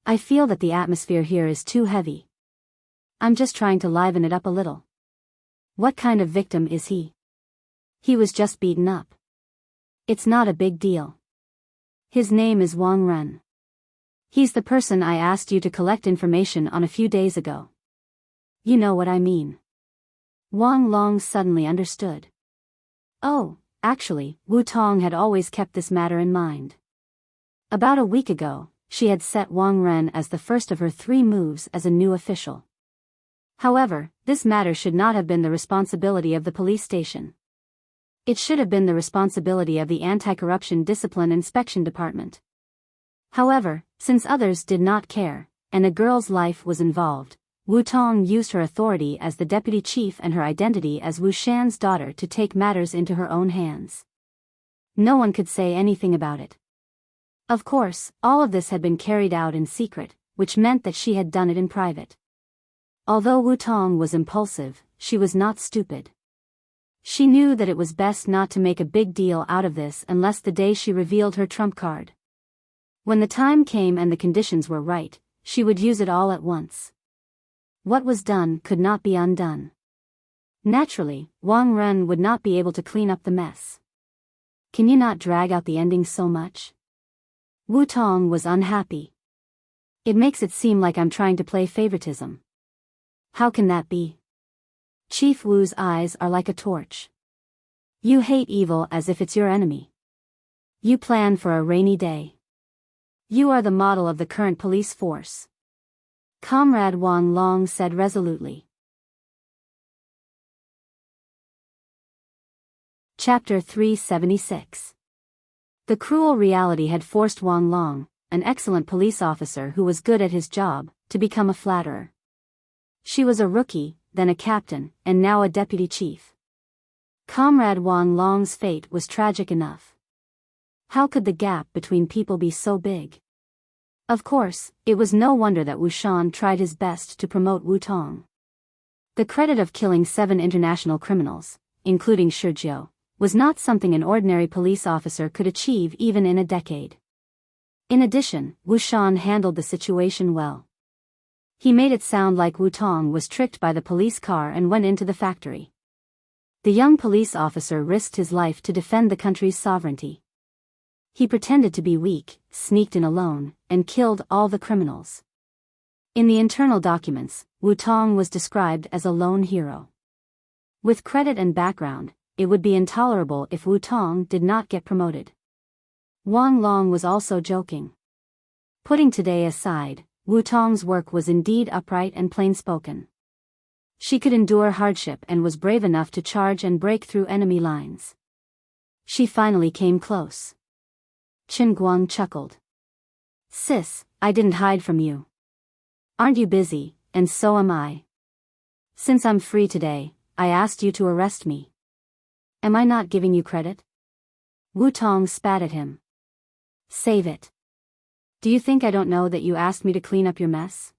I feel that the atmosphere here is too heavy. I'm just trying to liven it up a little." "What kind of victim is he?" "He was just beaten up. It's not a big deal. His name is Wang Ren. He's the person I asked you to collect information on a few days ago. You know what I mean." Wang Long suddenly understood. Oh, actually, Wu Tong had always kept this matter in mind. About a week ago, she had set Wang Ren as the first of her 3 moves as a new official. However, this matter should not have been the responsibility of the police station. It should have been the responsibility of the Anti-Corruption Discipline Inspection Department. However, since others did not care, and a girl's life was involved, Wu Tong used her authority as the deputy chief and her identity as Wu Shan's daughter to take matters into her own hands. No one could say anything about it. Of course, all of this had been carried out in secret, which meant that she had done it in private. Although Wu Tong was impulsive, she was not stupid. She knew that it was best not to make a big deal out of this unless the day she revealed her trump card. When the time came and the conditions were right, she would use it all at once. What was done could not be undone. Naturally, Wang Ren would not be able to clean up the mess. Can you not drag out the ending so much? Wu Tong was unhappy. It makes it seem like I'm trying to play favoritism. How can that be? Chief Wu's eyes are like a torch. You hate evil as if it's your enemy. You plan for a rainy day. You are the model of the current police force. Comrade Wang Long said resolutely. Chapter 376. The cruel reality had forced Wang Long, an excellent police officer who was good at his job, to become a flatterer. She was a rookie, then a captain, and now a deputy chief. Comrade Wang Long's fate was tragic enough. How could the gap between people be so big? Of course, it was no wonder that Wu Shan tried his best to promote Wu Tong. The credit of killing 7 international criminals, including Shizhou, was not something an ordinary police officer could achieve even in a decade. In addition, Wu Shan handled the situation well. He made it sound like Wu Tong was tricked by the police car and went into the factory. The young police officer risked his life to defend the country's sovereignty. He pretended to be weak, sneaked in alone, and killed all the criminals. In the internal documents, Wu Tong was described as a lone hero. With credit and background, it would be intolerable if Wu Tong did not get promoted. Wang Long was also joking. Putting today aside, Wu Tong's work was indeed upright and plain-spoken. She could endure hardship and was brave enough to charge and break through enemy lines. She finally came close. Chen Guang chuckled. Sis, I didn't hide from you. Aren't you busy, and so am I. Since I'm free today, I asked you to arrest me. Am I not giving you credit? Wu Tong spat at him. Save it. Do you think I don't know that you asked me to clean up your mess?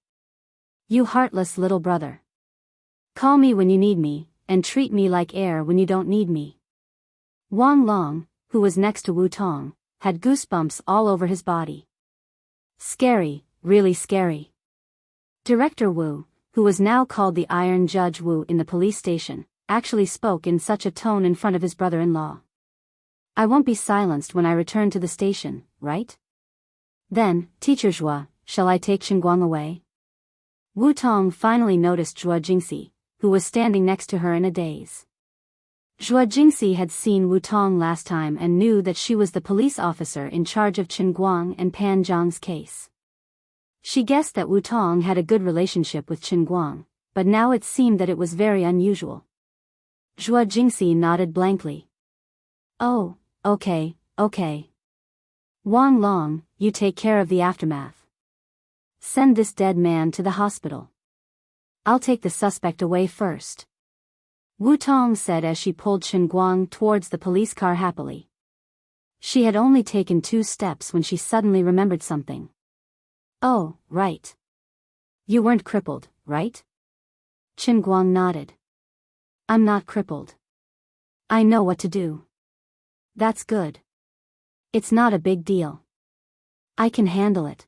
You heartless little brother. Call me when you need me, and treat me like air when you don't need me. Wang Long, who was next to Wu Tong, had goosebumps all over his body. Scary, really scary. Director Wu, who was now called the Iron Judge Wu in the police station, actually spoke in such a tone in front of his brother-in-law. I won't be silenced when I return to the station, right? Then, Teacher Zhua, shall I take Xinguang away? Wu Tong finally noticed Zhua Jingxi, who was standing next to her in a daze. Zhua Jingxi had seen Wu Tong last time and knew that she was the police officer in charge of Qinguang and Pan Zhang's case. She guessed that Wu Tong had a good relationship with Qinguang, but now it seemed that it was very unusual. Zhua Jingxi nodded blankly. Oh, okay. Wang Long, you take care of the aftermath. Send this dead man to the hospital. I'll take the suspect away first. Wu Tong said as she pulled Qinguang towards the police car happily. She had only taken 2 steps when she suddenly remembered something. Oh, right. You weren't crippled, right? Qinguang nodded. I'm not crippled. I know what to do. That's good. It's not a big deal. I can handle it.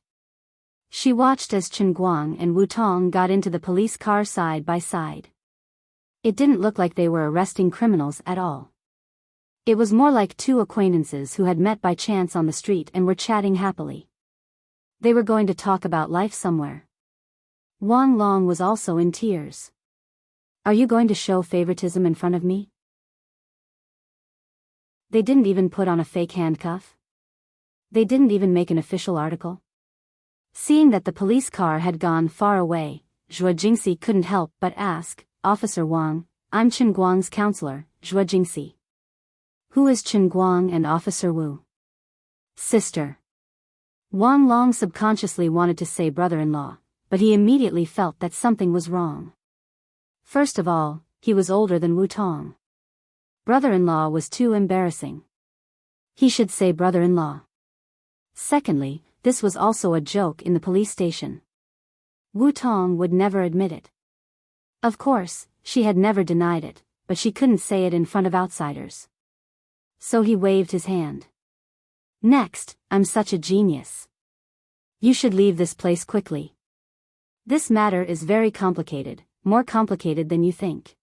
She watched as Qinguang and Wu Tong got into the police car side by side. It didn't look like they were arresting criminals at all. It was more like 2 acquaintances who had met by chance on the street and were chatting happily. They were going to talk about life somewhere. Wang Long was also in tears. Are you going to show favoritism in front of me? They didn't even put on a fake handcuff. They didn't even make an official article. Seeing that the police car had gone far away, Zhua Jingxi couldn't help but ask, Officer Wang, I'm Qinguang's counselor, Zhua Jingxi. Who is Qinguang and Officer Wu? Sister. Wang Long subconsciously wanted to say brother-in-law, but he immediately felt that something was wrong. First of all, he was older than Wu Tong. Brother-in-law was too embarrassing. He should say brother-in-law. Secondly, this was also a joke in the police station. Wu Tong would never admit it. Of course, she had never denied it, but she couldn't say it in front of outsiders. So he waved his hand. Next, I'm such a genius. You should leave this place quickly. This matter is very complicated, more complicated than you think.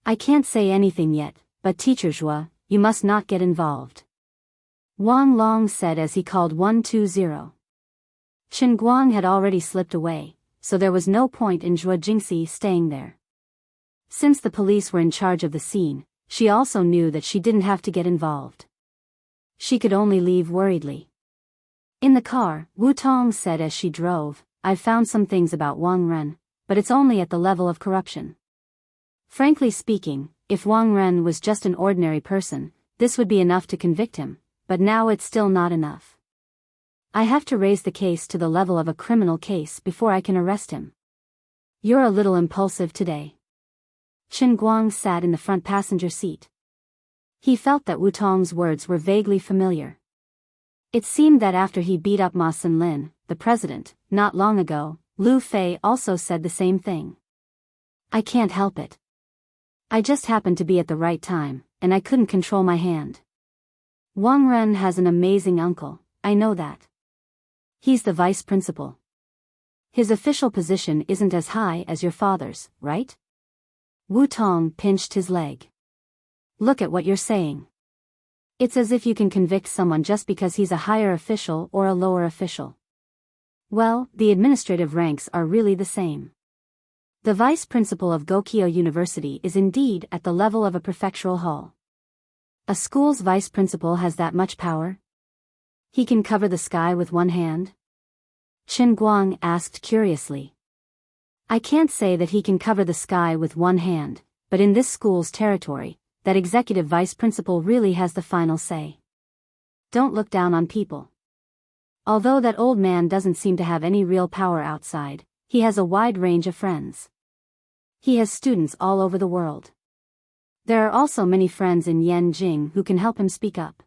I can't say anything yet, but Teacher Zhua, you must not get involved. Wang Long said as he called 120. Chen Guang had already slipped away, so there was no point in Zhua Jingxi staying there. Since the police were in charge of the scene, she also knew that she didn't have to get involved. She could only leave worriedly. In the car, Wu Tong said as she drove, I've found some things about Wang Ren, but it's only at the level of corruption. Frankly speaking, if Wang Ren was just an ordinary person, this would be enough to convict him, but now it's still not enough. I have to raise the case to the level of a criminal case before I can arrest him. You're a little impulsive today. Chen Guang sat in the front passenger seat. He felt that Wu Tong's words were vaguely familiar. It seemed that after he beat up Ma Sinlin, the president, not long ago, Lu Fei also said the same thing. I can't help it. I just happened to be at the right time, and I couldn't control my hand. Wang Ren has an amazing uncle, I know that. He's the vice principal. His official position isn't as high as your father's, right? Wu Tong pinched his leg. Look at what you're saying. It's as if you can convict someone just because he's a higher official or a lower official. Well, the administrative ranks are really the same. The vice principal of Gokyo University is indeed at the level of a prefectural hall. A school's vice principal has that much power? He can cover the sky with one hand? Chen Guang asked curiously. I can't say that he can cover the sky with one hand, but in this school's territory, that executive vice principal really has the final say. Don't look down on people. Although that old man doesn't seem to have any real power outside, he has a wide range of friends. He has students all over the world. There are also many friends in Yanjing who can help him speak up.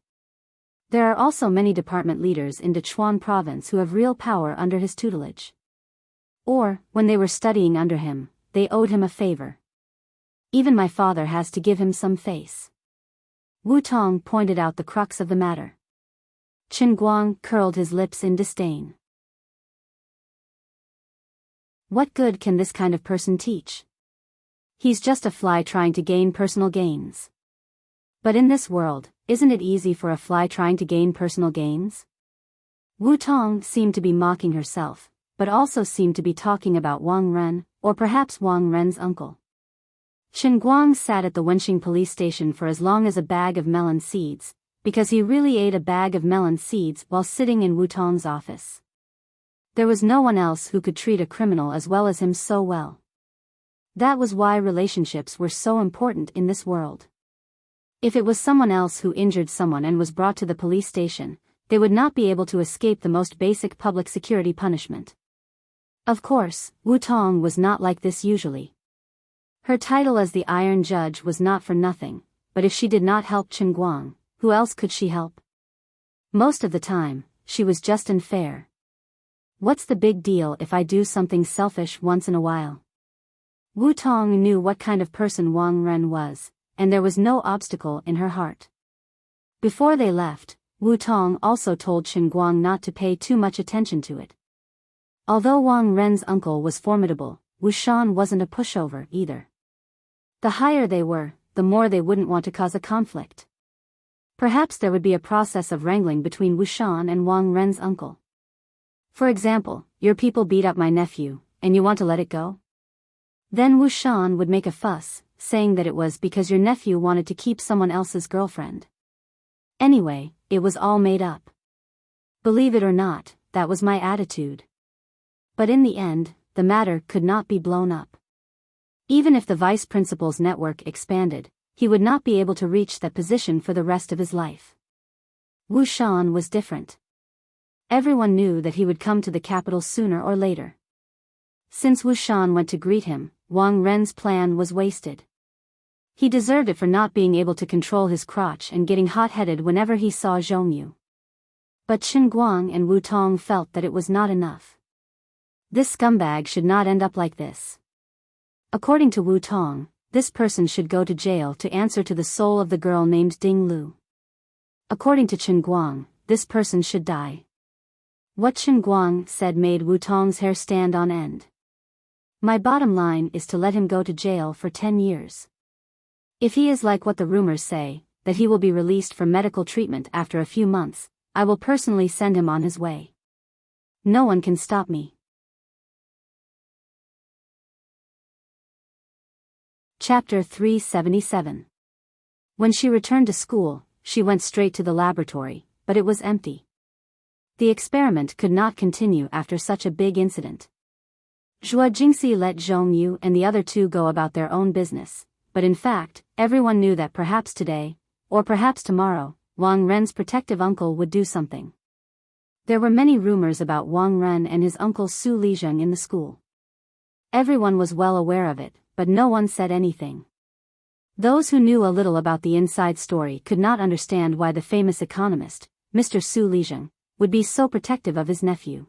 There are also many department leaders in Dechuan province who have real power under his tutelage. Or, when they were studying under him, they owed him a favor. Even my father has to give him some face. Wu Tong pointed out the crux of the matter. Chen Guang curled his lips in disdain. What good can this kind of person teach? He's just a fly trying to gain personal gains. But in this world, isn't it easy for a fly trying to gain personal gains? Wu Tong seemed to be mocking herself, but also seemed to be talking about Wang Ren, or perhaps Wang Ren's uncle. Chen Guang sat at the Wenxing police station for as long as a bag of melon seeds, because he really ate a bag of melon seeds while sitting in Wu Tong's office. There was no one else who could treat a criminal as well as him so well. That was why relationships were so important in this world. If it was someone else who injured someone and was brought to the police station, they would not be able to escape the most basic public security punishment. Of course, Wu Tong was not like this usually. Her title as the Iron Judge was not for nothing, but if she did not help Chen Guang, who else could she help? Most of the time, she was just unfair. What's the big deal if I do something selfish once in a while? Wu Tong knew what kind of person Wang Ren was, and there was no obstacle in her heart. Before they left, Wu Tong also told Chen Guang not to pay too much attention to it. Although Wang Ren's uncle was formidable, Wu Shan wasn't a pushover either. The higher they were, the more they wouldn't want to cause a conflict. Perhaps there would be a process of wrangling between Wu Shan and Wang Ren's uncle. For example, your people beat up my nephew, and you want to let it go? Then Wu Shan would make a fuss, saying that it was because your nephew wanted to keep someone else's girlfriend. Anyway, it was all made up. Believe it or not, that was my attitude. But in the end, the matter could not be blown up. Even if the vice principal's network expanded, he would not be able to reach that position for the rest of his life. Wu Shan was different. Everyone knew that he would come to the capital sooner or later. Since Wu Shan went to greet him, Wang Ren's plan was wasted. He deserved it for not being able to control his crotch and getting hot-headed whenever he saw Zhongyu. But Qin Guang and Wu Tong felt that it was not enough. This scumbag should not end up like this. According to Wu Tong, this person should go to jail to answer to the soul of the girl named Ding Lu. According to Qin Guang, this person should die. What Qin Guang said made Wu Tong's hair stand on end. My bottom line is to let him go to jail for 10 years. If he is like what the rumors say, that he will be released for medical treatment after a few months, I will personally send him on his way. No one can stop me. Chapter 377. When she returned to school, she went straight to the laboratory, but it was empty. The experiment could not continue after such a big incident. Zhuo Jingxi let Zhongyu and the other two go about their own business, but in fact, everyone knew that perhaps today, or perhaps tomorrow, Wang Ren's protective uncle would do something. There were many rumors about Wang Ren and his uncle Su Lizheng in the school. Everyone was well aware of it, but no one said anything. Those who knew a little about the inside story could not understand why the famous economist, Mr. Su Lizheng, would be so protective of his nephew.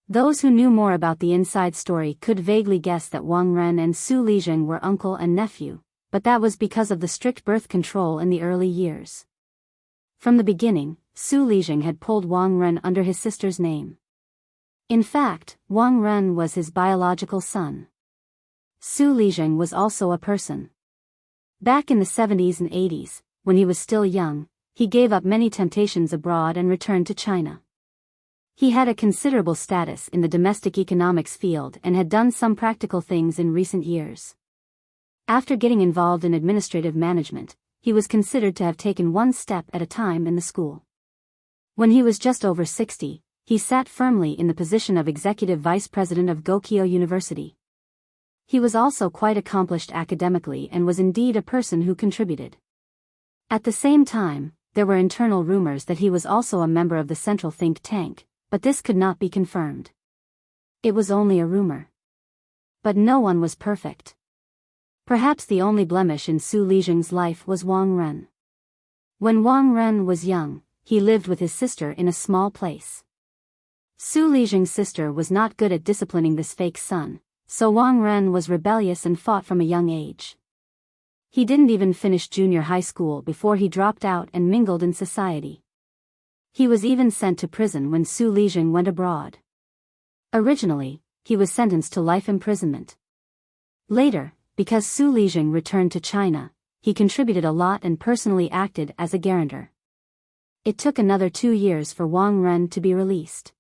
Those who knew more about the inside story could vaguely guess that Wang Ren and Su Lizheng were uncle and nephew, but that was because of the strict birth control in the early years. From the beginning, Su Lizheng had pulled Wang Ren under his sister's name. In fact, Wang Ren was his biological son. Su Lizheng was also a person. Back in the 70s and 80s, when he was still young, he gave up many temptations abroad and returned to China. He had a considerable status in the domestic economics field and had done some practical things in recent years. After getting involved in administrative management, he was considered to have taken one step at a time in the school. When he was just over 60, he sat firmly in the position of executive vice president of Gokyo University. He was also quite accomplished academically and was indeed a person who contributed. At the same time, there were internal rumors that he was also a member of the central think tank, but this could not be confirmed. It was only a rumor. But no one was perfect. Perhaps the only blemish in Su Lizheng's life was Wang Ren. When Wang Ren was young, he lived with his sister in a small place. Su Lizheng's sister was not good at disciplining this fake son, so Wang Ren was rebellious and fought from a young age. He didn't even finish junior high school before he dropped out and mingled in society. He was even sent to prison when Su Lizheng went abroad. Originally, he was sentenced to life imprisonment. Later, because Su Lizheng returned to China, he contributed a lot and personally acted as a guarantor. It took another 2 years for Wang Ren to be released.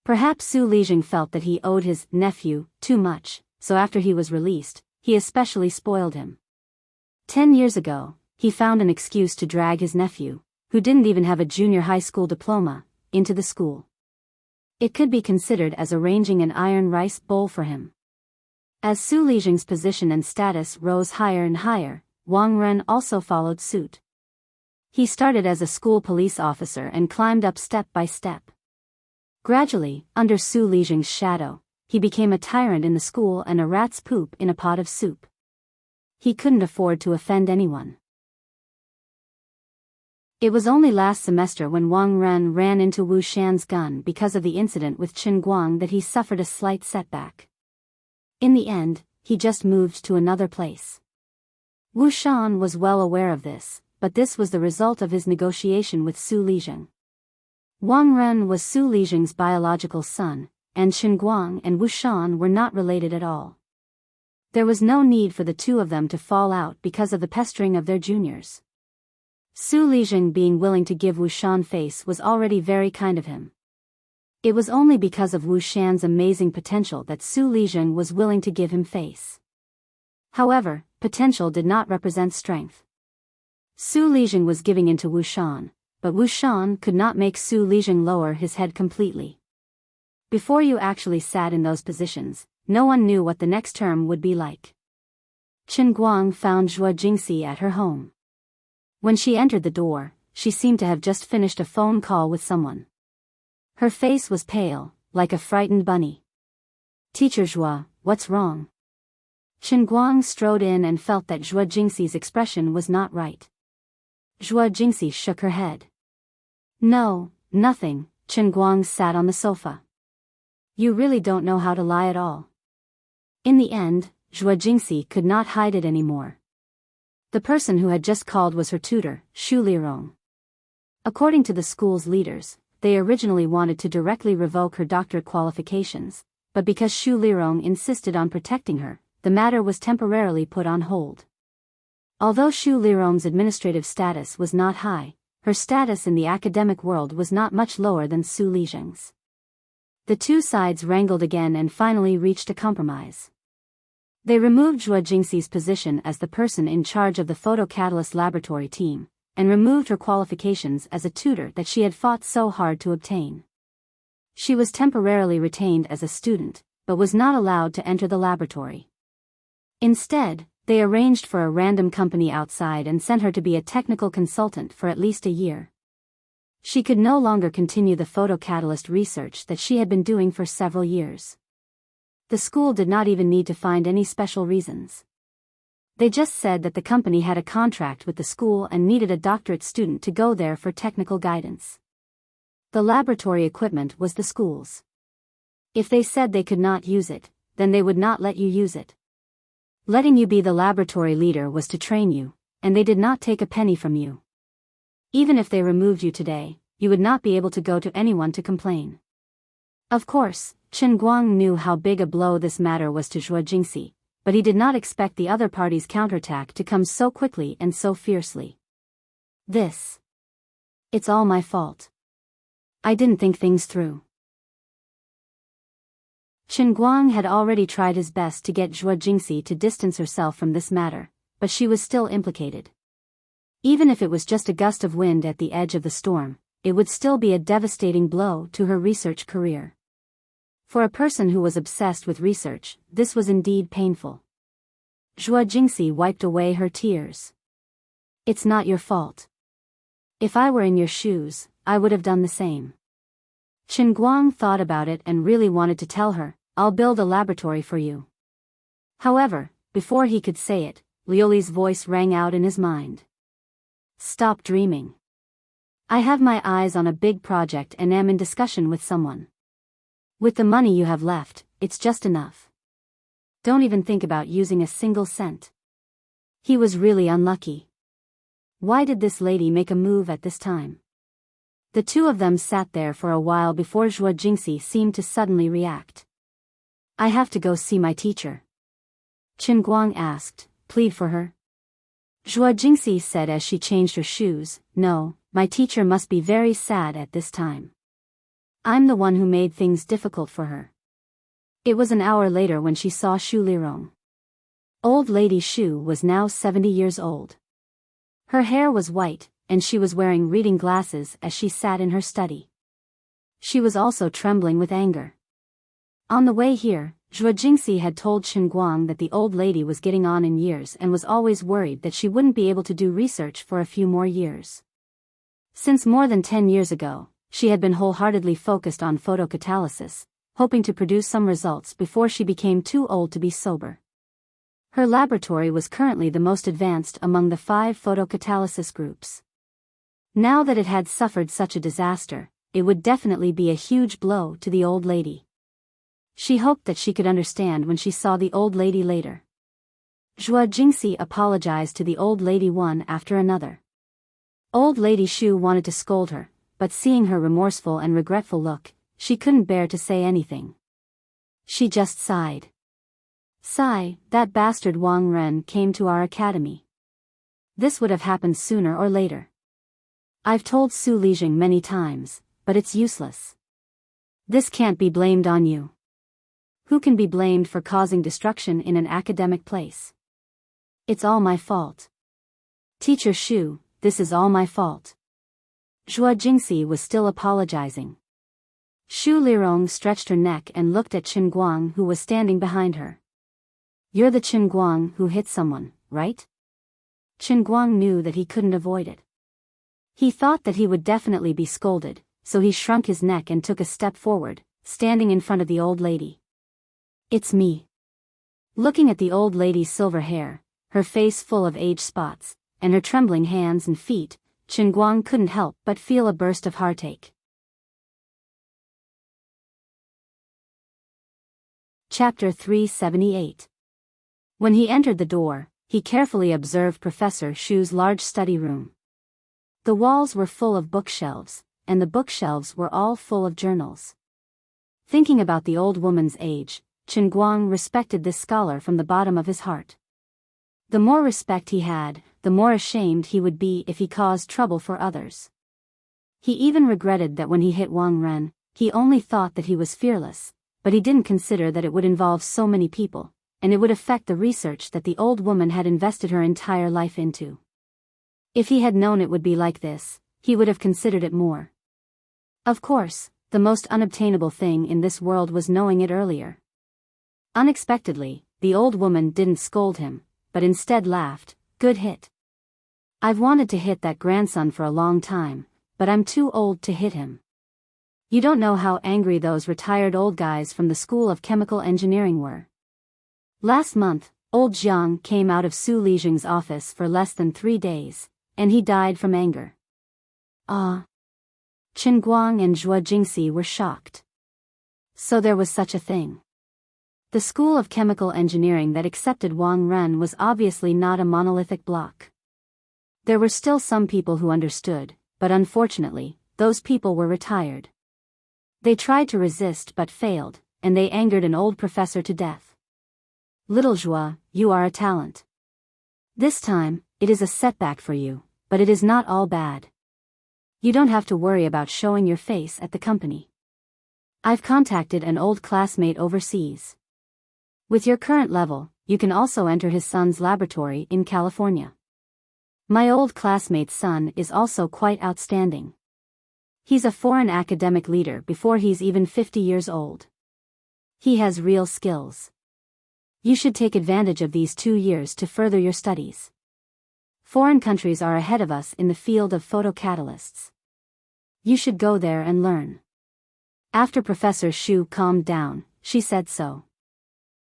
Perhaps Su Lizheng felt that he owed his nephew too much, so after he was released, he especially spoiled him. 10 years ago, he found an excuse to drag his nephew, who didn't even have a junior high school diploma, into the school. It could be considered as arranging an iron rice bowl for him. As Su Lizheng's position and status rose higher and higher, Wang Ren also followed suit. He started as a school police officer and climbed up step by step. Gradually, under Su Lizheng's shadow, he became a tyrant in the school and a rat's poop in a pot of soup. He couldn't afford to offend anyone. It was only last semester when Wang Ren ran into Wu Shan's gun because of the incident with Qin Guang that he suffered a slight setback. In the end, he just moved to another place. Wu Shan was well aware of this, but this was the result of his negotiation with Su Lizheng. Wang Ren was Su Lizheng's biological son, and Qin Guang and Wu Shan were not related at all. There was no need for the two of them to fall out because of the pestering of their juniors. Su Lizheng being willing to give Wu Shan face was already very kind of him. It was only because of Wu Shan's amazing potential that Su Lizheng was willing to give him face. However, potential did not represent strength. Su Lizheng was giving in to Wu Shan, but Wu Shan could not make Su Lizheng lower his head completely. Before you actually sat in those positions, no one knew what the next term would be like. Qin Guang found Zhuo Jingxi at her home. When she entered the door, she seemed to have just finished a phone call with someone. Her face was pale, like a frightened bunny. Teacher Zhua, what's wrong? Chen Guang strode in and felt that Zhua Jingxi's expression was not right. Zhua Jingxi shook her head. No, nothing. Chen Guang sat on the sofa. You really don't know how to lie at all. In the end, Zhua Jingxi could not hide it anymore. The person who had just called was her tutor, Xu Lirong. According to the school's leaders, they originally wanted to directly revoke her doctorate qualifications, but because Xu Lirong insisted on protecting her, the matter was temporarily put on hold. Although Xu Lirong's administrative status was not high, her status in the academic world was not much lower than Su Lizheng's. The two sides wrangled again and finally reached a compromise. They removed Zhua Jingxi's position as the person in charge of the photocatalyst laboratory team, and removed her qualifications as a tutor that she had fought so hard to obtain. She was temporarily retained as a student, but was not allowed to enter the laboratory. Instead, they arranged for a random company outside and sent her to be a technical consultant for at least a year. She could no longer continue the photocatalyst research that she had been doing for several years. The school did not even need to find any special reasons. They just said that the company had a contract with the school and needed a doctorate student to go there for technical guidance. The laboratory equipment was the school's. If they said they could not use it, then they would not let you use it. Letting you be the laboratory leader was to train you, and they did not take a penny from you. Even if they removed you today, you would not be able to go to anyone to complain. Of course, Chen Guang knew how big a blow this matter was to Zhua Jingxi, but he did not expect the other party's counterattack to come so quickly and so fiercely. It's all my fault. I didn't think things through. Chen Guang had already tried his best to get Zhua Jingxi to distance herself from this matter, but she was still implicated. Even if it was just a gust of wind at the edge of the storm, it would still be a devastating blow to her research career. For a person who was obsessed with research, this was indeed painful. Zhua Jingxi wiped away her tears. It's not your fault. If I were in your shoes, I would have done the same. Chen Guang thought about it and really wanted to tell her, I'll build a laboratory for you. However, before he could say it, Liuli's voice rang out in his mind. Stop dreaming. I have my eyes on a big project and am in discussion with someone. With the money you have left, it's just enough. Don't even think about using a single cent. He was really unlucky. Why did this lady make a move at this time? The two of them sat there for a while before Zhua Jingxi seemed to suddenly react. I have to go see my teacher. Chen Guang asked, plead for her. Zhua Jingxi said as she changed her shoes, no, my teacher must be very sad at this time. I'm the one who made things difficult for her. It was an hour later when she saw Xu Lirong. Old Lady Xu was now 70 years old. Her hair was white, and she was wearing reading glasses as she sat in her study. She was also trembling with anger. On the way here, Zhua Jingxi had told Chen Guang that the old lady was getting on in years and was always worried that she wouldn't be able to do research for a few more years. Since more than 10 years ago, she had been wholeheartedly focused on photocatalysis, hoping to produce some results before she became too old to be sober. Her laboratory was currently the most advanced among the 5 photocatalysis groups. Now that it had suffered such a disaster, it would definitely be a huge blow to the old lady. She hoped that she could understand when she saw the old lady later. Zhua Jingxi apologized to the old lady one after another. Old Lady Xu wanted to scold her, but seeing her remorseful and regretful look, she couldn't bear to say anything. She just sighed. Sigh, that bastard Wang Ren came to our academy. This would have happened sooner or later. I've told Su Lizheng many times, but it's useless. This can't be blamed on you. Who can be blamed for causing destruction in an academic place? It's all my fault. Teacher Xu, this is all my fault. Zhua Jingxi was still apologizing. Xu Lirong stretched her neck and looked at Chen Guang who was standing behind her. You're the Chen Guang who hit someone, right? Chen Guang knew that he couldn't avoid it. He thought that he would definitely be scolded, so he shrunk his neck and took a step forward, standing in front of the old lady. "It's me." Looking at the old lady's silver hair, her face full of age spots, and her trembling hands and feet, Chen Guang couldn't help but feel a burst of heartache. Chapter 378. When he entered the door, he carefully observed Professor Shu's large study room. The walls were full of bookshelves, and the bookshelves were all full of journals. Thinking about the old woman's age, Chen Guang respected this scholar from the bottom of his heart. The more respect he had, the more ashamed he would be if he caused trouble for others. He even regretted that when he hit Wang Ren, he only thought that he was fearless, but he didn't consider that it would involve so many people, and it would affect the research that the old woman had invested her entire life into. If he had known it would be like this, he would have considered it more. Of course, the most unobtainable thing in this world was knowing it earlier. Unexpectedly, the old woman didn't scold him, but instead laughed. "Good hit. I've wanted to hit that grandson for a long time, but I'm too old to hit him. You don't know how angry those retired old guys from the School of Chemical Engineering were. Last month, old Jiang came out of Su Lijing's office for less than 3 days, and he died from anger." Ah. Chen Guang and Zhuo Jingxi were shocked. So there was such a thing. The School of Chemical Engineering that accepted Wang Ren was obviously not a monolithic block. There were still some people who understood, but unfortunately, those people were retired. They tried to resist but failed, and they angered an old professor to death. "Little Zhuo, you are a talent. This time, it is a setback for you, but it is not all bad. You don't have to worry about showing your face at the company. I've contacted an old classmate overseas. With your current level, you can also enter his son's laboratory in California. My old classmate's son is also quite outstanding. He's a foreign academic leader before he's even 50 years old. He has real skills. You should take advantage of these 2 years to further your studies. Foreign countries are ahead of us in the field of photocatalysts. You should go there and learn." After Professor Shu calmed down, she said so.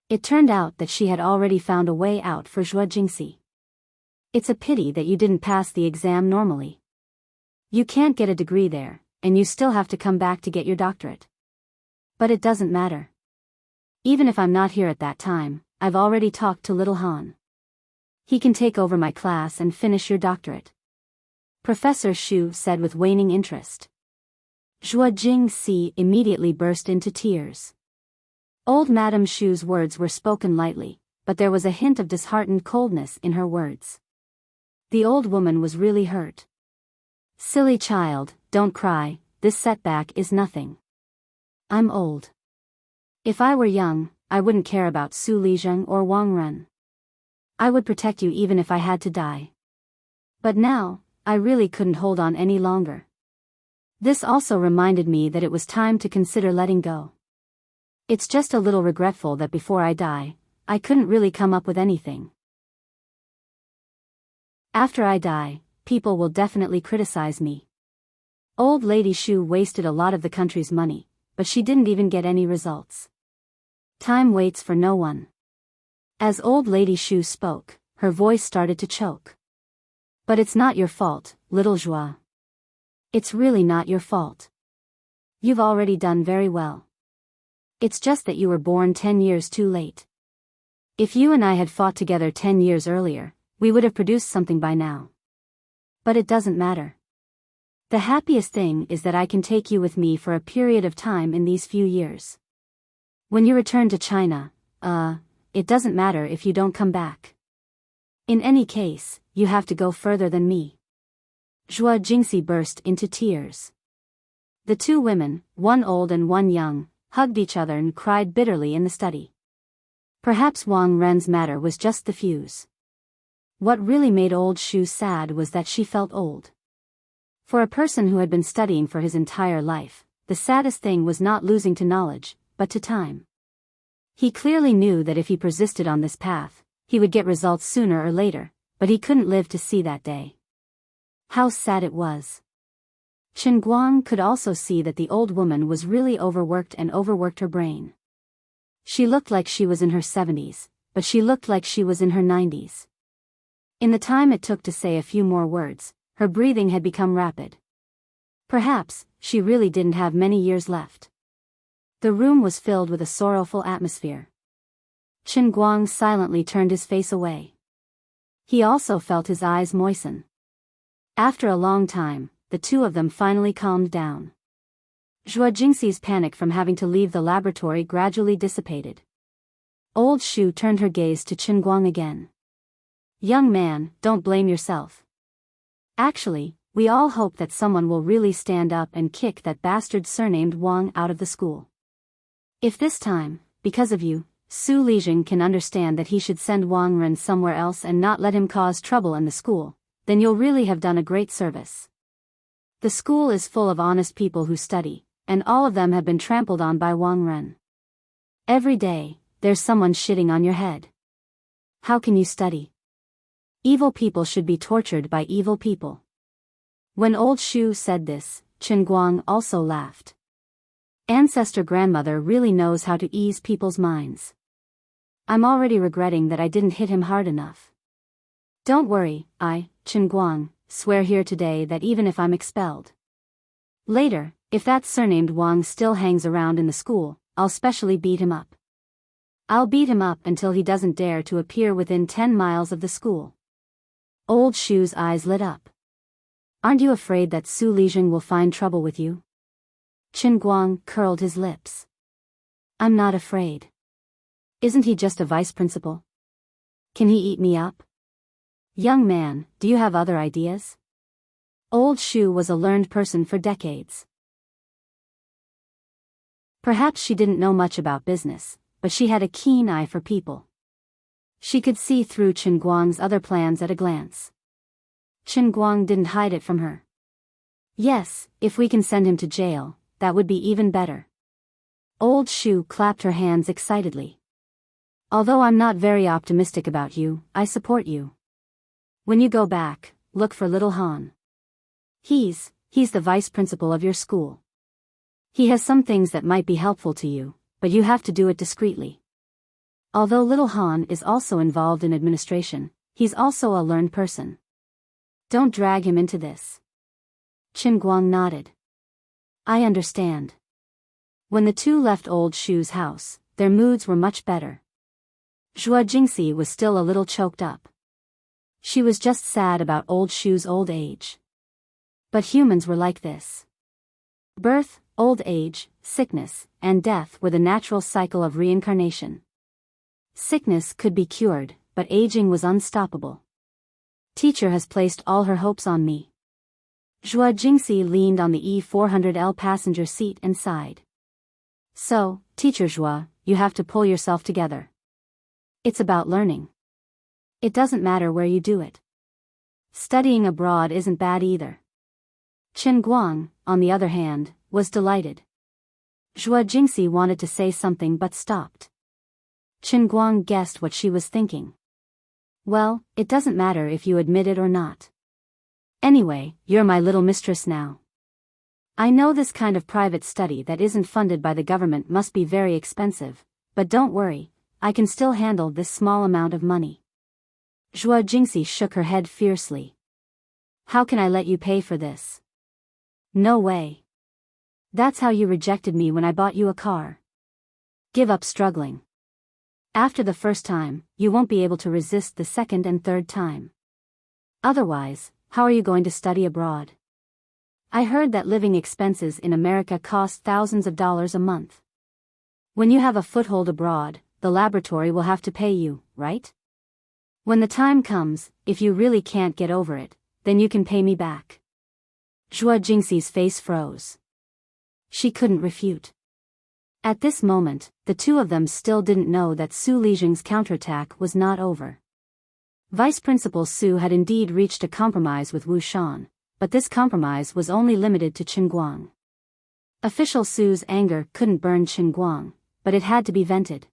It turned out that she had already found a way out for Zhuo Jingxi. "It's a pity that you didn't pass the exam normally. You can't get a degree there, and you still have to come back to get your doctorate. But it doesn't matter. Even if I'm not here at that time, I've already talked to little Han. He can take over my class and finish your doctorate," Professor Shu said with waning interest. Zhuo Jingxi immediately burst into tears. Old Madame Shu's words were spoken lightly, but there was a hint of disheartened coldness in her words. The old woman was really hurt. "Silly child, don't cry, this setback is nothing. I'm old. If I were young, I wouldn't care about Su Lijing or Wang Ren. I would protect you even if I had to die. But now, I really couldn't hold on any longer. This also reminded me that it was time to consider letting go. It's just a little regretful that before I die, I couldn't really come up with anything. After I die, people will definitely criticize me. Old Lady Shu wasted a lot of the country's money, but she didn't even get any results. Time waits for no one." As Old Lady Shu spoke, her voice started to choke. "But it's not your fault, little Zhuo. It's really not your fault. You've already done very well. It's just that you were born 10 years too late. If you and I had fought together 10 years earlier, we would have produced something by now. But it doesn't matter. The happiest thing is that I can take you with me for a period of time in these few years. When you return to China, it doesn't matter if you don't come back. In any case, you have to go further than me." Zhuo Jingxi burst into tears. The two women, one old and one young, hugged each other and cried bitterly in the study. Perhaps Wang Ren's matter was just the fuse. What really made old Shu sad was that she felt old. For a person who had been studying for his entire life, the saddest thing was not losing to knowledge, but to time. He clearly knew that if he persisted on this path, he would get results sooner or later, but he couldn't live to see that day. How sad it was. Chen Guang could also see that the old woman was really overworked and overworked her brain. She looked like she was in her 70s, but she looked like she was in her 90s. In the time it took to say a few more words, her breathing had become rapid. Perhaps, she really didn't have many years left. The room was filled with a sorrowful atmosphere. Chen Guang silently turned his face away. He also felt his eyes moisten. After a long time, the two of them finally calmed down. Zhuo Jingxi's panic from having to leave the laboratory gradually dissipated. Old Shu turned her gaze to Chen Guang again. Young man, don't blame yourself. Actually, we all hope that someone will really stand up and kick that bastard surnamed Wang out of the school. If this time, because of you, Su Lijing can understand that he should send Wang Ren somewhere else and not let him cause trouble in the school, then you'll really have done a great service. The school is full of honest people who study, and all of them have been trampled on by Wang Ren. Every day, there's someone shitting on your head. How can you study? Evil people should be tortured by evil people. When old Shu said this, Chen Guang also laughed. Ancestor grandmother really knows how to ease people's minds. I'm already regretting that I didn't hit him hard enough. Don't worry, Chen Guang, swear here today that even if I'm expelled. Later, if that surnamed Wang still hangs around in the school, I'll specially beat him up. I'll beat him up until he doesn't dare to appear within 10 miles of the school. Old Shu's eyes lit up. Aren't you afraid that Su Lijing will find trouble with you? Chen Guang curled his lips. I'm not afraid. Isn't he just a vice principal? Can he eat me up? Young man, do you have other ideas? Old Shu was a learned person for decades. Perhaps she didn't know much about business, but she had a keen eye for people. She could see through Chen Guang's other plans at a glance. Chen Guang didn't hide it from her. Yes, if we can send him to jail, that would be even better. Old Shu clapped her hands excitedly. Although I'm not very optimistic about you, I support you. When you go back, look for little Han. He's the vice principal of your school. He has some things that might be helpful to you, but you have to do it discreetly. Although little Han is also involved in administration, he's also a learned person. Don't drag him into this. Chen Guang nodded. I understand. When the two left old Shu's house, their moods were much better. Zhuo Jingxi was still a little choked up. She was just sad about old Shu's old age. But humans were like this. Birth, old age, sickness, and death were the natural cycle of reincarnation. Sickness could be cured, but aging was unstoppable. Teacher has placed all her hopes on me. Zhuo Jingxi leaned on the E400L passenger seat and sighed. So, Teacher Zhuo, you have to pull yourself together. It's about learning. It doesn't matter where you do it. Studying abroad isn't bad either. Chen Guang, on the other hand, was delighted. Zhuo Jingxi wanted to say something but stopped. Chen Guang guessed what she was thinking. Well, it doesn't matter if you admit it or not. Anyway, you're my little mistress now. I know this kind of private study that isn't funded by the government must be very expensive, but don't worry, I can still handle this small amount of money. Zhuo Jingxi shook her head fiercely. How can I let you pay for this? No way. That's how you rejected me when I bought you a car. Give up struggling. After the first time, you won't be able to resist the second and third time. Otherwise, how are you going to study abroad? I heard that living expenses in America cost thousands of dollars a month. When you have a foothold abroad, the laboratory will have to pay you, right? When the time comes, if you really can't get over it, then you can pay me back. Zhuo Jingxi's face froze. She couldn't refute. At this moment, the two of them still didn't know that Su Lijing's counterattack was not over. Vice Principal Su had indeed reached a compromise with Wu Shan, but this compromise was only limited to Chen Guang. Official Su's anger couldn't burn Chen Guang, but it had to be vented.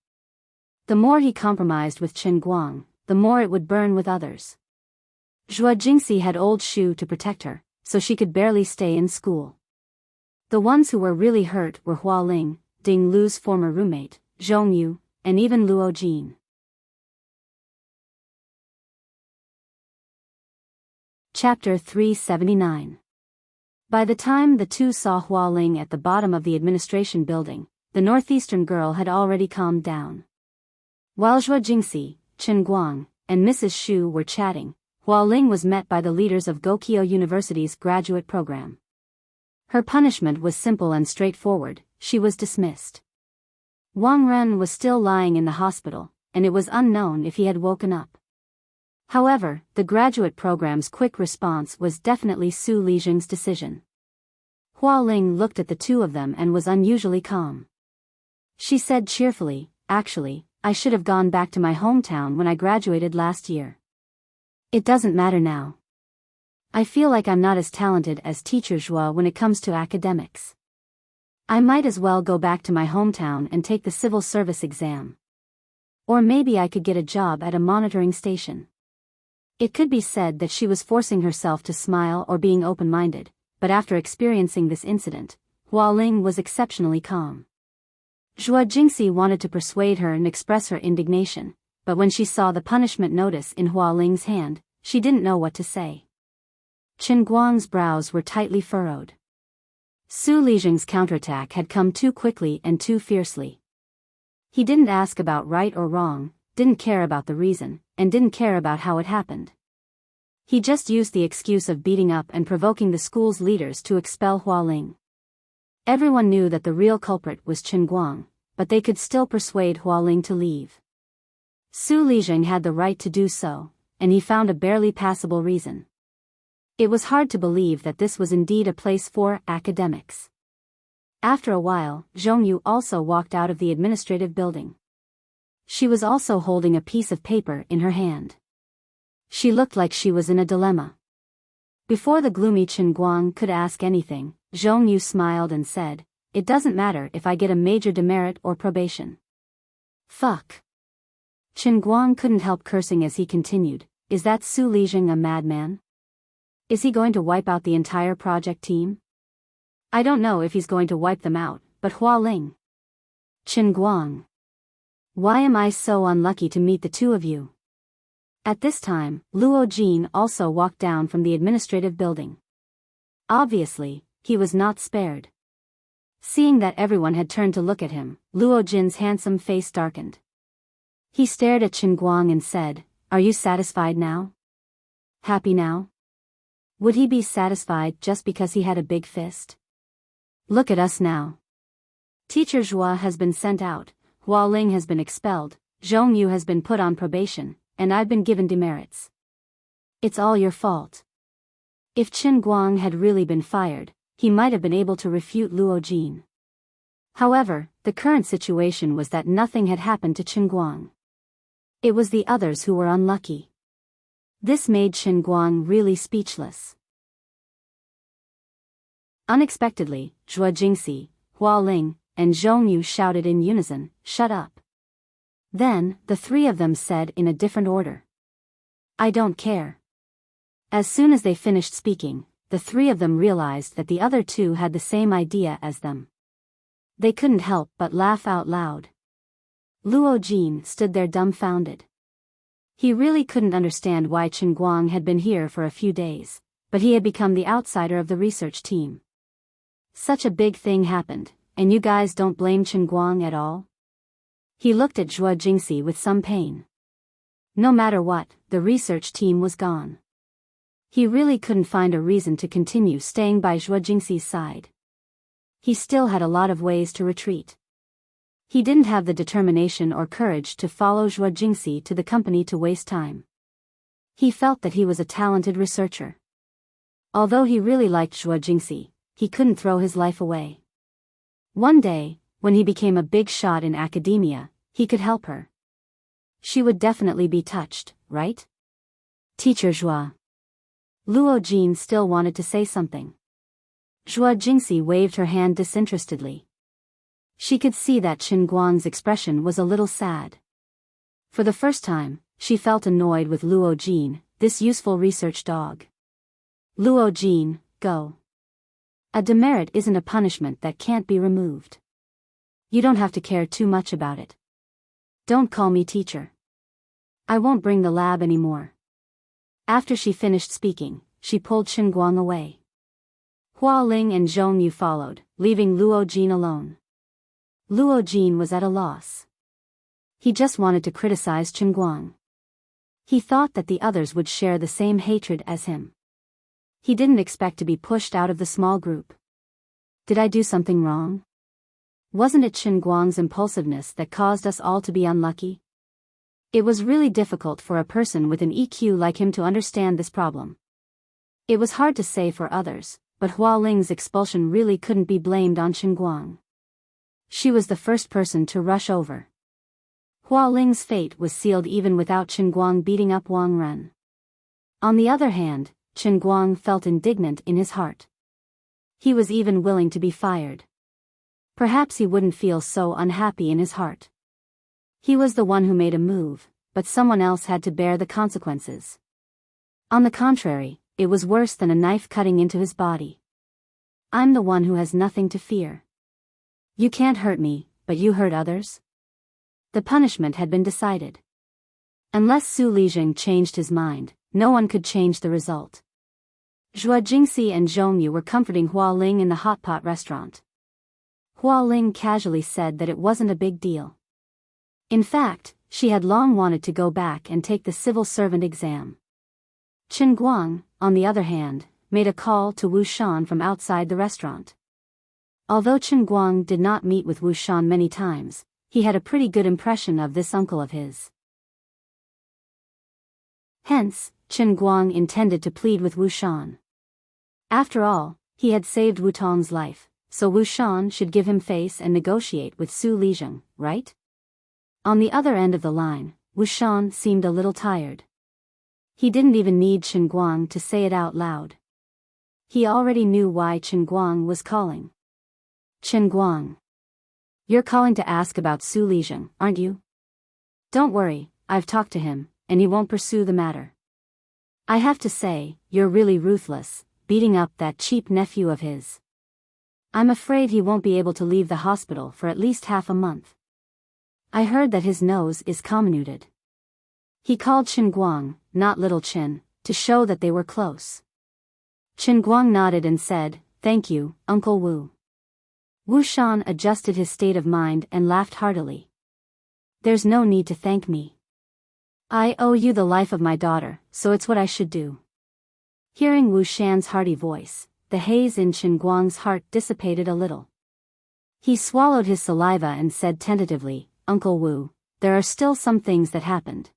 The more he compromised with Chen Guang, the more it would burn with others. Zhuo Jingxi had old Shu to protect her, so she could barely stay in school. The ones who were really hurt were Hua Ling, Ding Lu's former roommate, Zhong Yu, and even Luo Jin. Chapter 379. By the time the two saw Hua Ling at the bottom of the administration building, the northeastern girl had already calmed down. While Zhuo Jingxi, Chen Guang, and Mrs. Xu were chatting, Hua Ling was met by the leaders of Gokyo University's graduate program. Her punishment was simple and straightforward: she was dismissed. Wang Ren was still lying in the hospital, and it was unknown if he had woken up. However, the graduate program's quick response was definitely Su Lijing's decision. Hua Ling looked at the two of them and was unusually calm. She said cheerfully, "Actually, I should have gone back to my hometown when I graduated last year. It doesn't matter now. I feel like I'm not as talented as Teacher Zhuo when it comes to academics. I might as well go back to my hometown and take the civil service exam. Or maybe I could get a job at a monitoring station." It could be said that she was forcing herself to smile or being open-minded, but after experiencing this incident, Hua Ling was exceptionally calm. Zhuo Jingxi wanted to persuade her and express her indignation, but when she saw the punishment notice in Hua Ling's hand, she didn't know what to say. Chen Guang's brows were tightly furrowed. Su Lijing's counterattack had come too quickly and too fiercely. He didn't ask about right or wrong, didn't care about the reason, and didn't care about how it happened. He just used the excuse of beating up and provoking the school's leaders to expel Hua Ling. Everyone knew that the real culprit was Chen Guang, but they could still persuade Hua Ling to leave. Su Lijing had the right to do so, and he found a barely passable reason. It was hard to believe that this was indeed a place for academics. After a while, Zhong Yu also walked out of the administrative building. She was also holding a piece of paper in her hand. She looked like she was in a dilemma. Before the gloomy Chen Guang could ask anything, Zhong Yu smiled and said, "It doesn't matter if I get a major demerit or probation." Fuck. Chen Guang couldn't help cursing as he continued, "Is that Su Lijing a madman? Is he going to wipe out the entire project team? I don't know if he's going to wipe them out, but Hua Ling. Chen Guang. Why am I so unlucky to meet the two of you?" At this time, Luo Jin also walked down from the administrative building. Obviously, he was not spared. Seeing that everyone had turned to look at him, Luo Jin's handsome face darkened. He stared at Chen Guang and said, "Are you satisfied now? Happy now?" Would he be satisfied just because he had a big fist? Look at us now. Teacher Zhuo has been sent out, Hua Ling has been expelled, Zhong Yu has been put on probation, and I've been given demerits. It's all your fault. If Chen Guang had really been fired, he might have been able to refute Luo Jin. However, the current situation was that nothing had happened to Chen Guang. It was the others who were unlucky. This made Chen Guang really speechless. Unexpectedly, Zhuo Jingxi, Hua Ling, and Zhong Yu shouted in unison, "Shut up." Then, the three of them said in a different order, "I don't care." As soon as they finished speaking, the three of them realized that the other two had the same idea as them. They couldn't help but laugh out loud. Luo Jin stood there dumbfounded. He really couldn't understand why Chen Guang had been here for a few days, but he had become the outsider of the research team. Such a big thing happened, and you guys don't blame Chen Guang at all? He looked at Zhuo Jingxi with some pain. No matter what, the research team was gone. He really couldn't find a reason to continue staying by Zhuo Jingxi's side. He still had a lot of ways to retreat. He didn't have the determination or courage to follow Zhuo Jingxi to the company to waste time. He felt that he was a talented researcher. Although he really liked Zhuo Jingxi, he couldn't throw his life away. One day, when he became a big shot in academia, he could help her. She would definitely be touched, right? Teacher Zhuo. Luo Jin still wanted to say something. Zhuo Jingxi waved her hand disinterestedly. She could see that Chen Guang's expression was a little sad. For the first time, she felt annoyed with Luo Jin, this useful research dog. Luo Jin, go. A demerit isn't a punishment that can't be removed. You don't have to care too much about it. Don't call me teacher. I won't bring the lab anymore. After she finished speaking, she pulled Qinguang away. Hua Ling and Zhong Yu followed, leaving Luo Jin alone. Luo Jin was at a loss. He just wanted to criticize Qinguang. He thought that the others would share the same hatred as him. He didn't expect to be pushed out of the small group. Did I do something wrong? Wasn't it Qinguang's impulsiveness that caused us all to be unlucky? It was really difficult for a person with an EQ like him to understand this problem. It was hard to say for others, but Hua Ling's expulsion really couldn't be blamed on Qinguang. She was the first person to rush over. Hua Ling's fate was sealed even without Qinguang beating up Wang Ren. On the other hand, Qinguang felt indignant in his heart. He was even willing to be fired. Perhaps he wouldn't feel so unhappy in his heart. He was the one who made a move, but someone else had to bear the consequences. On the contrary, it was worse than a knife cutting into his body. I'm the one who has nothing to fear. You can't hurt me, but you hurt others? The punishment had been decided. Unless Su Lijing changed his mind, no one could change the result. Zhua Jingxi and Zhong Yu were comforting Hua Ling in the hot pot restaurant. Hua Ling casually said that it wasn't a big deal. In fact, she had long wanted to go back and take the civil servant exam. Qinguang, on the other hand, made a call to Wu Shan from outside the restaurant. Although Qinguang did not meet with Wu Shan many times, he had a pretty good impression of this uncle of his. Hence, Qinguang intended to plead with Wu Shan. After all, he had saved Wu Tong's life, so Wu Shan should give him face and negotiate with Su Lijing, right? On the other end of the line, Wu Shan seemed a little tired. He didn't even need Qinguang to say it out loud. He already knew why Qinguang was calling. Qinguang. You're calling to ask about Su Lijing, aren't you? Don't worry, I've talked to him, and he won't pursue the matter. I have to say, you're really ruthless, beating up that cheap nephew of his. I'm afraid he won't be able to leave the hospital for at least half a month. I heard that his nose is comminuted. He called Qinguang, not Little Qin, to show that they were close. Qinguang nodded and said, "Thank you, Uncle Wu." Wu Shan adjusted his state of mind and laughed heartily. There's no need to thank me. I owe you the life of my daughter, so it's what I should do. Hearing Wu Shan's hearty voice, the haze in Qinguang's heart dissipated a little. He swallowed his saliva and said tentatively, Uncle Wu, there are still some things that happened.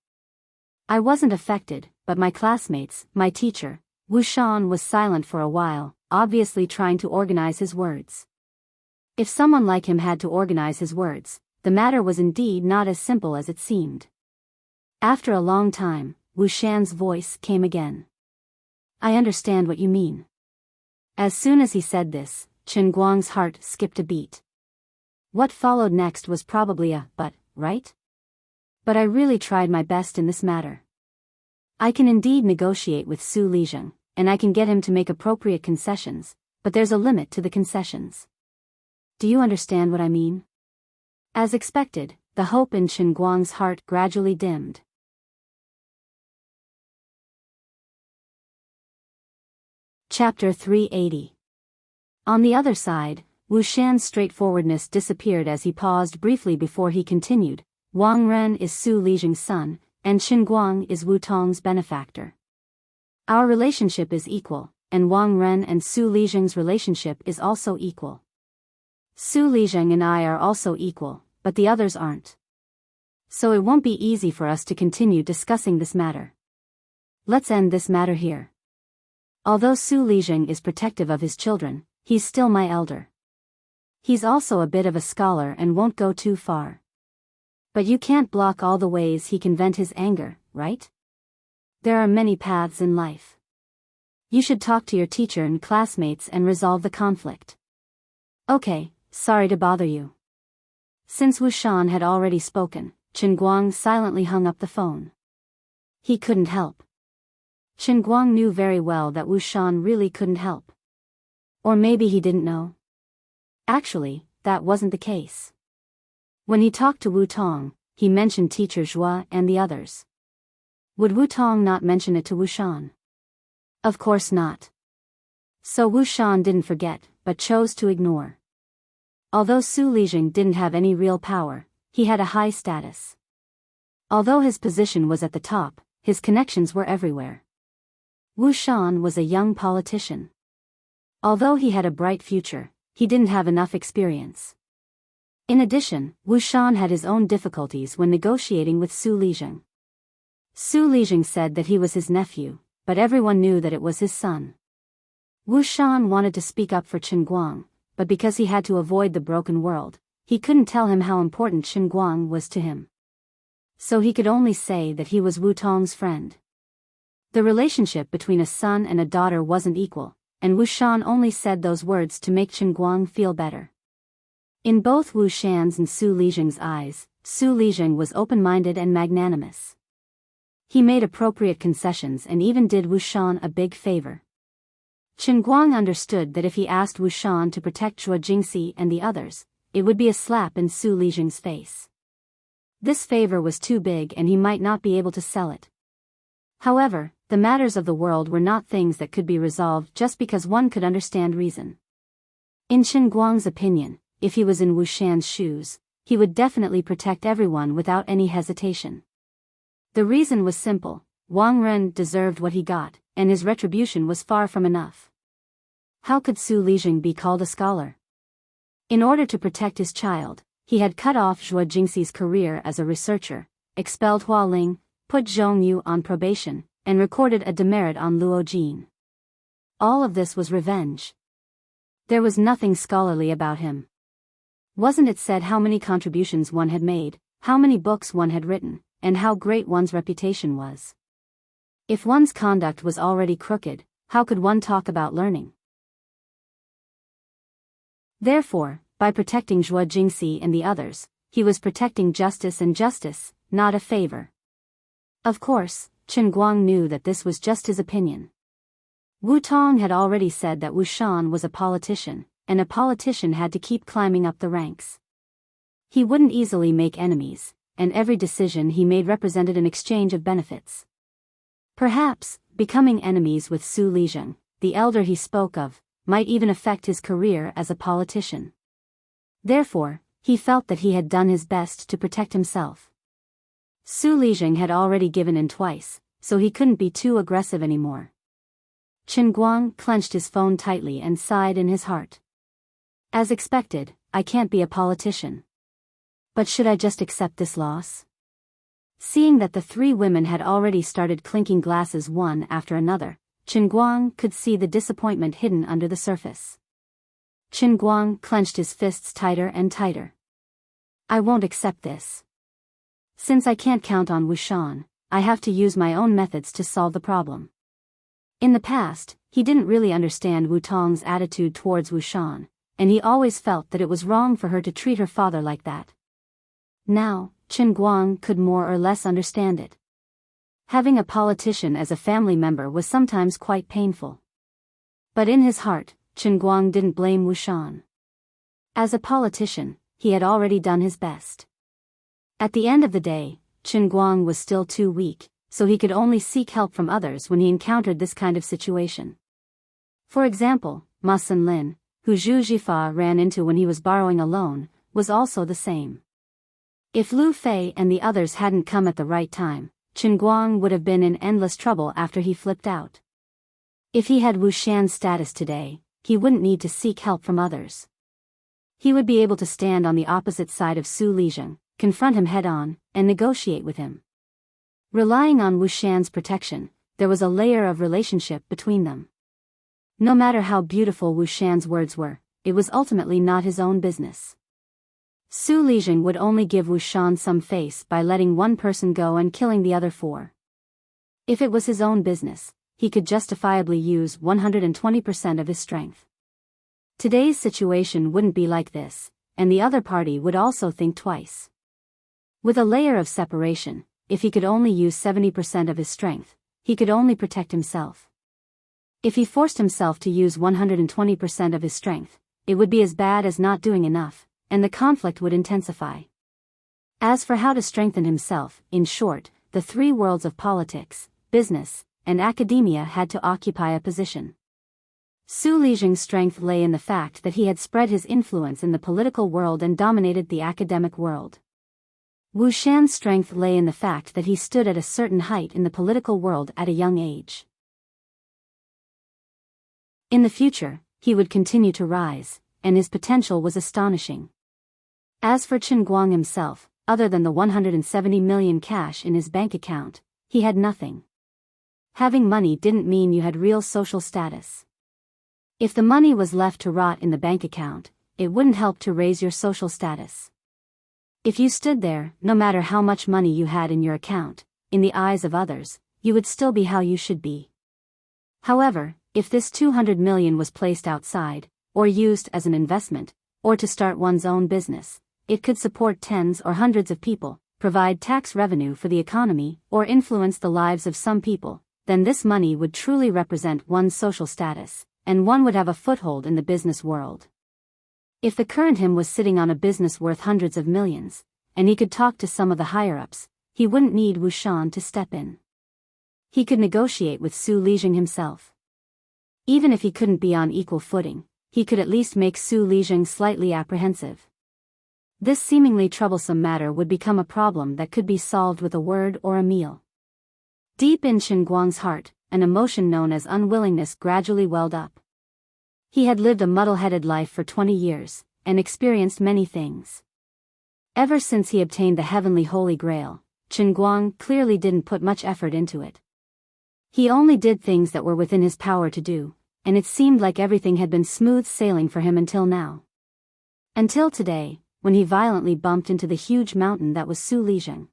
I wasn't affected, but my classmates, my teacher. Wu Shan was silent for a while, obviously trying to organize his words. If someone like him had to organize his words, the matter was indeed not as simple as it seemed. After a long time, Wu Shan's voice came again. I understand what you mean. As soon as he said this, Qinguang's heart skipped a beat. What followed next was probably a but, right? But I really tried my best in this matter. I can indeed negotiate with Su Lijing, and I can get him to make appropriate concessions, but there's a limit to the concessions. Do you understand what I mean? As expected, the hope in Qinguang's heart gradually dimmed. Chapter 380. On the other side, Wu Shan's straightforwardness disappeared as he paused briefly before he continued. Wang Ren is Su Lijing's son, and Qinguang is Wu Tong's benefactor. Our relationship is equal, and Wang Ren and Su Lijing's relationship is also equal. Su Lijing and I are also equal, but the others aren't. So it won't be easy for us to continue discussing this matter. Let's end this matter here. Although Su Lijing is protective of his children, he's still my elder. He's also a bit of a scholar and won't go too far. But you can't block all the ways he can vent his anger, right? There are many paths in life. You should talk to your teacher and classmates and resolve the conflict. Okay, sorry to bother you. Since Wu Shan had already spoken, Qinguang silently hung up the phone. He couldn't help. Qinguang knew very well that Wu Shan really couldn't help. Or maybe he didn't know. Actually, that wasn't the case. When he talked to Wu Tong, he mentioned teacher Zhua and the others. Would Wu Tong not mention it to Wu Shan? Of course not. So Wu Shan didn't forget, but chose to ignore. Although Su Lijing didn't have any real power, he had a high status. Although his position was at the top, his connections were everywhere. Wu Shan was a young politician. Although he had a bright future, he didn't have enough experience. In addition, Wu Shan had his own difficulties when negotiating with Su Lijing. Su Lijing said that he was his nephew, but everyone knew that it was his son. Wu Shan wanted to speak up for Chen Guang, but because he had to avoid the broken world, he couldn't tell him how important Chen Guang was to him. So he could only say that he was Wu Tong's friend. The relationship between a son and a daughter wasn't equal, and Wu Shan only said those words to make Chen Guang feel better. In both Wu Shan's and Su Lijing's eyes, Su Lijing was open-minded and magnanimous. He made appropriate concessions and even did Wu Shan a big favor. Chen Guang understood that if he asked Wu Shan to protect Zhuo Jingxi and the others, it would be a slap in Su Lijing's face. This favor was too big and he might not be able to sell it. However, the matters of the world were not things that could be resolved just because one could understand reason. In Chen Guang's opinion, if he was in Wu Shan's shoes, he would definitely protect everyone without any hesitation. The reason was simple: Wang Ren deserved what he got, and his retribution was far from enough. How could Su Lijing be called a scholar? In order to protect his child, he had cut off Zhuo Jingxi's career as a researcher, expelled Hua Ling, put Zhong Yu on probation, and recorded a demerit on Luo Jin. All of this was revenge. There was nothing scholarly about him. Wasn't it said how many contributions one had made, how many books one had written, and how great one's reputation was? If one's conduct was already crooked, how could one talk about learning? Therefore, by protecting Zhuo Jingxi and the others, he was protecting justice, and justice, not a favor. Of course, Chen Guang knew that this was just his opinion. Wu Tong had already said that Wu Shan was a politician, and a politician had to keep climbing up the ranks. He wouldn't easily make enemies, and every decision he made represented an exchange of benefits. Perhaps, becoming enemies with Su Lijing, the elder he spoke of, might even affect his career as a politician. Therefore, he felt that he had done his best to protect himself. Su Lijing had already given in twice, so he couldn't be too aggressive anymore. Chen Guang clenched his phone tightly and sighed in his heart. As expected, I can't be a politician. But should I just accept this loss? Seeing that the three women had already started clinking glasses one after another, Chen Guang could see the disappointment hidden under the surface. Chen Guang clenched his fists tighter and tighter. I won't accept this. Since I can't count on Wu Shan, I have to use my own methods to solve the problem. In the past, he didn't really understand Wu Tong's attitude towards Wu Shan, and he always felt that it was wrong for her to treat her father like that. Now, Chen Guang could more or less understand it. Having a politician as a family member was sometimes quite painful. But in his heart, Chen Guang didn't blame Wu Shan. As a politician, he had already done his best. At the end of the day, Chen Guang was still too weak, so he could only seek help from others when he encountered this kind of situation. For example, Ma Sunlin, who Zhu Jifa ran into when he was borrowing a loan, was also the same. If Lu Fei and the others hadn't come at the right time, Chen Guang would have been in endless trouble after he flipped out. If he had Wu Shan's status today, he wouldn't need to seek help from others. He would be able to stand on the opposite side of Su Lijing, confront him head-on, and negotiate with him. Relying on Wu Shan's protection, there was a layer of relationship between them. No matter how beautiful Wu Shan's words were, it was ultimately not his own business. Su Lijing would only give Wu Shan some face by letting one person go and killing the other four. If it was his own business, he could justifiably use 120% of his strength. Today's situation wouldn't be like this, and the other party would also think twice. With a layer of separation, if he could only use 70% of his strength, he could only protect himself. If he forced himself to use 120% of his strength, it would be as bad as not doing enough, and the conflict would intensify. As for how to strengthen himself, in short, the three worlds of politics, business, and academia had to occupy a position. Su Lijing's strength lay in the fact that he had spread his influence in the political world and dominated the academic world. Wu Shan's strength lay in the fact that he stood at a certain height in the political world at a young age. In the future, he would continue to rise, and his potential was astonishing. As for Chen Guang himself, other than the 170 million cash in his bank account, he had nothing. Having money didn't mean you had real social status. If the money was left to rot in the bank account, it wouldn't help to raise your social status. If you stood there, no matter how much money you had in your account, in the eyes of others, you would still be how you should be. However, if this 200 million was placed outside, or used as an investment, or to start one's own business, it could support tens or hundreds of people, provide tax revenue for the economy, or influence the lives of some people, then this money would truly represent one's social status, and one would have a foothold in the business world. If the current him was sitting on a business worth hundreds of millions, and he could talk to some of the higher-ups, he wouldn't need Wu Shan to step in. He could negotiate with Su Lijing himself. Even if he couldn't be on equal footing, he could at least make Su Lijing slightly apprehensive. This seemingly troublesome matter would become a problem that could be solved with a word or a meal. Deep in Chen Guang's heart, an emotion known as unwillingness gradually welled up. He had lived a muddle-headed life for 20 years, and experienced many things. Ever since he obtained the heavenly Holy Grail, Chen Guang clearly didn't put much effort into it. He only did things that were within his power to do, and it seemed like everything had been smooth sailing for him until now. Until today, when he violently bumped into the huge mountain that was Su Lijing.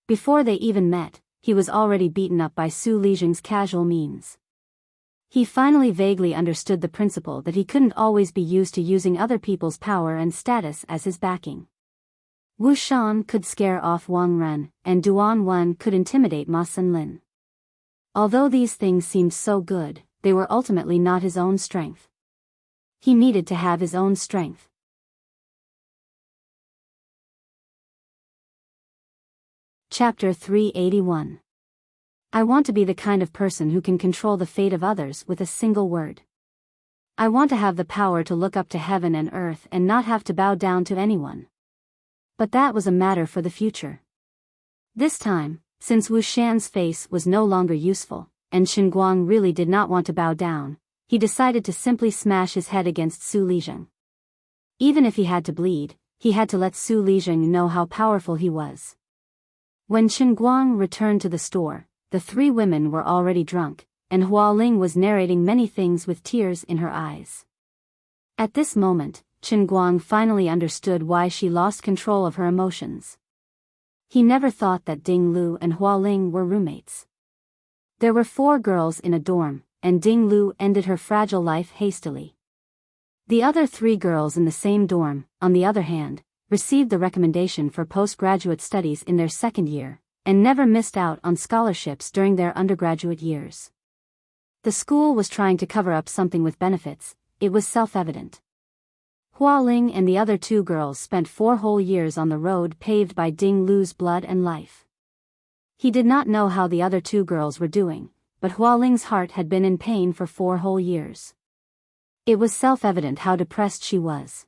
Before they even met, he was already beaten up by Su Lijing's casual means. He finally vaguely understood the principle that he couldn't always be used to using other people's power and status as his backing. Wu Shan could scare off Wang Ren, and Duan Wen could intimidate Ma Senlin. Although these things seemed so good, they were ultimately not his own strength. He needed to have his own strength. Chapter 381. I want to be the kind of person who can control the fate of others with a single word. I want to have the power to look up to heaven and earth and not have to bow down to anyone. But that was a matter for the future. This time, since Wu Shan's face was no longer useful, and Chen Guang really did not want to bow down, he decided to simply smash his head against Su Lijing. Even if he had to bleed, he had to let Su Lijing know how powerful he was. When Chen Guang returned to the store, the three women were already drunk, and Hua Ling was narrating many things with tears in her eyes. At this moment, Chen Guang finally understood why she lost control of her emotions. He never thought that Ding Lu and Hua Ling were roommates. There were 4 girls in a dorm, and Ding Lu ended her fragile life hastily. The other 3 girls in the same dorm, on the other hand, received the recommendation for postgraduate studies in their second year, and never missed out on scholarships during their undergraduate years. The school was trying to cover up something with benefits, it was self-evident. Hua Ling and the other 2 girls spent 4 whole years on the road paved by Ding Lu's blood and life. He did not know how the other 2 girls were doing, but Hua Ling's heart had been in pain for 4 whole years. It was self-evident how depressed she was.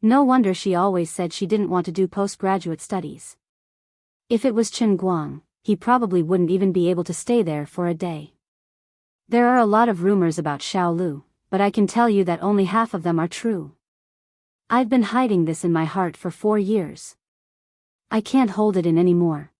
No wonder she always said she didn't want to do postgraduate studies. If it was Chen Guang, he probably wouldn't even be able to stay there for a day. There are a lot of rumors about Xiao Lu, but I can tell you that only half of them are true. I've been hiding this in my heart for 4 years. I can't hold it in anymore.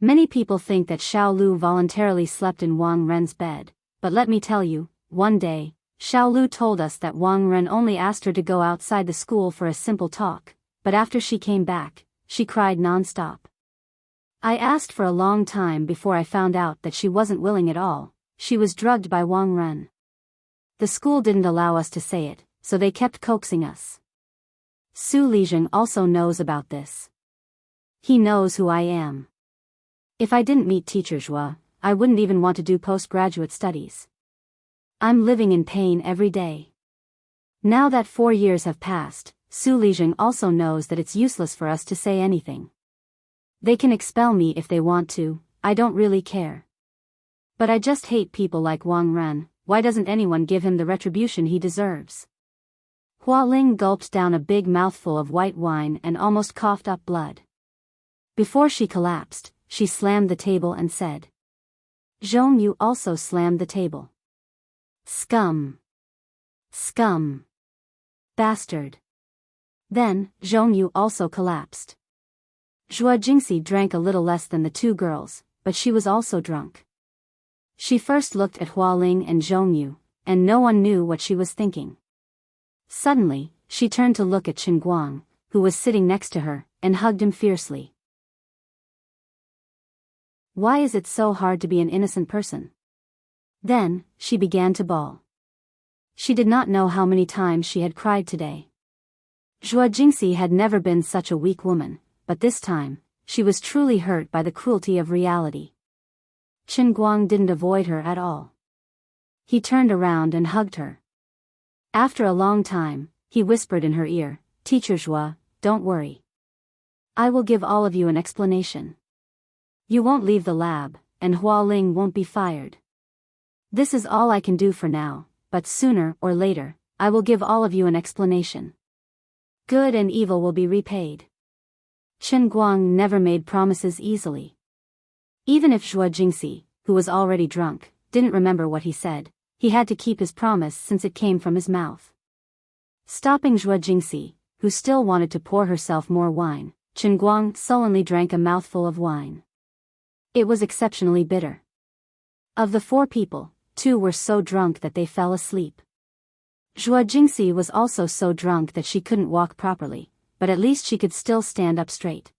Many people think that Xiao Lu voluntarily slept in Wang Ren's bed, but let me tell you, one day, Xiao Lu told us that Wang Ren only asked her to go outside the school for a simple talk, but after she came back, she cried non-stop. I asked for a long time before I found out that she wasn't willing at all. She was drugged by Wang Ren. The school didn't allow us to say it, so they kept coaxing us. Su Lijing also knows about this. He knows who I am. If I didn't meet Teacher Zhua, I wouldn't even want to do postgraduate studies. I'm living in pain every day. Now that 4 years have passed, Su Lijing also knows that it's useless for us to say anything. They can expel me if they want to, I don't really care. But I just hate people like Wang Ren. Why doesn't anyone give him the retribution he deserves? Hua Ling gulped down a big mouthful of white wine and almost coughed up blood. Before she collapsed, she slammed the table and said. Zhong Yu also slammed the table. Scum. Scum. Bastard. Then, Zhong Yu also collapsed. Zhuo Jingxi drank a little less than the two girls, but she was also drunk. She first looked at Hua Ling and Zhong Yu, and no one knew what she was thinking. Suddenly, she turned to look at Qin Guang, who was sitting next to her, and hugged him fiercely. Why is it so hard to be an innocent person? Then, she began to bawl. She did not know how many times she had cried today. Zhuo Jingxi had never been such a weak woman, but this time, she was truly hurt by the cruelty of reality. Qin Guang didn't avoid her at all. He turned around and hugged her. After a long time, he whispered in her ear, Teacher Zhuo, don't worry. I will give all of you an explanation. You won't leave the lab, and Hua Ling won't be fired. This is all I can do for now, but sooner or later, I will give all of you an explanation. Good and evil will be repaid. Qin Guang never made promises easily. Even if Zhuo Jingxi, who was already drunk, didn't remember what he said, he had to keep his promise since it came from his mouth. Stopping Zhuo Jingxi, who still wanted to pour herself more wine, Qin Guang sullenly drank a mouthful of wine. It was exceptionally bitter. Of the 4 people, 2 were so drunk that they fell asleep. Zhuo Jingxi was also so drunk that she couldn't walk properly, but at least she could still stand up straight.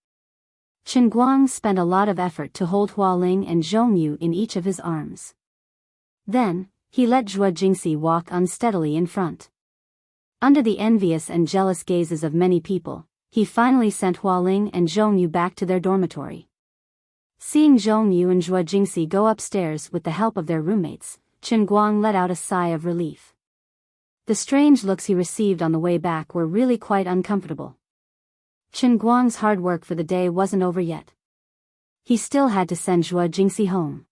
Qin Guang spent a lot of effort to hold Hua Ling and Zhong Yu in each of his arms. Then, he let Zhuo Jingxi walk unsteadily in front. Under the envious and jealous gazes of many people, he finally sent Hua Ling and Zhong Yu back to their dormitory. Seeing Zhong Yu and Zhuo Jingxi go upstairs with the help of their roommates, Qin Guang let out a sigh of relief. The strange looks he received on the way back were really quite uncomfortable. Qin Guang's hard work for the day wasn't over yet. He still had to send Zhuo Jingxi home.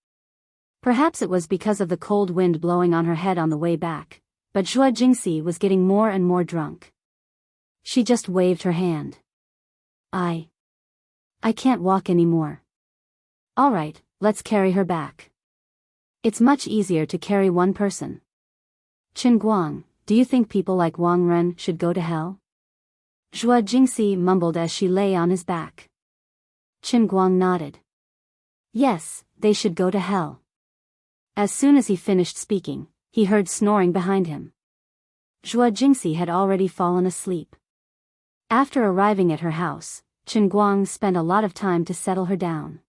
Perhaps it was because of the cold wind blowing on her head on the way back, but Zhuo Jingxi was getting more and more drunk. She just waved her hand. I can't walk anymore. All right, let's carry her back. It's much easier to carry one person. Qin Guang, do you think people like Wang Ren should go to hell? Zhuo Jingxi mumbled as she lay on his back. Qin Guang nodded. Yes, they should go to hell. As soon as he finished speaking, he heard snoring behind him. Zhuo Jingxi had already fallen asleep. After arriving at her house, Qin Guang spent a lot of time to settle her down.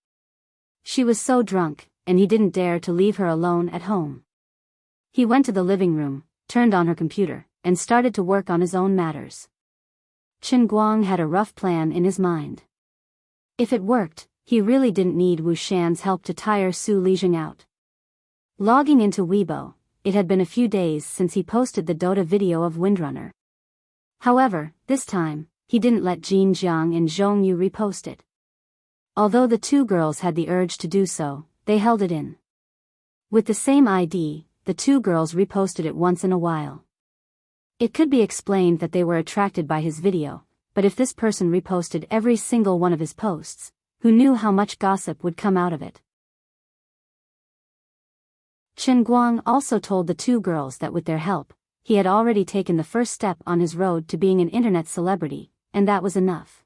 She was so drunk, and he didn't dare to leave her alone at home. He went to the living room, turned on her computer, and started to work on his own matters. Qin Guang had a rough plan in his mind. If it worked, he really didn't need Wu Shan's help to tire Su Lijing out. Logging into Weibo, it had been a few days since he posted the Dota video of Windrunner. However, this time, he didn't let Jin Jiang and Zhong Yu repost it. Although the 2 girls had the urge to do so, they held it in. With the same ID, the 2 girls reposted it once in a while. It could be explained that they were attracted by his video, but if this person reposted every single one of his posts, who knew how much gossip would come out of it? Qin Guang also told the 2 girls that with their help, he had already taken the first step on his road to being an internet celebrity, and that was enough.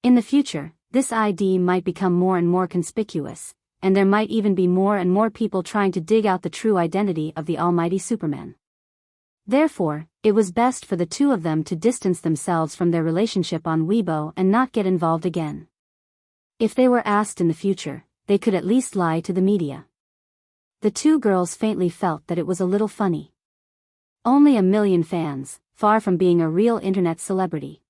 In the future, this ID might become more and more conspicuous, and there might even be more and more people trying to dig out the true identity of the almighty Superman. Therefore, it was best for the 2 of them to distance themselves from their relationship on Weibo and not get involved again. If they were asked in the future, they could at least lie to the media. The 2 girls faintly felt that it was a little funny. Only 1 million fans, far from being a real internet celebrity.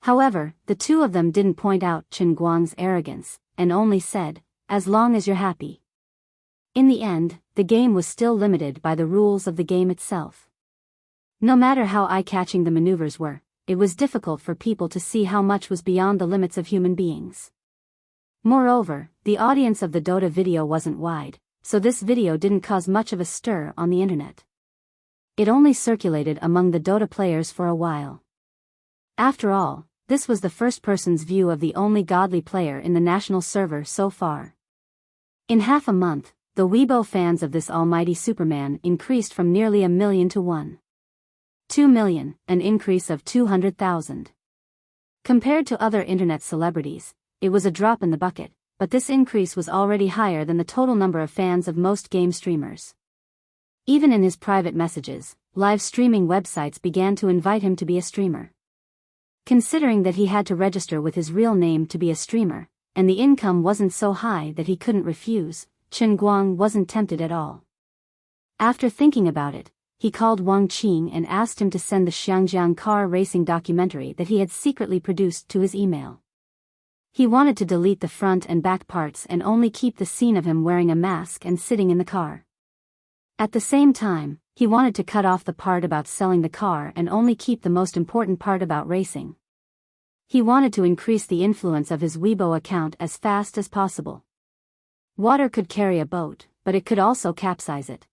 However, the 2 of them didn't point out Qin Guang's arrogance, and only said, as long as you're happy. In the end, the game was still limited by the rules of the game itself. No matter how eye-catching the maneuvers were, it was difficult for people to see how much was beyond the limits of human beings. Moreover, the audience of the Dota video wasn't wide, so this video didn't cause much of a stir on the internet. It only circulated among the Dota players for a while. After all, this was the first person's view of the only godly player in the national server so far. In half a month, the Weibo fans of this almighty Superman increased from nearly 1 million to 1.2 million, an increase of 200,000. Compared to other internet celebrities, it was a drop in the bucket, but this increase was already higher than the total number of fans of most game streamers. Even in his private messages, live streaming websites began to invite him to be a streamer. Considering that he had to register with his real name to be a streamer, and the income wasn't so high that he couldn't refuse, Chen Guang wasn't tempted at all. After thinking about it, he called Wang Qing and asked him to send the Xiangjiang car racing documentary that he had secretly produced to his email. He wanted to delete the front and back parts and only keep the scene of him wearing a mask and sitting in the car. At the same time, he wanted to cut off the part about selling the car and only keep the most important part about racing. He wanted to increase the influence of his Weibo account as fast as possible. Water could carry a boat, but it could also capsize it.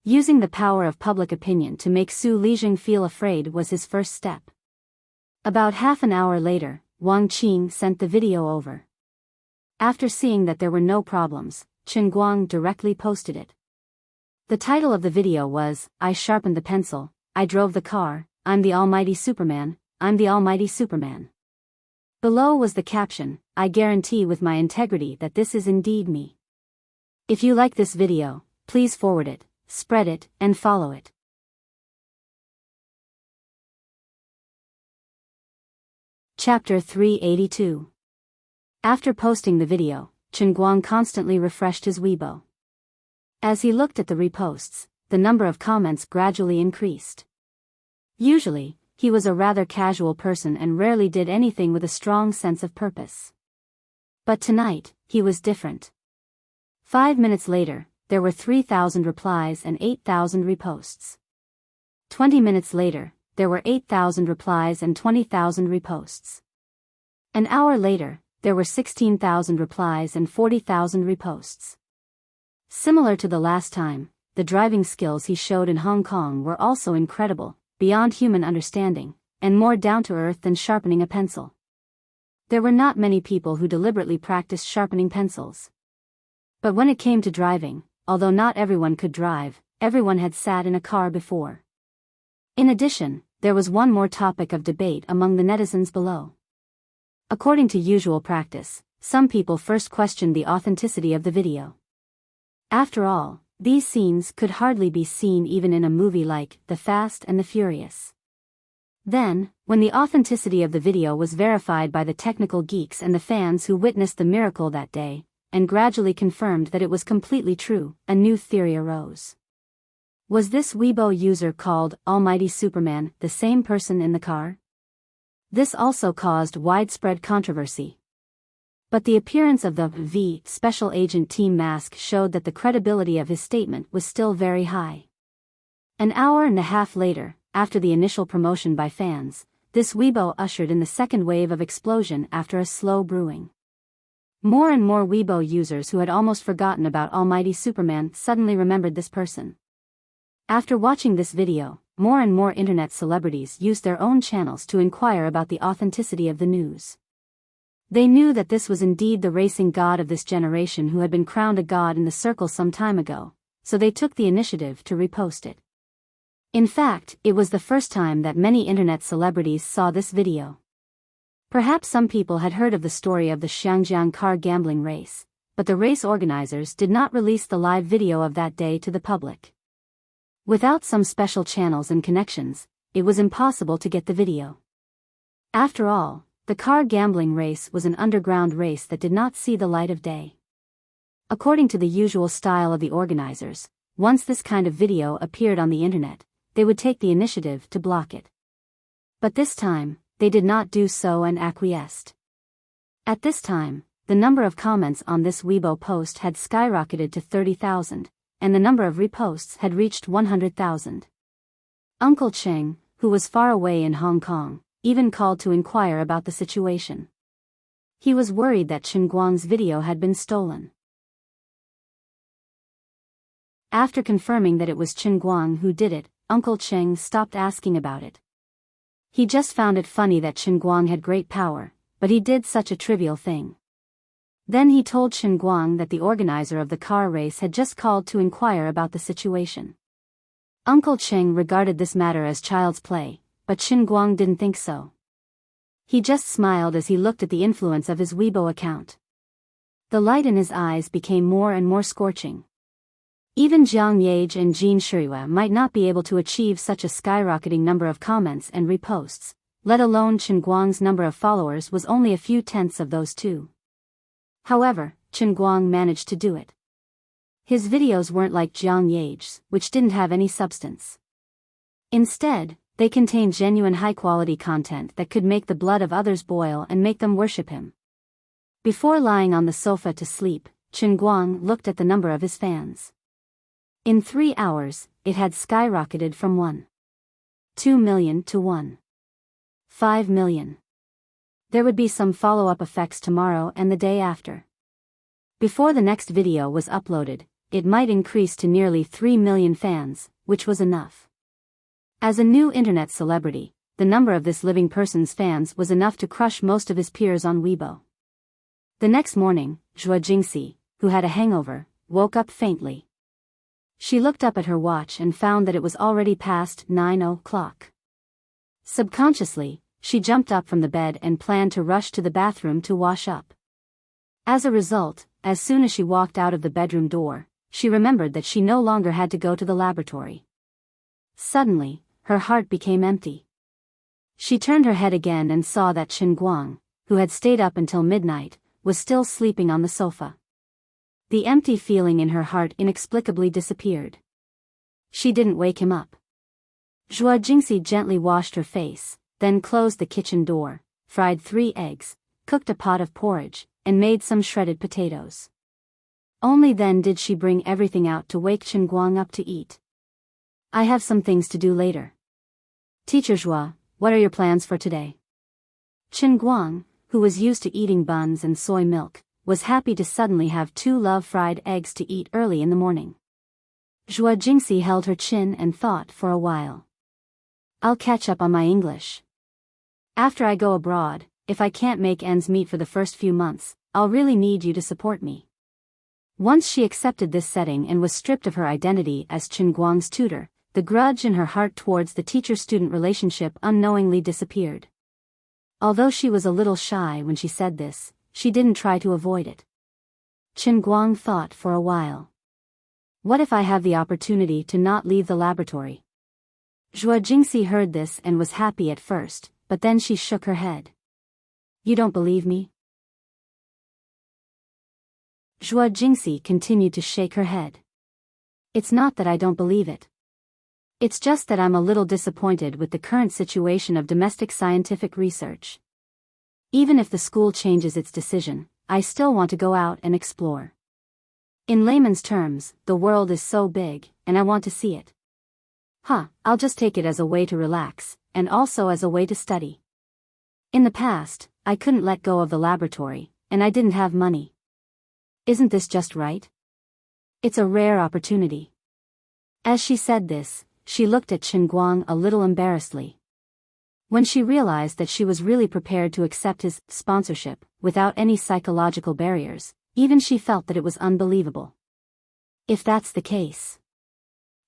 Using the power of public opinion to make Su Lijing feel afraid was his first step. About half an hour later, Wang Qing sent the video over. After seeing that there were no problems, Chen Guang directly posted it. The title of the video was, "I sharpened the pencil, I drove the car, I'm the almighty Superman, I'm the almighty Superman." Below was the caption, "I guarantee with my integrity that this is indeed me." If you like this video, please forward it, spread it, and follow it. Chapter 382. After posting the video, Chen Guang constantly refreshed his Weibo. As he looked at the reposts, the number of comments gradually increased. Usually, he was a rather casual person and rarely did anything with a strong sense of purpose. But tonight, he was different. 5 minutes later, there were 3,000 replies and 8,000 reposts. 20 minutes later, there were 8,000 replies and 20,000 reposts. An hour later, there were 16,000 replies and 40,000 reposts. Similar to the last time, the driving skills he showed in Hong Kong were also incredible, beyond human understanding, and more down-to-earth than sharpening a pencil. There were not many people who deliberately practiced sharpening pencils. But when it came to driving, although not everyone could drive, everyone had sat in a car before. In addition, there was one more topic of debate among the netizens below. According to usual practice, some people first questioned the authenticity of the video. After all, these scenes could hardly be seen even in a movie like The Fast and the Furious. Then, when the authenticity of the video was verified by the technical geeks and the fans who witnessed the miracle that day, and gradually confirmed that it was completely true, a new theory arose. Was this Weibo user called Almighty Superman the same person in the car? This also caused widespread controversy. But the appearance of the V Special Agent Team mask showed that the credibility of his statement was still very high. An hour and a half later, after the initial promotion by fans, this Weibo ushered in the second wave of explosion after a slow brewing. More and more Weibo users who had almost forgotten about Almighty Superman suddenly remembered this person. After watching this video, more and more internet celebrities used their own channels to inquire about the authenticity of the news. They knew that this was indeed the racing god of this generation who had been crowned a god in the circle some time ago, so they took the initiative to repost it. In fact, it was the first time that many internet celebrities saw this video. Perhaps some people had heard of the story of the Xiangjiang car gambling race, but the race organizers did not release the live video of that day to the public. Without some special channels and connections, it was impossible to get the video. After all, the car gambling race was an underground race that did not see the light of day. According to the usual style of the organizers, once this kind of video appeared on the internet, they would take the initiative to block it. But this time, they did not do so and acquiesced. At this time, the number of comments on this Weibo post had skyrocketed to 30,000, and the number of reposts had reached 100,000. Uncle Cheng, who was far away in Hong Kong, even called to inquire about the situation. He was worried that Chen Guang's video had been stolen. After confirming that it was Chen Guang who did it, Uncle Cheng stopped asking about it. He just found it funny that Chen Guang had great power, but he did such a trivial thing. Then he told Chen Guang that the organizer of the car race had just called to inquire about the situation. Uncle Cheng regarded this matter as child's play, but Chen Guang didn't think so. He just smiled as he looked at the influence of his Weibo account. The light in his eyes became more and more scorching. Even Jiang Yage and Jin Shirihua might not be able to achieve such a skyrocketing number of comments and reposts, let alone Chen Guang's number of followers was only a few tenths of those two. However, Chen Guang managed to do it. His videos weren't like Jiang Yage's, which didn't have any substance. Instead, they contained genuine high-quality content that could make the blood of others boil and make them worship him. Before lying on the sofa to sleep, Chen Guang looked at the number of his fans. In 3 hours, it had skyrocketed from 1.2 million to 1.5 million. There would be some follow-up effects tomorrow and the day after. Before the next video was uploaded, it might increase to nearly 3 million fans, which was enough. As a new internet celebrity, the number of this living person's fans was enough to crush most of his peers on Weibo. The next morning, Zhuo Jingxi, who had a hangover, woke up faintly. She looked up at her watch and found that it was already past 9 o'clock. Subconsciously, she jumped up from the bed and planned to rush to the bathroom to wash up. As a result, as soon as she walked out of the bedroom door, she remembered that she no longer had to go to the laboratory. Suddenly, her heart became empty. She turned her head again and saw that Chen Guang, who had stayed up until midnight, was still sleeping on the sofa. The empty feeling in her heart inexplicably disappeared. She didn't wake him up. Zhuo Jingxi gently washed her face, then closed the kitchen door, fried 3 eggs, cooked a pot of porridge, and made some shredded potatoes. Only then did she bring everything out to wake Chen Guang up to eat. I have some things to do later. Teacher Zhuo, what are your plans for today? Chen Guang, who was used to eating buns and soy milk, was happy to suddenly have 2 love-fried eggs to eat early in the morning. Zhuo Jingxi held her chin and thought for a while. I'll catch up on my English. After I go abroad, if I can't make ends meet for the first few months, I'll really need you to support me. Once she accepted this setting and was stripped of her identity as Chen Guang's tutor, the grudge in her heart towards the teacher-student relationship unknowingly disappeared. Although she was a little shy when she said this, she didn't try to avoid it. Chen Guang thought for a while. What if I have the opportunity to not leave the laboratory? Zhuo Jingxi heard this and was happy at first, but then she shook her head. You don't believe me? Zhuo Jingxi continued to shake her head. It's not that I don't believe it. It's just that I'm a little disappointed with the current situation of domestic scientific research. Even if the school changes its decision, I still want to go out and explore. In layman's terms, the world is so big, and I want to see it. I'll just take it as a way to relax, and also as a way to study. In the past, I couldn't let go of the laboratory, and I didn't have money. Isn't this just right? It's a rare opportunity. As she said this, she looked at Chen Guang a little embarrassedly. When she realized that she was really prepared to accept his sponsorship, without any psychological barriers, even she felt that it was unbelievable. If that's the case,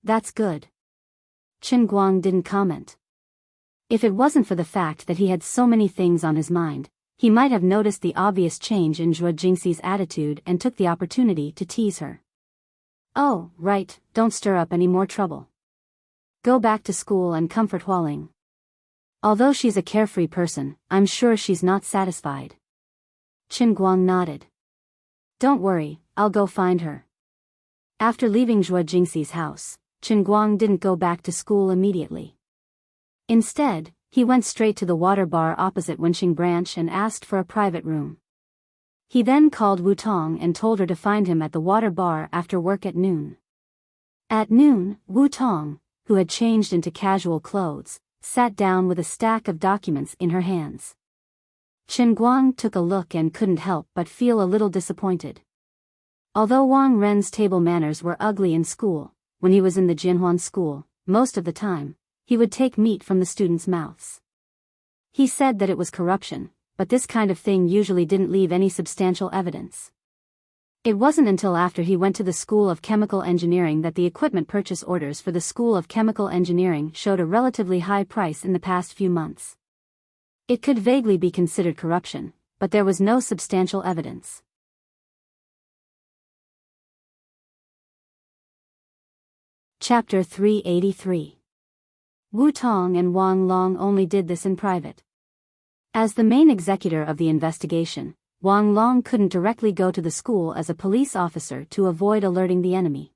that's good. Chen Guang didn't comment. If it wasn't for the fact that he had so many things on his mind, he might have noticed the obvious change in Zhuo Jingxi's attitude and took the opportunity to tease her. Oh, right, don't stir up any more trouble. Go back to school and comfort Hualing. Although she's a carefree person, I'm sure she's not satisfied. Chen Guang nodded. Don't worry, I'll go find her. After leaving Zhuo Jingxi's house, Chen Guang didn't go back to school immediately. Instead, he went straight to the water bar opposite Wenxing Branch and asked for a private room. He then called Wu Tong and told her to find him at the water bar after work at noon. At noon, Wu Tong, who had changed into casual clothes, sat down with a stack of documents in her hands. Chen Guang took a look and couldn't help but feel a little disappointed. Although Wang Ren's table manners were ugly in school, when he was in the Jinhuan school, most of the time, he would take meat from the students' mouths. He said that it was corruption, but this kind of thing usually didn't leave any substantial evidence. It wasn't until after he went to the School of Chemical Engineering that the equipment purchase orders for the School of Chemical Engineering showed a relatively high price in the past few months. It could vaguely be considered corruption, but there was no substantial evidence. Chapter 383. Wu Tong and Wang Long only did this in private. As the main executor of the investigation, Wang Long couldn't directly go to the school as a police officer to avoid alerting the enemy.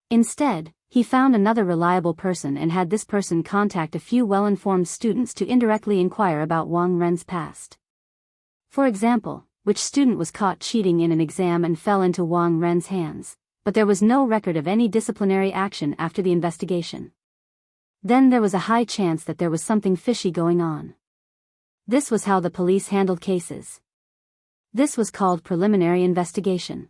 Instead, he found another reliable person and had this person contact a few well-informed students to indirectly inquire about Wang Ren's past. For example, which student was caught cheating in an exam and fell into Wang Ren's hands, but there was no record of any disciplinary action after the investigation. Then there was a high chance that there was something fishy going on. This was how the police handled cases. This was called preliminary investigation.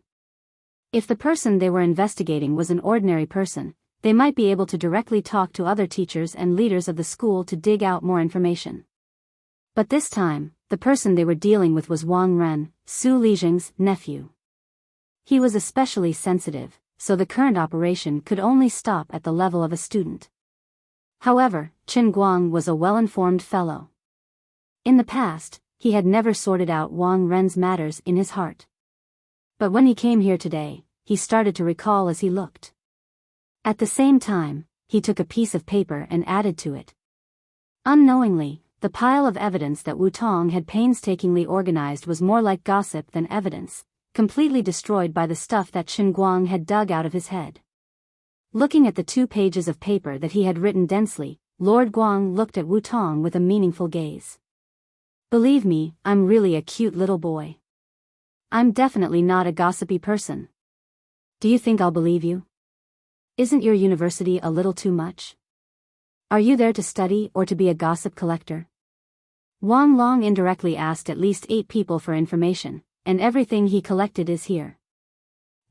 If the person they were investigating was an ordinary person, they might be able to directly talk to other teachers and leaders of the school to dig out more information. But this time, the person they were dealing with was Wang Ren, Su Lijing's nephew. He was especially sensitive, so the current operation could only stop at the level of a student. However, Chen Guang was a well-informed fellow. In the past, he had never sorted out Wang Ren's matters in his heart. But when he came here today, he started to recall as he looked. At the same time, he took a piece of paper and added to it. Unknowingly, the pile of evidence that Wu Tong had painstakingly organized was more like gossip than evidence, completely destroyed by the stuff that Chen Guang had dug out of his head. Looking at the 2 pages of paper that he had written densely, Lord Guang looked at Wu Tong with a meaningful gaze. Believe me, I'm really a cute little boy. I'm definitely not a gossipy person. Do you think I'll believe you? Isn't your university a little too much? Are you there to study or to be a gossip collector? Wang Long indirectly asked at least 8 people for information, and everything he collected is here.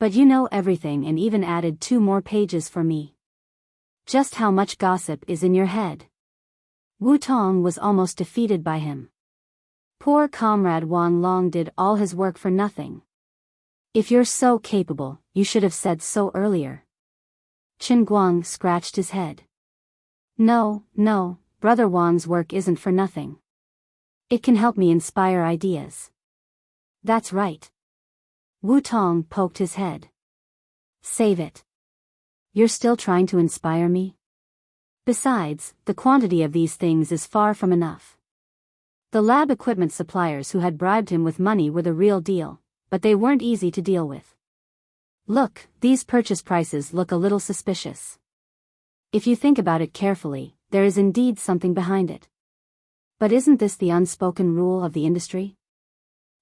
But you know everything and even added 2 more pages for me. Just how much gossip is in your head? Wu Tong was almost defeated by him. Poor comrade Wang Long did all his work for nothing. If you're so capable, you should have said so earlier. Chen Guang scratched his head. No, Brother Wang's work isn't for nothing. It can help me inspire ideas. That's right. Wu Tong poked his head. Save it. You're still trying to inspire me? Besides, the quantity of these things is far from enough. The lab equipment suppliers who had bribed him with money were the real deal, but they weren't easy to deal with. Look, these purchase prices look a little suspicious. If you think about it carefully, there is indeed something behind it. But isn't this the unspoken rule of the industry?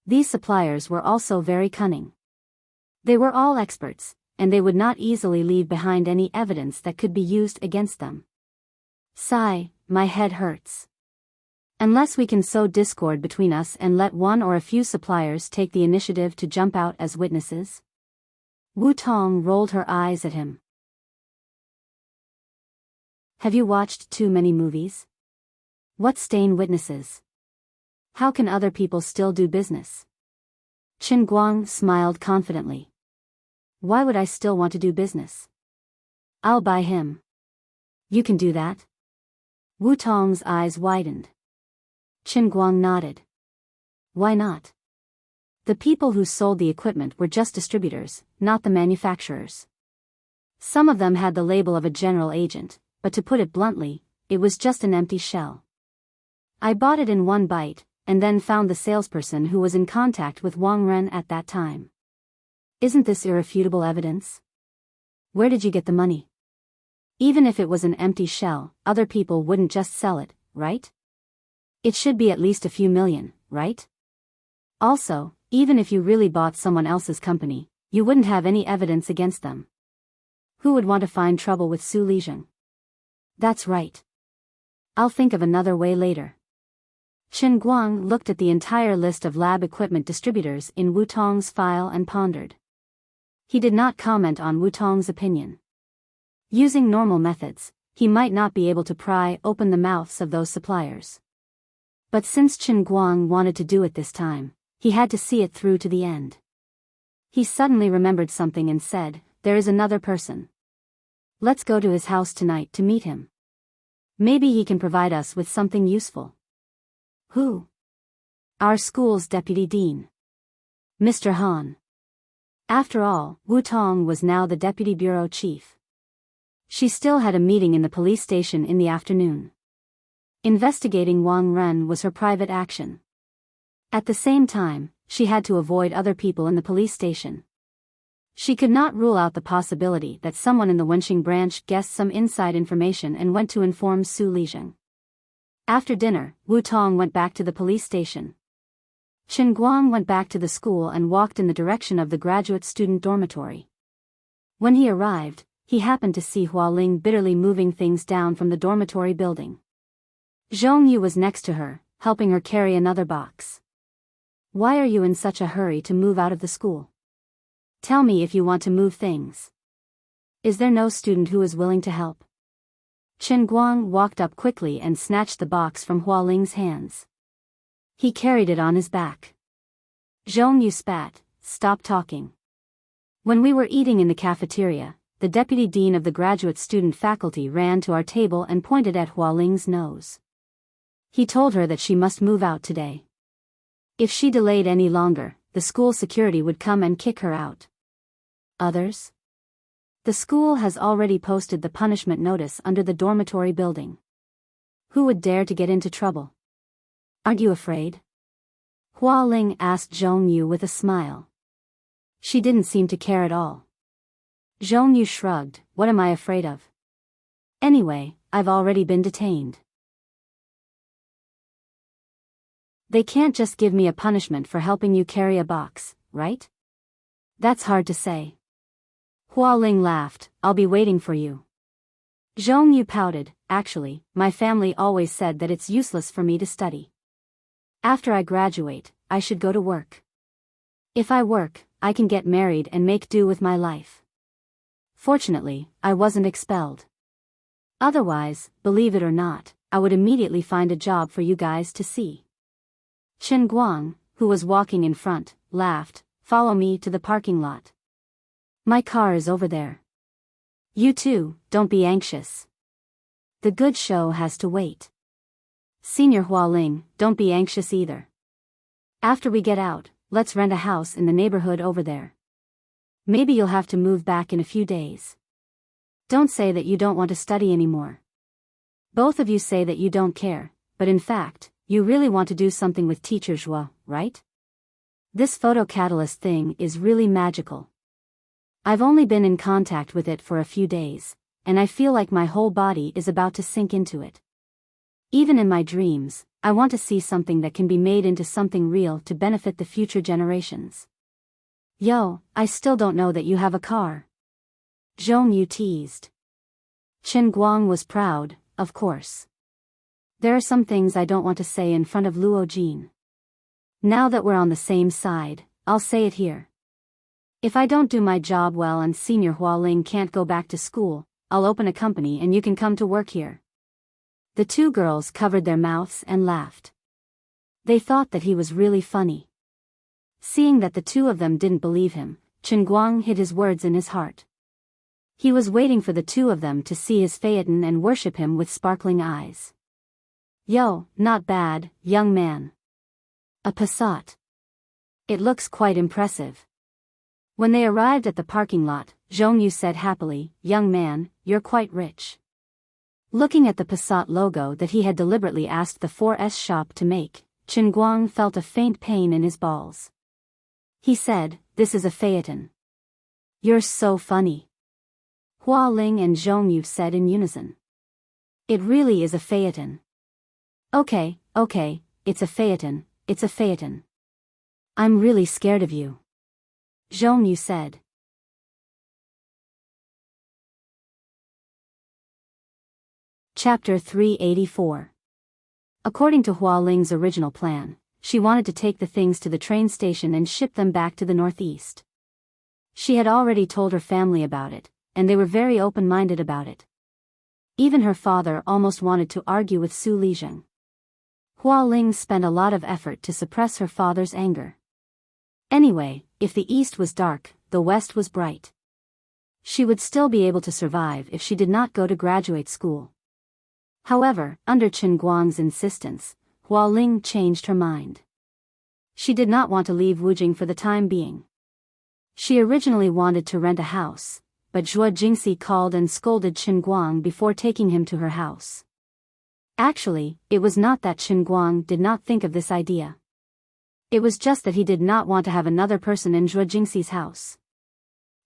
These suppliers were also very cunning. They were all experts, and they would not easily leave behind any evidence that could be used against them. Sigh, my head hurts. Unless we can sow discord between us and let one or a few suppliers take the initiative to jump out as witnesses. Wu Tong rolled her eyes at him. Have you watched too many movies? What stain witnesses? How can other people still do business? Chen Guang smiled confidently. Why would I still want to do business? I'll buy him. You can do that? Wu Tong's eyes widened. Chen Guang nodded. Why not? The people who sold the equipment were just distributors, not the manufacturers. Some of them had the label of a general agent, but to put it bluntly, it was just an empty shell. I bought it in one bite, and then found the salesperson who was in contact with Wang Ren at that time. Isn't this irrefutable evidence? Where did you get the money? Even if it was an empty shell, other people wouldn't just sell it, right? It should be at least a few million, right? Also, Even if you really bought someone else's company, you wouldn't have any evidence against them. Who would want to find trouble with Su Lijing? That's right. I'll think of another way later. Chen Guang looked at the entire list of lab equipment distributors in Wu Tong's file and pondered. He did not comment on Wu Tong's opinion. Using normal methods, he might not be able to pry open the mouths of those suppliers. But since Chen Guang wanted to do it this time, he had to see it through to the end. He suddenly remembered something and said, "There is another person. Let's go to his house tonight to meet him. Maybe he can provide us with something useful." Who? Our school's deputy dean. Mr. Han. After all, Wu Tong was now the deputy bureau chief. She still had a meeting in the police station in the afternoon. Investigating Wang Ren was her private action. At the same time, she had to avoid other people in the police station. She could not rule out the possibility that someone in the Wenxing branch guessed some inside information and went to inform Su Lijing. After dinner, Wu Tong went back to the police station. Chen Guang went back to the school and walked in the direction of the graduate student dormitory. When he arrived, he happened to see Hualing bitterly moving things down from the dormitory building. Zhong Yu was next to her, helping her carry another box. "Why are you in such a hurry to move out of the school? Tell me if you want to move things. Is there no student who is willing to help?" Chen Guang walked up quickly and snatched the box from Hualing's hands. He carried it on his back. Zhong Yu spat, "Stop talking." When we were eating in the cafeteria, the deputy dean of the graduate student faculty ran to our table and pointed at Hualing's nose. He told her that she must move out today. If she delayed any longer, the school security would come and kick her out. Others? The school has already posted the punishment notice under the dormitory building. Who would dare to get into trouble? Aren't you afraid? Hualing asked Zhong Yu with a smile. She didn't seem to care at all. Zhong Yu shrugged, "What am I afraid of? Anyway, I've already been detained. They can't just give me a punishment for helping you carry a box, right? That's hard to say." Hualing laughed, "I'll be waiting for you." Zhong Yu pouted, "Actually, my family always said that it's useless for me to study. After I graduate, I should go to work. If I work, I can get married and make do with my life. Fortunately, I wasn't expelled. Otherwise, believe it or not, I would immediately find a job for you guys to see." Chen Guang, who was walking in front, laughed, "Follow me to the parking lot. My car is over there. You too, don't be anxious. The good show has to wait. Senior Hualing, don't be anxious either. After we get out, let's rent a house in the neighborhood over there. Maybe you'll have to move back in a few days. Don't say that you don't want to study anymore. Both of you say that you don't care, but in fact, you really want to do something with Teacher Zhua, right? This photocatalyst thing is really magical. I've only been in contact with it for a few days, and I feel like my whole body is about to sink into it. Even in my dreams, I want to see something that can be made into something real to benefit the future generations. Yo, I still don't know that you have a car." Zhong Yu teased. Chen Guang was proud, "Of course. There are some things I don't want to say in front of Luo Jin. Now that we're on the same side, I'll say it here. If I don't do my job well and Senior Hualing can't go back to school, I'll open a company and you can come to work here." The two girls covered their mouths and laughed. They thought that he was really funny. Seeing that the two of them didn't believe him, Chen Guang hid his words in his heart. He was waiting for the two of them to see his phaeton and worship him with sparkling eyes. "Yo, not bad, young man. A Passat. It looks quite impressive." When they arrived at the parking lot, Zhong Yu said happily, "Young man, you're quite rich." Looking at the Passat logo that he had deliberately asked the 4S shop to make, Chen Guang felt a faint pain in his balls. He said, "This is a phaeton." "You're so funny." Hualing and Zhong Yu said in unison. "It really is a phaeton." Okay, it's a phaeton, it's a phaeton. I'm really scared of you. Zhongyu said. Chapter 384. According to Hualing's original plan, she wanted to take the things to the train station and ship them back to the northeast. She had already told her family about it, and they were very open-minded about it. Even her father almost wanted to argue with Su Lizheng. Hualing spent a lot of effort to suppress her father's anger. Anyway, if the east was dark, the west was bright. She would still be able to survive if she did not go to graduate school. However, under Chen Guang's insistence, Hualing changed her mind. She did not want to leave Wujing for the time being. She originally wanted to rent a house, but Zhuo Jingxi called and scolded Chen Guang before taking him to her house. Actually, it was not that Chen Guang did not think of this idea. It was just that he did not want to have another person in Zhuo Jingxi's house.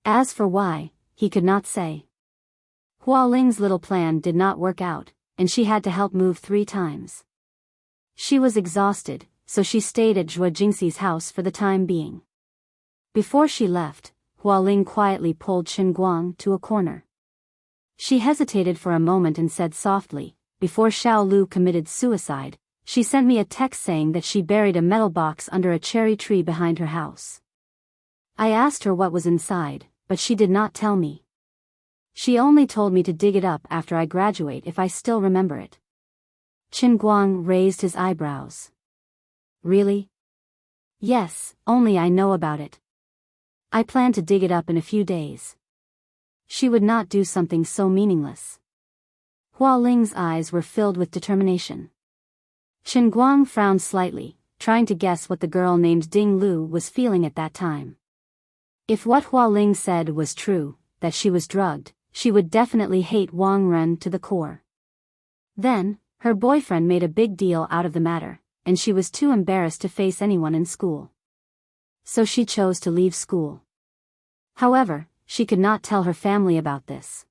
As for why, he could not say. Hualing's little plan did not work out, and she had to help move 3 times. She was exhausted, so she stayed at Zhuo Jingxi's house for the time being. Before she left, Hualing quietly pulled Chen Guang to a corner. She hesitated for a moment and said softly, "Before Xiao Lu committed suicide, she sent me a text saying that she buried a metal box under a cherry tree behind her house. I asked her what was inside, but she did not tell me. She only told me to dig it up after I graduate if I still remember it." Chen Guang raised his eyebrows. "Really?" "Yes, only I know about it. I plan to dig it up in a few days." She would not do something so meaningless. Hualing's eyes were filled with determination. Chen Guang frowned slightly, trying to guess what the girl named Ding Lu was feeling at that time. If what Hualing said was true, that she was drugged, she would definitely hate Wang Ren to the core. Then, her boyfriend made a big deal out of the matter, and she was too embarrassed to face anyone in school. So she chose to leave school. However, she could not tell her family about this.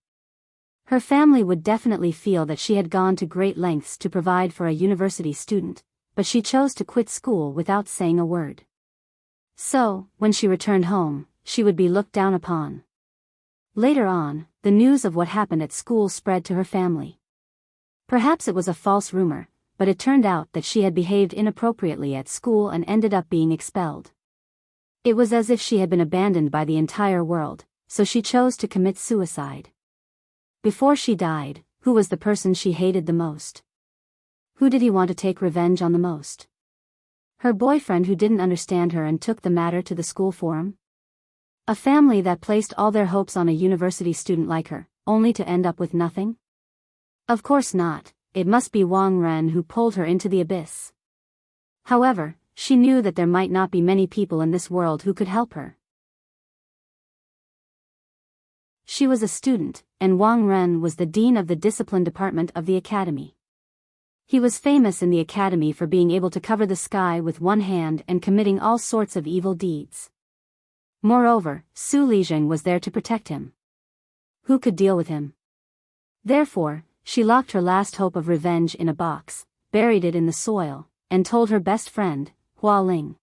Her family would definitely feel that she had gone to great lengths to provide for a university student, but she chose to quit school without saying a word. So, when she returned home, she would be looked down upon. Later on, the news of what happened at school spread to her family. Perhaps it was a false rumor, but it turned out that she had behaved inappropriately at school and ended up being expelled. It was as if she had been abandoned by the entire world, so she chose to commit suicide. Before she died, who was the person she hated the most? Who did he want to take revenge on the most? Her boyfriend who didn't understand her and took the matter to the school forum? A family that placed all their hopes on a university student like her, only to end up with nothing? Of course not, it must be Wang Ren who pulled her into the abyss. However, she knew that there might not be many people in this world who could help her. She was a student, and Wang Ren was the dean of the discipline department of the academy. He was famous in the academy for being able to cover the sky with one hand and committing all sorts of evil deeds. Moreover, Su Lizheng was there to protect him. Who could deal with him? Therefore, she locked her last hope of revenge in a box, buried it in the soil, and told her best friend, Hualing.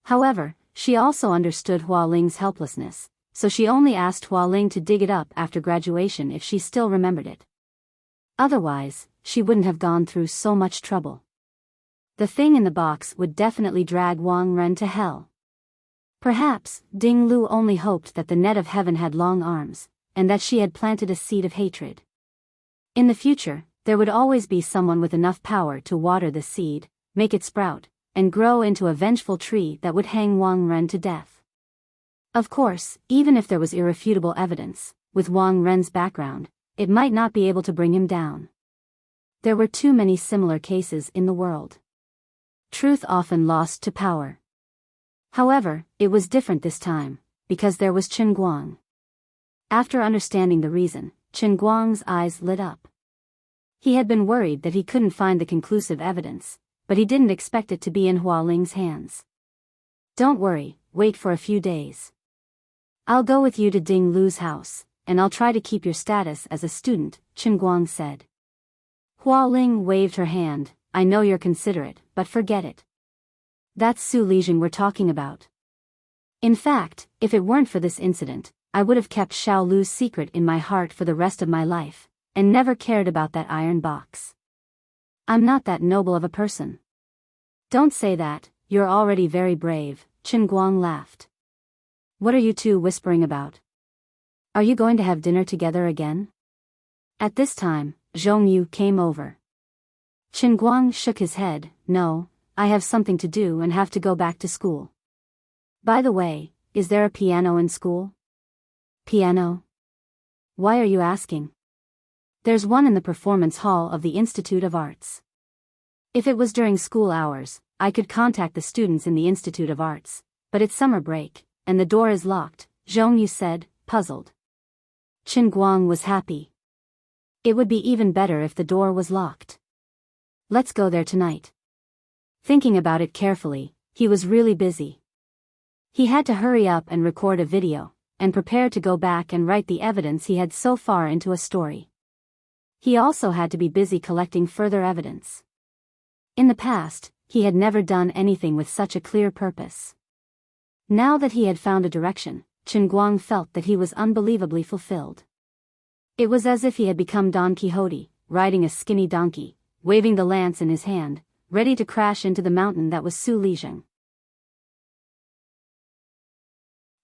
However, she also understood Hualing's helplessness, so she only asked Hualing to dig it up after graduation if she still remembered it. Otherwise, she wouldn't have gone through so much trouble. The thing in the box would definitely drag Wang Ren to hell. Perhaps, Ding Lu only hoped that the net of heaven had long arms, and that she had planted a seed of hatred. In the future, there would always be someone with enough power to water the seed, make it sprout, and grow into a vengeful tree that would hang Wang Ren to death. Of course, even if there was irrefutable evidence, with Wang Ren's background, it might not be able to bring him down. There were too many similar cases in the world. Truth often lost to power. However, it was different this time, because there was Chen Guang. After understanding the reason, Chen Guang's eyes lit up. He had been worried that he couldn't find the conclusive evidence, but he didn't expect it to be in Hualing's hands. "Don't worry, wait for a few days. I'll go with you to Ding Lu's house, and I'll try to keep your status as a student," Chen Guang said. Hualing waved her hand. "I know you're considerate, but forget it." That's Su Lijing we're talking about. In fact, if it weren't for this incident, I would have kept Xiao Lu's secret in my heart for the rest of my life, and never cared about that iron box. I'm not that noble of a person. Don't say that, you're already very brave, Chen Guang laughed. What are you two whispering about? Are you going to have dinner together again? At this time, Zhong Yu came over. Chen Guang shook his head. No, I have something to do and have to go back to school. By the way, is there a piano in school? Piano? Why are you asking? There's one in the performance hall of the Institute of Arts. If it was during school hours, I could contact the students in the Institute of Arts, but it's summer break, and the door is locked, Zhong Yu said, puzzled. Chen Guang was happy. It would be even better if the door was locked. Let's go there tonight. Thinking about it carefully, he was really busy. He had to hurry up and record a video, and prepare to go back and write the evidence he had so far into a story. He also had to be busy collecting further evidence. In the past, he had never done anything with such a clear purpose. Now that he had found a direction, Chen Guang felt that he was unbelievably fulfilled. It was as if he had become Don Quixote, riding a skinny donkey, waving the lance in his hand, ready to crash into the mountain that was Su Lijing.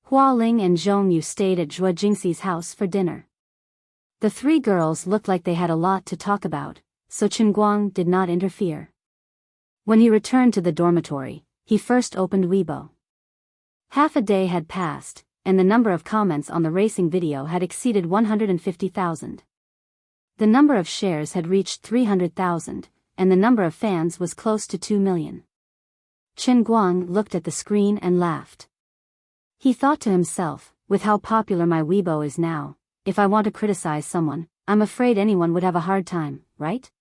Hua Ling and Zhong Yu stayed at Zhuo Jingxi's house for dinner. The three girls looked like they had a lot to talk about, so Chen Guang did not interfere. When he returned to the dormitory, he first opened Weibo. Half a day had passed, and the number of comments on the racing video had exceeded 150,000. The number of shares had reached 300,000, and the number of fans was close to 2 million. Chen Guang looked at the screen and laughed. He thought to himself, with how popular my Weibo is now, if I want to criticize someone, I'm afraid anyone would have a hard time, right?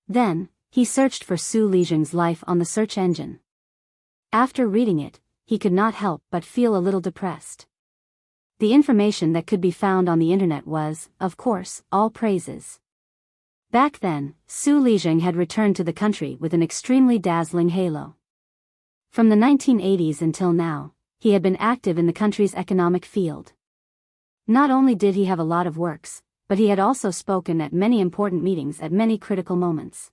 Then, he searched for Su Lijing's life on the search engine. After reading it, he could not help but feel a little depressed. The information that could be found on the internet was, of course, all praises. Back then, Su Lijing had returned to the country with an extremely dazzling halo. From the 1980s until now, he had been active in the country's economic field. Not only did he have a lot of works, but he had also spoken at many important meetings at many critical moments.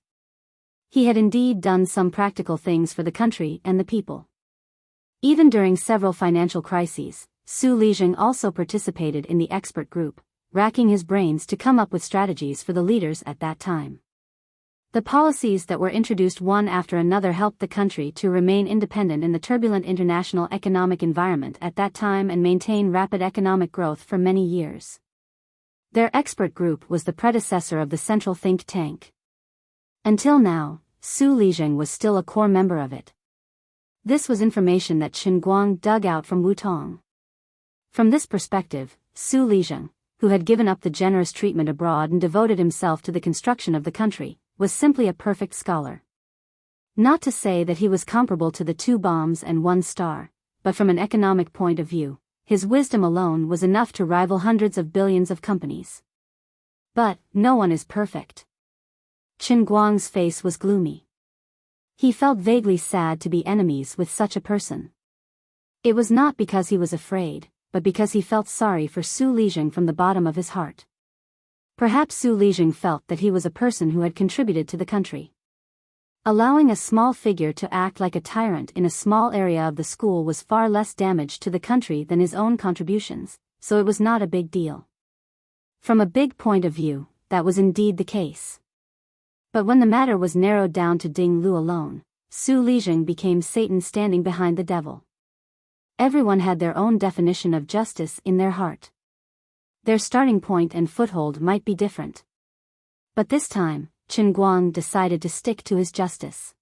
He had indeed done some practical things for the country and the people. Even during several financial crises, Su Lijing also participated in the expert group, racking his brains to come up with strategies for the leaders at that time. The policies that were introduced one after another helped the country to remain independent in the turbulent international economic environment at that time and maintain rapid economic growth for many years. Their expert group was the predecessor of the central think tank. Until now, Su Lijing was still a core member of it. This was information that Chen Guang dug out from Wutong. From this perspective, Su Lijing, who had given up the generous treatment abroad and devoted himself to the construction of the country, was simply a perfect scholar. Not to say that he was comparable to the 2 bombs and 1 star, but from an economic point of view, his wisdom alone was enough to rival hundreds of billions of companies. But, no one is perfect. Chen Guang's face was gloomy. He felt vaguely sad to be enemies with such a person. It was not because he was afraid, but because he felt sorry for Su Lijing from the bottom of his heart. Perhaps Su Lijing felt that he was a person who had contributed to the country. Allowing a small figure to act like a tyrant in a small area of the school was far less damage to the country than his own contributions, so it was not a big deal. From a big point of view, that was indeed the case. But when the matter was narrowed down to Ding Lu alone, Su Lijing became Satan standing behind the devil. Everyone had their own definition of justice in their heart. Their starting point and foothold might be different. But this time, Chen Guang decided to stick to his justice.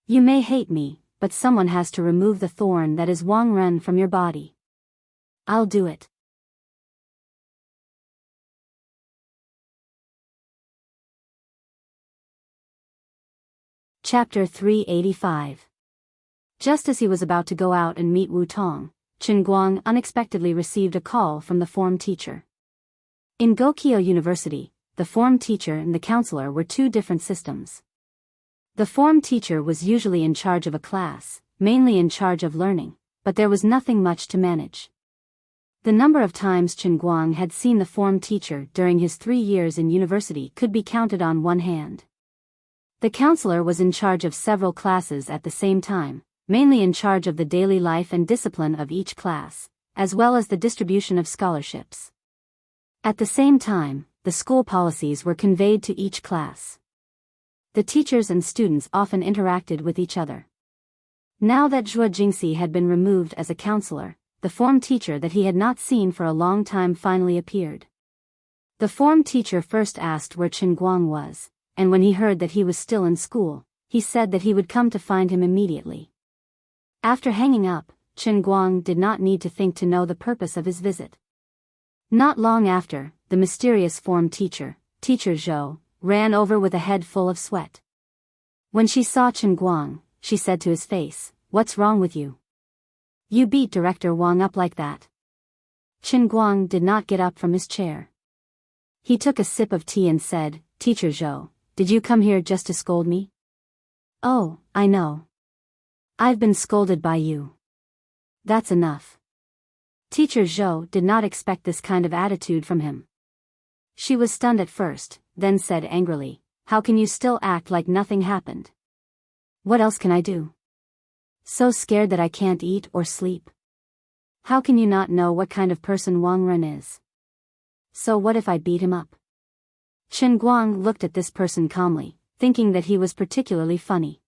You may hate me, but someone has to remove the thorn that is Wang Ren from your body. I'll do it. Chapter 385. Just as he was about to go out and meet Wu Tong, Chen Guang unexpectedly received a call from the form teacher. In Gokyo University, the form teacher and the counselor were 2 different systems. The form teacher was usually in charge of a class, mainly in charge of learning, but there was nothing much to manage. The number of times Chen Guang had seen the form teacher during his 3 years in university could be counted on one hand. The counselor was in charge of several classes at the same time, mainly in charge of the daily life and discipline of each class, as well as the distribution of scholarships. At the same time, the school policies were conveyed to each class. The teachers and students often interacted with each other. Now that Zhuo Jingxi had been removed as a counselor, the form teacher that he had not seen for a long time finally appeared. The form teacher first asked where Chen Guang was, and when he heard that he was still in school, he said that he would come to find him immediately. After hanging up, Chen Guang did not need to think to know the purpose of his visit. Not long after, the mysterious form teacher, Teacher Zhou, ran over with a head full of sweat. When she saw Chen Guang, she said to his face, "What's wrong with you? You beat Director Wang up like that." Chen Guang did not get up from his chair. He took a sip of tea and said, "Teacher Zhou, did you come here just to scold me?" "Oh, I know. I've been scolded by you. That's enough." Teacher Zhou did not expect this kind of attitude from him. She was stunned at first, then said angrily, "How can you still act like nothing happened? What else can I do? So scared that I can't eat or sleep? How can you not know what kind of person Wang Ren is? So what if I beat him up?" Chen Guang looked at this person calmly, thinking that he was particularly funny.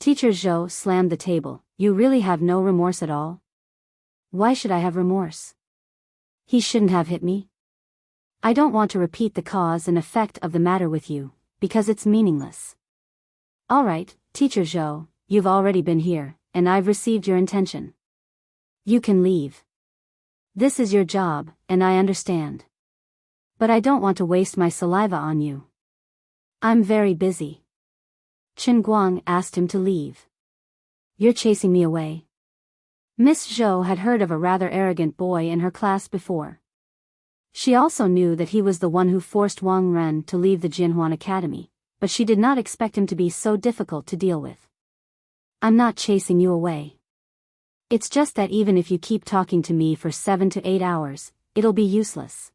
Teacher Zhou slammed the table. "You really have no remorse at all? Why should I have remorse? He shouldn't have hit me. I don't want to repeat the cause and effect of the matter with you, because it's meaningless. All right, Teacher Zhou, you've already been here, and I've received your intention. You can leave. This is your job, and I understand. But I don't want to waste my saliva on you. I'm very busy." Chen Guang asked him to leave. "You're chasing me away?" Miss Zhou had heard of a rather arrogant boy in her class before. She also knew that he was the one who forced Wang Ren to leave the Jinhuan Academy, but she did not expect him to be so difficult to deal with. "I'm not chasing you away. It's just that even if you keep talking to me for 7 to 8 hours, it'll be useless."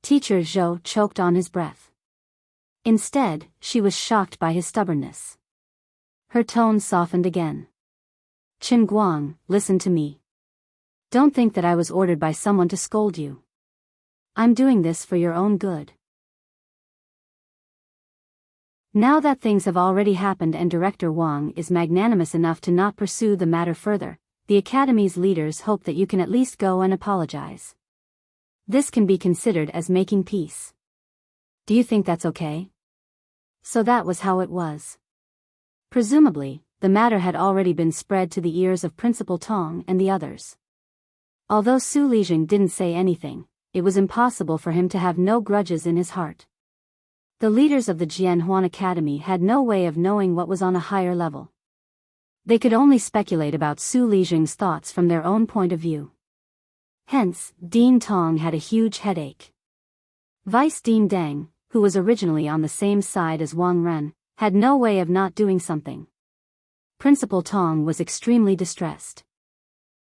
Teacher Zhou choked on his breath. Instead, she was shocked by his stubbornness. Her tone softened again. "Chen Guang, listen to me. Don't think that I was ordered by someone to scold you. I'm doing this for your own good. Now that things have already happened and Director Wang is magnanimous enough to not pursue the matter further, the Academy's leaders hope that you can at least go and apologize. This can be considered as making peace. Do you think that's okay?" So that was how it was. Presumably, the matter had already been spread to the ears of Principal Tong and the others. Although Su Lijing didn't say anything, it was impossible for him to have no grudges in his heart. The leaders of the Jianhuan Academy had no way of knowing what was on a higher level. They could only speculate about Su Lijing's thoughts from their own point of view. Hence, Dean Tong had a huge headache. Vice Dean Deng, who was originally on the same side as Wang Ren, had no way of not doing something. Principal Tong was extremely distressed.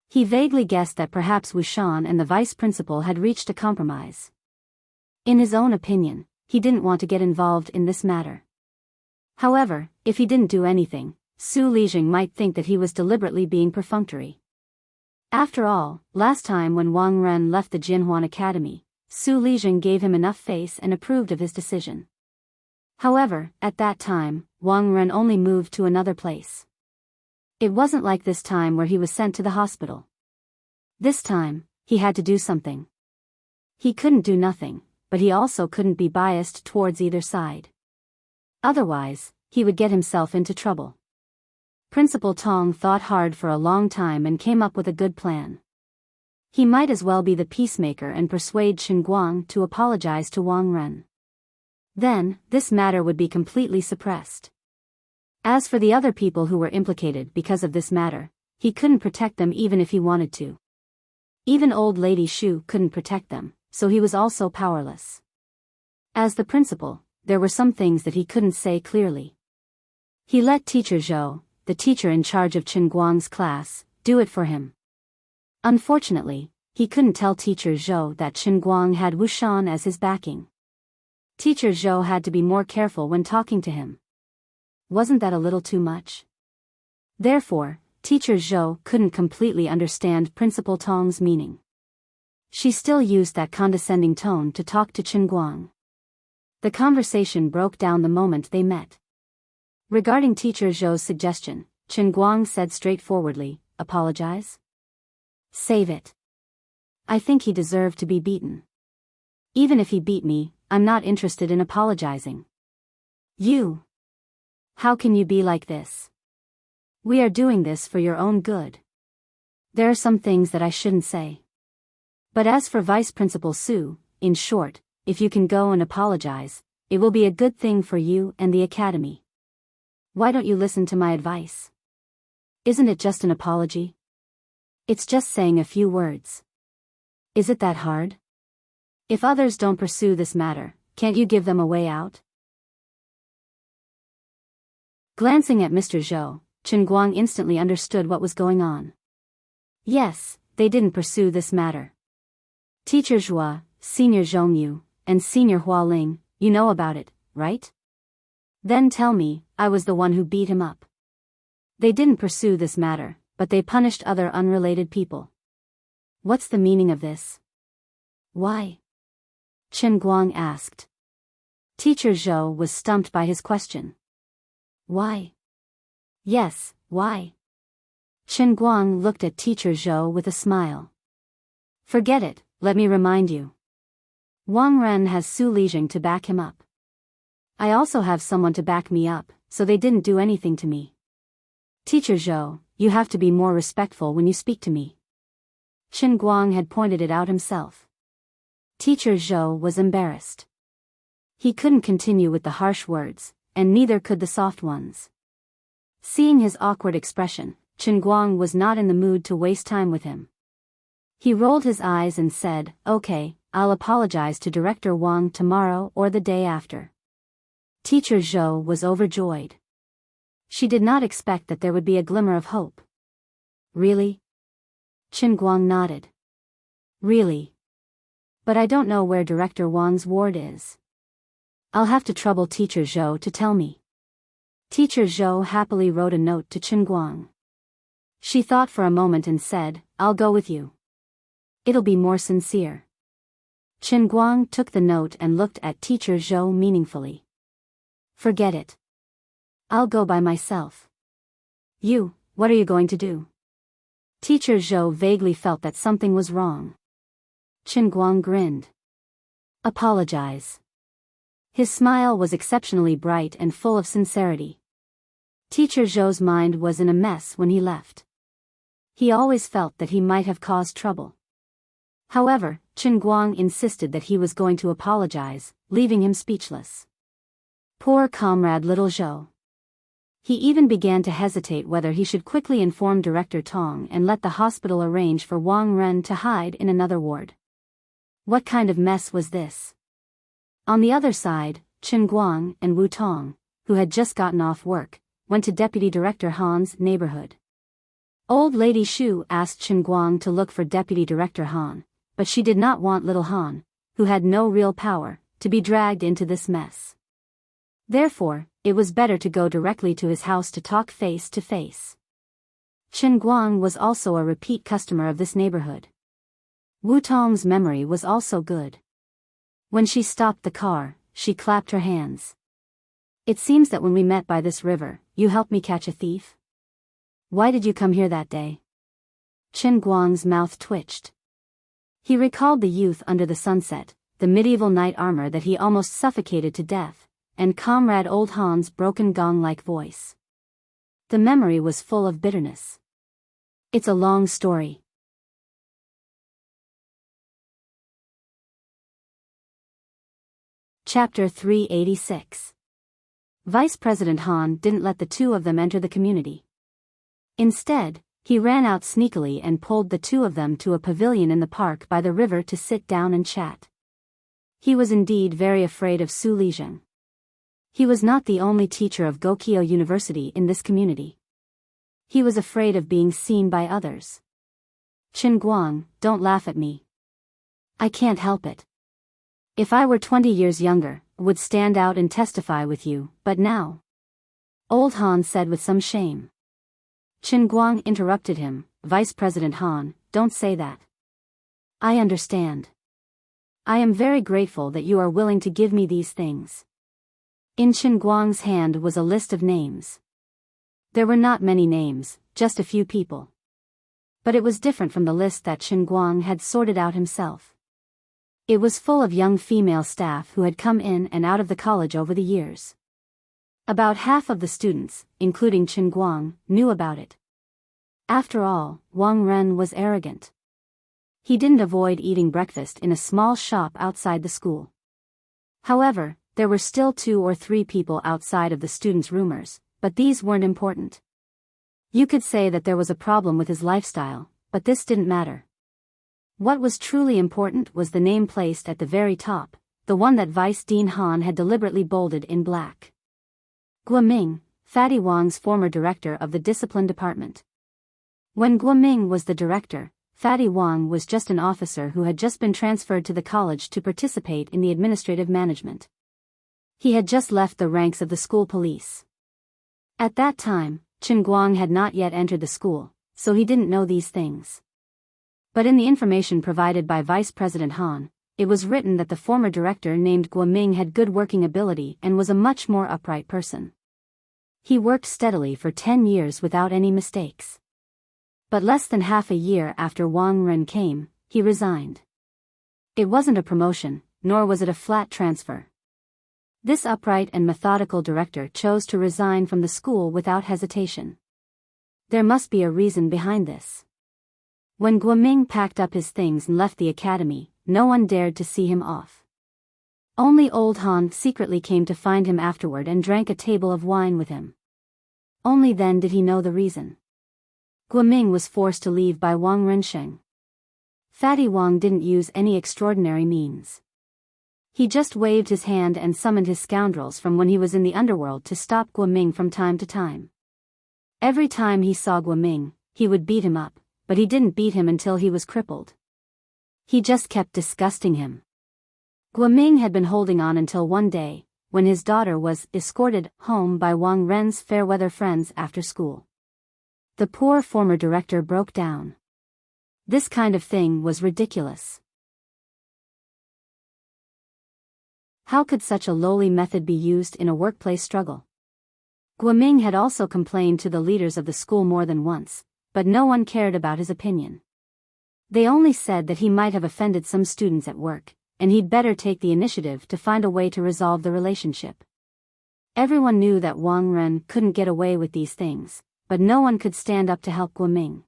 He vaguely guessed that perhaps Wu Shan and the vice principal had reached a compromise. In his own opinion, he didn't want to get involved in this matter. However, if he didn't do anything, Su Lijing might think that he was deliberately being perfunctory. After all, last time when Wang Ren left the Jinhuan Academy, Su Lijing gave him enough face and approved of his decision. However, at that time, Wang Ren only moved to another place. It wasn't like this time where he was sent to the hospital. This time, he had to do something. He couldn't do nothing, but he also couldn't be biased towards either side. Otherwise, he would get himself into trouble. Principal Tong thought hard for a long time and came up with a good plan. He might as well be the peacemaker and persuade Chen Guang to apologize to Wang Ren. Then, this matter would be completely suppressed. As for the other people who were implicated because of this matter, he couldn't protect them even if he wanted to. Even old lady Shu couldn't protect them, so he was also powerless. As the principal, there were some things that he couldn't say clearly. He let Teacher Zhou, the teacher in charge of Chen Guang's class, do it for him. Unfortunately, he couldn't tell Teacher Zhou that Chen Guang had Wushan as his backing. Teacher Zhou had to be more careful when talking to him. Wasn't that a little too much? Therefore, Teacher Zhou couldn't completely understand Principal Tong's meaning. She still used that condescending tone to talk to Chen Guang. The conversation broke down the moment they met. Regarding Teacher Zhou's suggestion, Chen Guang said straightforwardly, "Apologize? Save it. I think he deserved to be beaten. Even if he beat me, I'm not interested in apologizing." "You? How can you be like this? We are doing this for your own good. There are some things that I shouldn't say. But as for Vice Principal Su, in short, if you can go and apologize, it will be a good thing for you and the academy. Why don't you listen to my advice? Isn't it just an apology? It's just saying a few words. Is it that hard? If others don't pursue this matter, can't you give them a way out?" Glancing at Mr. Zhou, Chen Guang instantly understood what was going on. Yes, they didn't pursue this matter. Teacher Zhua, Senior Zhongyu, and Senior Hualing, you know about it, right? Then tell me, I was the one who beat him up. They didn't pursue this matter, but they punished other unrelated people. What's the meaning of this? Why? Chen Guang asked. Teacher Zhou was stumped by his question. Why? Yes, why? Chen Guang looked at Teacher Zhou with a smile. Forget it, let me remind you. Wang Ren has Su Lijing to back him up. I also have someone to back me up, so they didn't do anything to me. Teacher Zhou, you have to be more respectful when you speak to me. Chen Guang had pointed it out himself. Teacher Zhou was embarrassed. He couldn't continue with the harsh words, and neither could the soft ones. Seeing his awkward expression, Chen Guang was not in the mood to waste time with him. He rolled his eyes and said, "Okay, I'll apologize to Director Wang tomorrow or the day after." Teacher Zhou was overjoyed. She did not expect that there would be a glimmer of hope. Really? Chen Guang nodded. Really? But I don't know where Director Wang's ward is. I'll have to trouble Teacher Zhou to tell me. Teacher Zhou happily wrote a note to Chen Guang. She thought for a moment and said, "I'll go with you. It'll be more sincere." Chen Guang took the note and looked at Teacher Zhou meaningfully. Forget it. I'll go by myself. You, what are you going to do? Teacher Zhou vaguely felt that something was wrong. Chen Guang grinned. Apologize. His smile was exceptionally bright and full of sincerity. Teacher Zhou's mind was in a mess when he left. He always felt that he might have caused trouble. However, Chen Guang insisted that he was going to apologize, leaving him speechless. Poor comrade little Zhou. He even began to hesitate whether he should quickly inform Director Tong and let the hospital arrange for Wang Ren to hide in another ward. What kind of mess was this? On the other side, Chen Guang and Wu Tong, who had just gotten off work, went to Deputy Director Han's neighborhood. Old Lady Shu asked Chen Guang to look for Deputy Director Han, but she did not want little Han, who had no real power, to be dragged into this mess. Therefore, it was better to go directly to his house to talk face to face. Chen Guang was also a repeat customer of this neighborhood. Wu Tong's memory was also good. When she stopped the car, she clapped her hands. It seems that when we met by this river, you helped me catch a thief? Why did you come here that day? Chen Guang's mouth twitched. He recalled the youth under the sunset, the medieval knight armor that he almost suffocated to death, and Comrade Old Han's broken gong-like voice. The memory was full of bitterness. It's a long story. Chapter 386. Vice President Han didn't let the two of them enter the community. Instead, he ran out sneakily and pulled the two of them to a pavilion in the park by the river to sit down and chat. He was indeed very afraid of Su Lijing. He was not the only teacher of Gokyo University in this community. He was afraid of being seen by others. Chen Guang, don't laugh at me. I can't help it. If I were 20 years younger, I would stand out and testify with you, but now. Old Han said with some shame. Chen Guang interrupted him, Vice President Han, don't say that. I understand. I am very grateful that you are willing to give me these things. In Chen Guang's hand was a list of names. There were not many names, just a few people. But it was different from the list that Chen Guang had sorted out himself. It was full of young female staff who had come in and out of the college over the years. About half of the students, including Chen Guang, knew about it. After all, Wang Ren was arrogant. He didn't avoid eating breakfast in a small shop outside the school. However, there were still 2 or 3 people outside of the students' rumors, but these weren't important. You could say that there was a problem with his lifestyle, but this didn't matter. What was truly important was the name placed at the very top, the one that Vice Dean Han had deliberately bolded in black. Guoming, Fatty Wang's former director of the discipline department. When Guoming was the director, Fatty Wang was just an officer who had just been transferred to the college to participate in the administrative management. He had just left the ranks of the school police. At that time, Chen Guang had not yet entered the school, so he didn't know these things. But in the information provided by Vice President Han, it was written that the former director named Guoming had good working ability and was a much more upright person. He worked steadily for 10 years without any mistakes. But less than half a year after Wang Ren came, he resigned. It wasn't a promotion, nor was it a flat transfer. This upright and methodical director chose to resign from the school without hesitation. There must be a reason behind this. When Guoming packed up his things and left the academy, no one dared to see him off. Only Old Han secretly came to find him afterward and drank a table of wine with him. Only then did he know the reason. Guoming was forced to leave by Wang Rensheng. Fatty Wang didn't use any extraordinary means. He just waved his hand and summoned his scoundrels from when he was in the underworld to stop Guoming from time to time. Every time he saw Guoming, he would beat him up, but he didn't beat him until he was crippled. He just kept disgusting him. Guoming had been holding on until one day, when his daughter was escorted home by Wang Ren's fair-weather friends after school. The poor former director broke down. This kind of thing was ridiculous. How could such a lowly method be used in a workplace struggle? Guoming had also complained to the leaders of the school more than once, but no one cared about his opinion. They only said that he might have offended some students at work, and he'd better take the initiative to find a way to resolve the relationship. Everyone knew that Wang Ren couldn't get away with these things, but no one could stand up to help Guoming.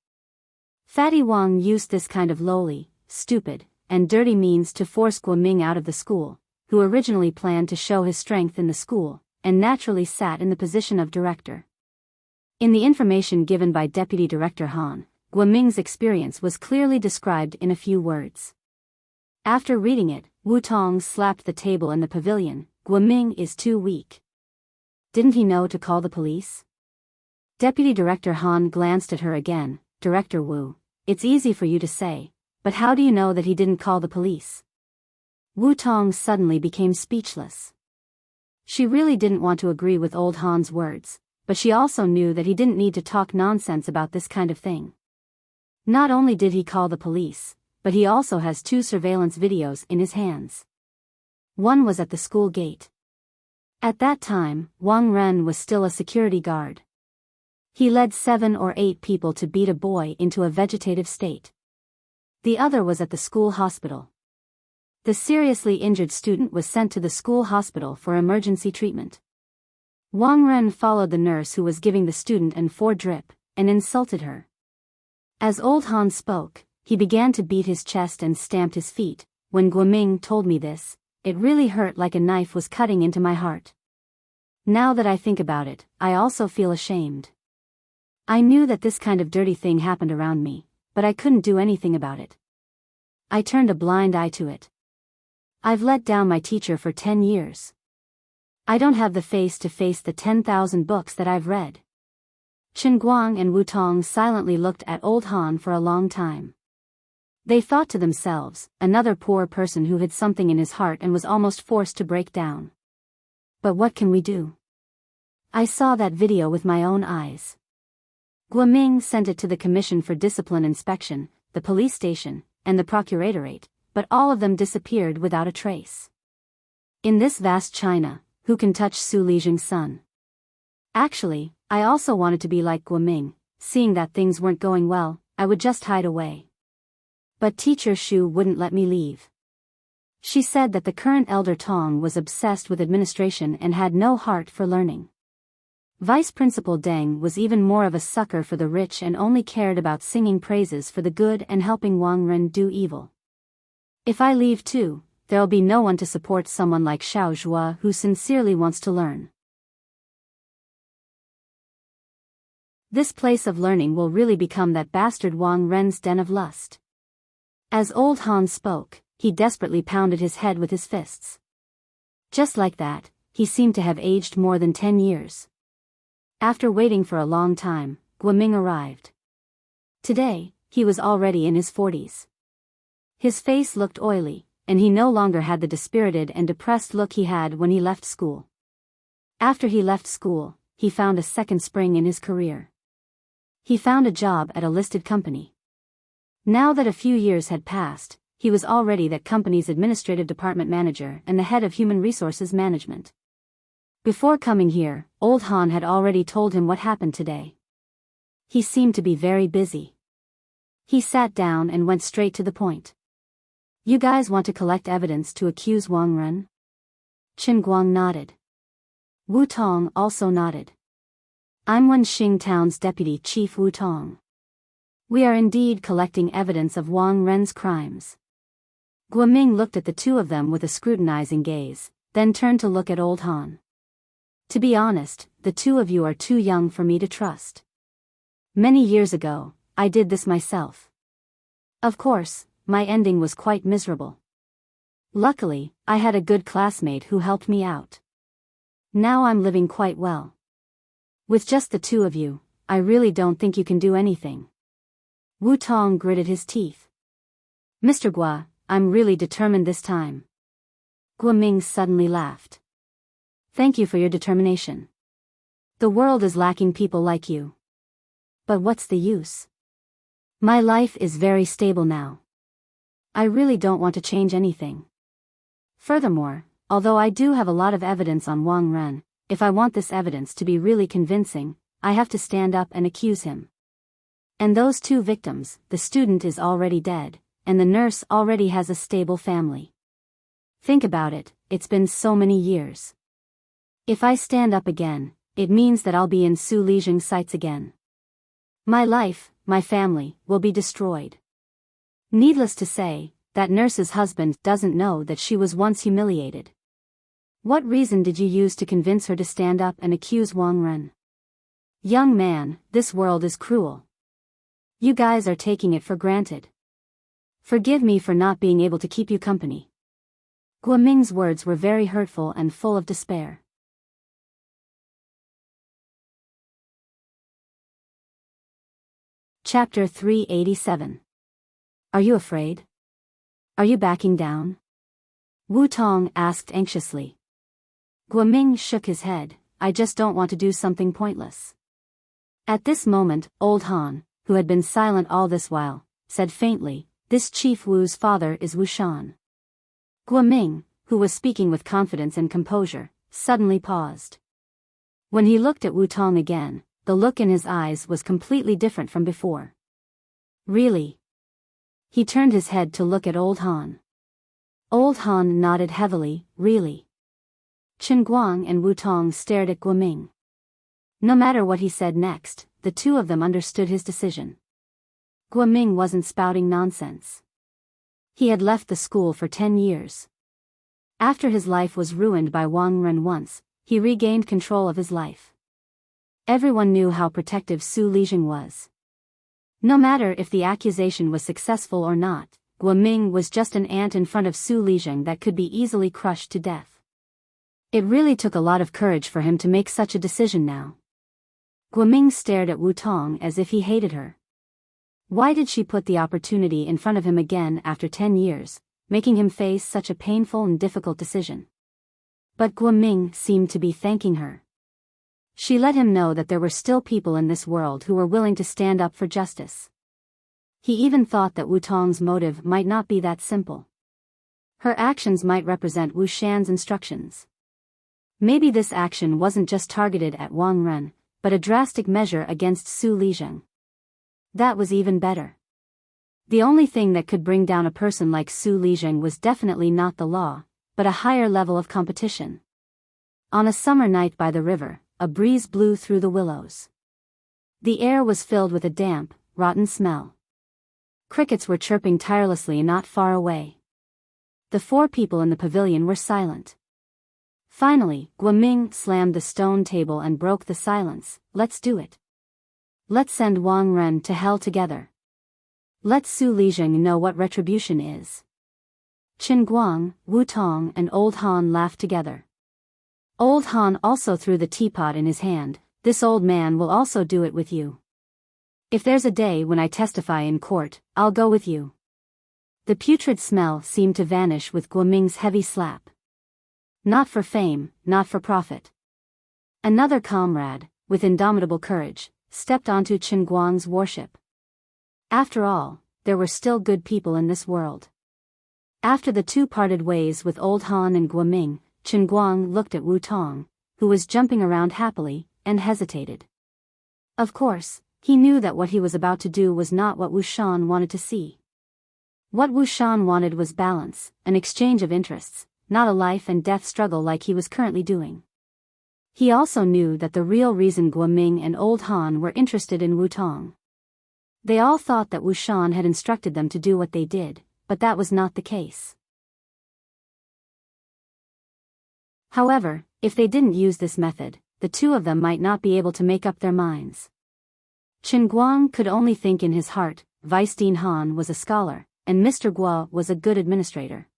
Fatty Wang used this kind of lowly, stupid, and dirty means to force Guoming out of the school, who originally planned to show his strength in the school, and naturally sat in the position of director. In the information given by Deputy Director Han, Guoming's experience was clearly described in a few words. After reading it, Wu Tong slapped the table in the pavilion. Guoming is too weak. Didn't he know to call the police? Deputy Director Han glanced at her again. Director Wu, it's easy for you to say, but how do you know that he didn't call the police? Wu Tong suddenly became speechless. She really didn't want to agree with old Han's words, but she also knew that he didn't need to talk nonsense about this kind of thing. Not only did he call the police, but he also has 2 surveillance videos in his hands. One was at the school gate. At that time, Wang Ren was still a security guard. He led 7 or 8 people to beat a boy into a vegetative state. The other was at the school hospital. The seriously injured student was sent to the school hospital for emergency treatment. Wang Ren followed the nurse who was giving the student an 4 drip, and insulted her. As old Han spoke, he began to beat his chest and stamped his feet. When Guoming told me this, it really hurt like a knife was cutting into my heart. Now that I think about it, I also feel ashamed. I knew that this kind of dirty thing happened around me, but I couldn't do anything about it. I turned a blind eye to it. I've let down my teacher for 10 years. I don't have the face to face the 10,000 books that I've read. Chen Guang and Wu Tong silently looked at Old Han for a long time. They thought to themselves, another poor person who hid something in his heart and was almost forced to break down. But what can we do? I saw that video with my own eyes. Guoming sent it to the Commission for Discipline Inspection, the police station, and the procuratorate, but all of them disappeared without a trace. In this vast China, who can touch Su Lijing's son? Actually, I also wanted to be like Guoming. Seeing that things weren't going well, I would just hide away. But teacher Shu wouldn't let me leave. She said that the current elder Tong was obsessed with administration and had no heart for learning. Vice Principal Deng was even more of a sucker for the rich and only cared about singing praises for the good and helping Wang Ren do evil. If I leave too, there'll be no one to support someone like Xiao Zhua who sincerely wants to learn. This place of learning will really become that bastard Wang Ren's den of lust. As Old Han spoke, he desperately pounded his head with his fists. Just like that, he seemed to have aged more than 10 years. After waiting for a long time, Guoming arrived. Today, he was already in his 40s. His face looked oily, and he no longer had the dispirited and depressed look he had when he left school. After he left school, he found a second spring in his career. He found a job at a listed company. Now that a few years had passed, he was already that company's administrative department manager and the head of human resources management. Before coming here, Old Han had already told him what happened today. He seemed to be very busy. He sat down and went straight to the point. You guys want to collect evidence to accuse Wang Ren? Chen Guang nodded. Wu Tong also nodded. I'm Wenxing Town's deputy chief Wu Tong. We are indeed collecting evidence of Wang Ren's crimes. Guoming looked at the two of them with a scrutinizing gaze, then turned to look at Old Han. To be honest, the two of you are too young for me to trust. Many years ago, I did this myself. Of course, my ending was quite miserable. Luckily, I had a good classmate who helped me out. Now I'm living quite well. With just the two of you, I really don't think you can do anything. Wu Tong gritted his teeth. Mr. Gua, I'm really determined this time. Guoming suddenly laughed. Thank you for your determination. The world is lacking people like you. But what's the use? My life is very stable now. I really don't want to change anything. Furthermore, although I do have a lot of evidence on Wang Ren, if I want this evidence to be really convincing, I have to stand up and accuse him. And those two victims, the student is already dead, and the nurse already has a stable family. Think about it, it's been so many years. If I stand up again, it means that I'll be in Su Lijing's sights again. My life, my family, will be destroyed. Needless to say, that nurse's husband doesn't know that she was once humiliated. What reason did you use to convince her to stand up and accuse Wang Ren? Young man, this world is cruel. You guys are taking it for granted. Forgive me for not being able to keep you company. Guoming's words were very hurtful and full of despair. Chapter 387. Are you afraid? Are you backing down? Wu Tong asked anxiously. Guoming shook his head. I just don't want to do something pointless. At this moment, Old Han, who had been silent all this while, said faintly, this Chief Wu's father is Wu Shan. Guoming, who was speaking with confidence and composure, suddenly paused. When he looked at Wu Tong again, the look in his eyes was completely different from before. Really? He turned his head to look at Old Han. Old Han nodded heavily, really. Chen Guang and Wu Tong stared at Guoming. No matter what he said next, the two of them understood his decision. Guoming wasn't spouting nonsense. He had left the school for 10 years. After his life was ruined by Wang Ren once, he regained control of his life. Everyone knew how protective Su Lijing was. No matter if the accusation was successful or not, Guoming was just an ant in front of Su Lijing that could be easily crushed to death. It really took a lot of courage for him to make such a decision now. Guoming stared at Wu Tong as if he hated her. Why did she put the opportunity in front of him again after 10 years, making him face such a painful and difficult decision? But Guoming seemed to be thanking her. She let him know that there were still people in this world who were willing to stand up for justice. He even thought that Wu Tong's motive might not be that simple. Her actions might represent Wu Shan's instructions. Maybe this action wasn't just targeted at Wang Ren, but a drastic measure against Su Lizheng. That was even better. The only thing that could bring down a person like Su Lizheng was definitely not the law, but a higher level of competition. On a summer night by the river, a breeze blew through the willows. The air was filled with a damp, rotten smell. Crickets were chirping tirelessly not far away. The 4 people in the pavilion were silent. Finally, Guoming slammed the stone table and broke the silence. Let's do it. Let's send Wang Ren to hell together. Let Su Lizheng know what retribution is. Qin Guang, Wu Tong and Old Han laughed together. Old Han also threw the teapot in his hand. This old man will also do it with you. If there's a day when I testify in court, I'll go with you. The putrid smell seemed to vanish with Guoming's heavy slap. Not for fame, not for profit. Another comrade, with indomitable courage, stepped onto Qin Guang's warship. After all, there were still good people in this world. After the 2 parted ways with Old Han and Guoming, Qin Guang looked at Wu Tong, who was jumping around happily, and hesitated. Of course, he knew that what he was about to do was not what Wu Shan wanted to see. What Wu Shan wanted was balance, an exchange of interests, not a life and death struggle like he was currently doing. He also knew that the real reason Guoming and Old Han were interested in Wu Tong. They all thought that Wu Shan had instructed them to do what they did, but that was not the case. However, if they didn't use this method, the 2 of them might not be able to make up their minds. Qin Guang could only think in his heart, Vice Dean Han was a scholar, and Mr. Guo was a good administrator.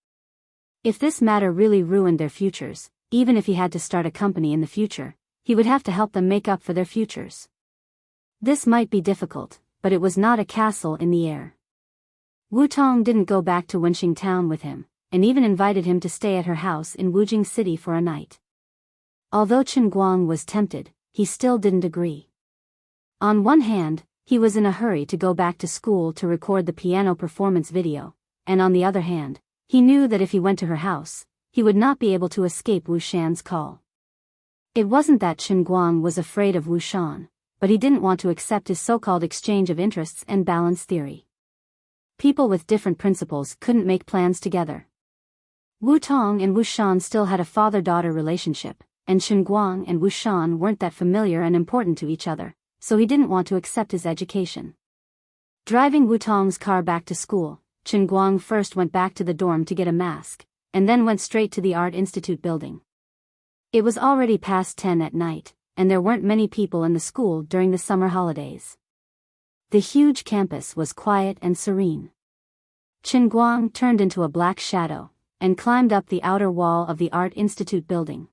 If this matter really ruined their futures, even if he had to start a company in the future, he would have to help them make up for their futures. This might be difficult, but it was not a castle in the air. Wu Tong didn't go back to Wenxing town with him, and even invited him to stay at her house in Wujing City for a night. Although Qin Guang was tempted, he still didn't agree. On one hand, he was in a hurry to go back to school to record the piano performance video, and on the other hand, he knew that if he went to her house, he would not be able to escape Wu Shan's call. It wasn't that Qin Guang was afraid of Wu Shan, but he didn't want to accept his so-called exchange of interests and balance theory. People with different principles couldn't make plans together. Wu Tong and Wu Shan still had a father-daughter relationship, and Qin Guang and Wu Shan weren't that familiar and important to each other, so he didn't want to accept his education. Driving Wu Tong's car back to school, Qin Guang first went back to the dorm to get a mask, and then went straight to the Art Institute building. It was already past 10 at night, and there weren't many people in the school during the summer holidays. The huge campus was quiet and serene. Qin Guang turned into a black shadow, and climbed up the outer wall of the Art Institute building.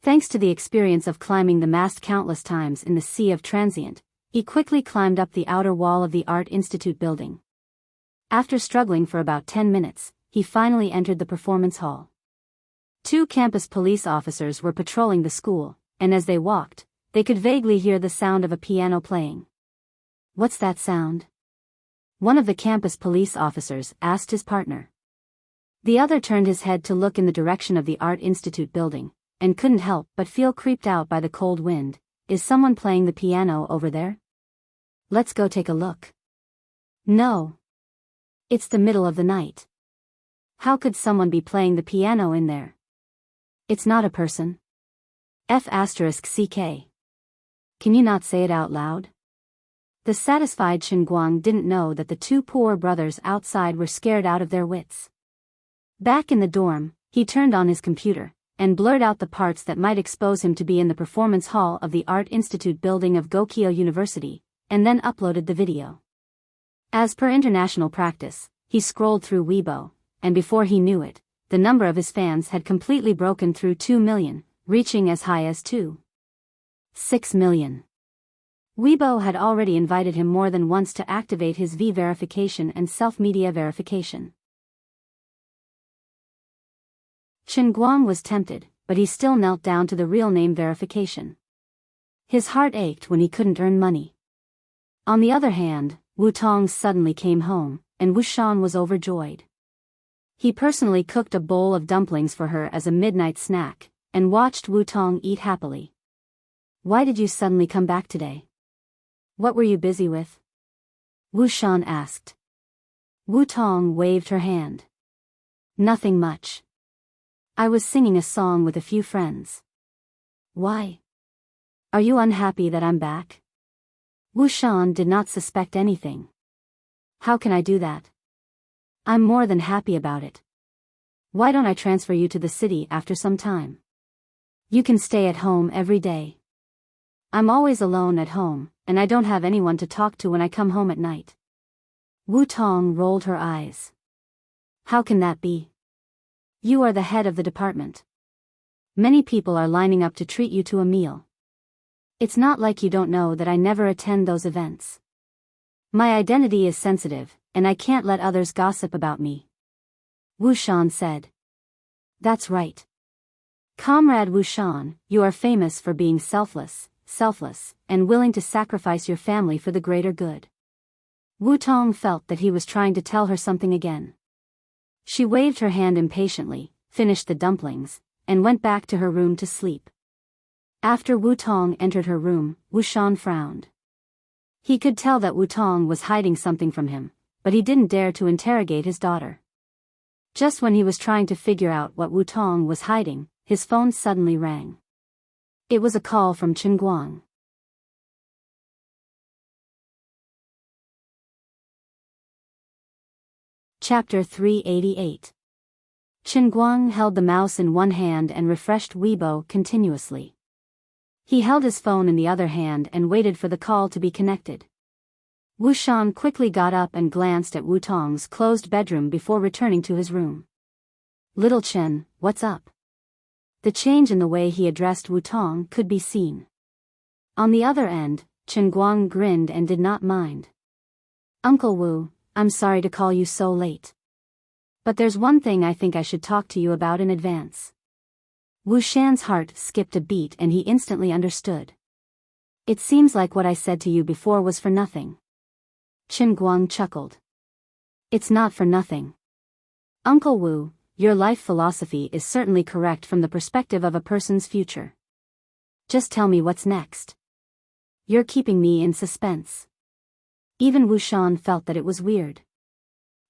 Thanks to the experience of climbing the mast countless times in the Sea of Transient, he quickly climbed up the outer wall of the Art Institute building. After struggling for about 10 minutes, he finally entered the performance hall. 2 campus police officers were patrolling the school, and as they walked, they could vaguely hear the sound of a piano playing. "What's that sound?" one of the campus police officers asked his partner. The other turned his head to look in the direction of the Art Institute building, and couldn't help but feel creeped out by the cold wind. "Is someone playing the piano over there? Let's go take a look." "No. It's the middle of the night. How could someone be playing the piano in there? It's not a person. F***ck. Can you not say it out loud?" The satisfied Qin Guang didn't know that the 2 poor brothers outside were scared out of their wits. Back in the dorm, he turned on his computer, and blurred out the parts that might expose him to be in the performance hall of the Art Institute building of Gokyo University, and then uploaded the video. As per international practice, he scrolled through Weibo, and before he knew it, the number of his fans had completely broken through 2 million, reaching as high as 2.6 million. Weibo had already invited him more than once to activate his V verification and self-media verification. Chen Guang was tempted, but he still knelt down to the real name verification. His heart ached when he couldn't earn money. On the other hand, Wu Tong suddenly came home, and Wu Shan was overjoyed. He personally cooked a bowl of dumplings for her as a midnight snack, and watched Wu Tong eat happily. "Why did you suddenly come back today? What were you busy with?" Wu Shan asked. Wu Tong waved her hand. "Nothing much. I was singing a song with a few friends." "Why? Are you unhappy that I'm back?" Wu Shan did not suspect anything. "How can I do that? I'm more than happy about it. Why don't I transfer you to the city after some time? You can stay at home every day. I'm always alone at home, and I don't have anyone to talk to when I come home at night." Wu Tong rolled her eyes. "How can that be? You are the head of the department. Many people are lining up to treat you to a meal. It's not like you don't know that I never attend those events. My identity is sensitive, and I can't let others gossip about me." Wu Shan said. "That's right. Comrade Wu Shan, you are famous for being selfless, and willing to sacrifice your family for the greater good." Wu Tong felt that he was trying to tell her something again. She waved her hand impatiently, finished the dumplings, and went back to her room to sleep. After Wu Tong entered her room, Wu Shan frowned. He could tell that Wu Tong was hiding something from him, but he didn't dare to interrogate his daughter. Just when he was trying to figure out what Wu Tong was hiding, his phone suddenly rang. It was a call from Chen Guang. Chapter 388. Chen Guang held the mouse in one hand and refreshed Weibo continuously. He held his phone in the other hand and waited for the call to be connected. Wu Shan quickly got up and glanced at Wu Tong's closed bedroom before returning to his room. "Little Chen, what's up?" The change in the way he addressed Wu Tong could be seen. On the other end, Chen Guang grinned and did not mind. "Uncle Wu, I'm sorry to call you so late. But there's one thing I think I should talk to you about in advance." Wu Shan's heart skipped a beat and he instantly understood. "It seems like what I said to you before was for nothing." Chen Guang chuckled. "It's not for nothing. Uncle Wu, your life philosophy is certainly correct from the perspective of a person's future. Just tell me what's next. You're keeping me in suspense." Even Wu Shan felt that it was weird.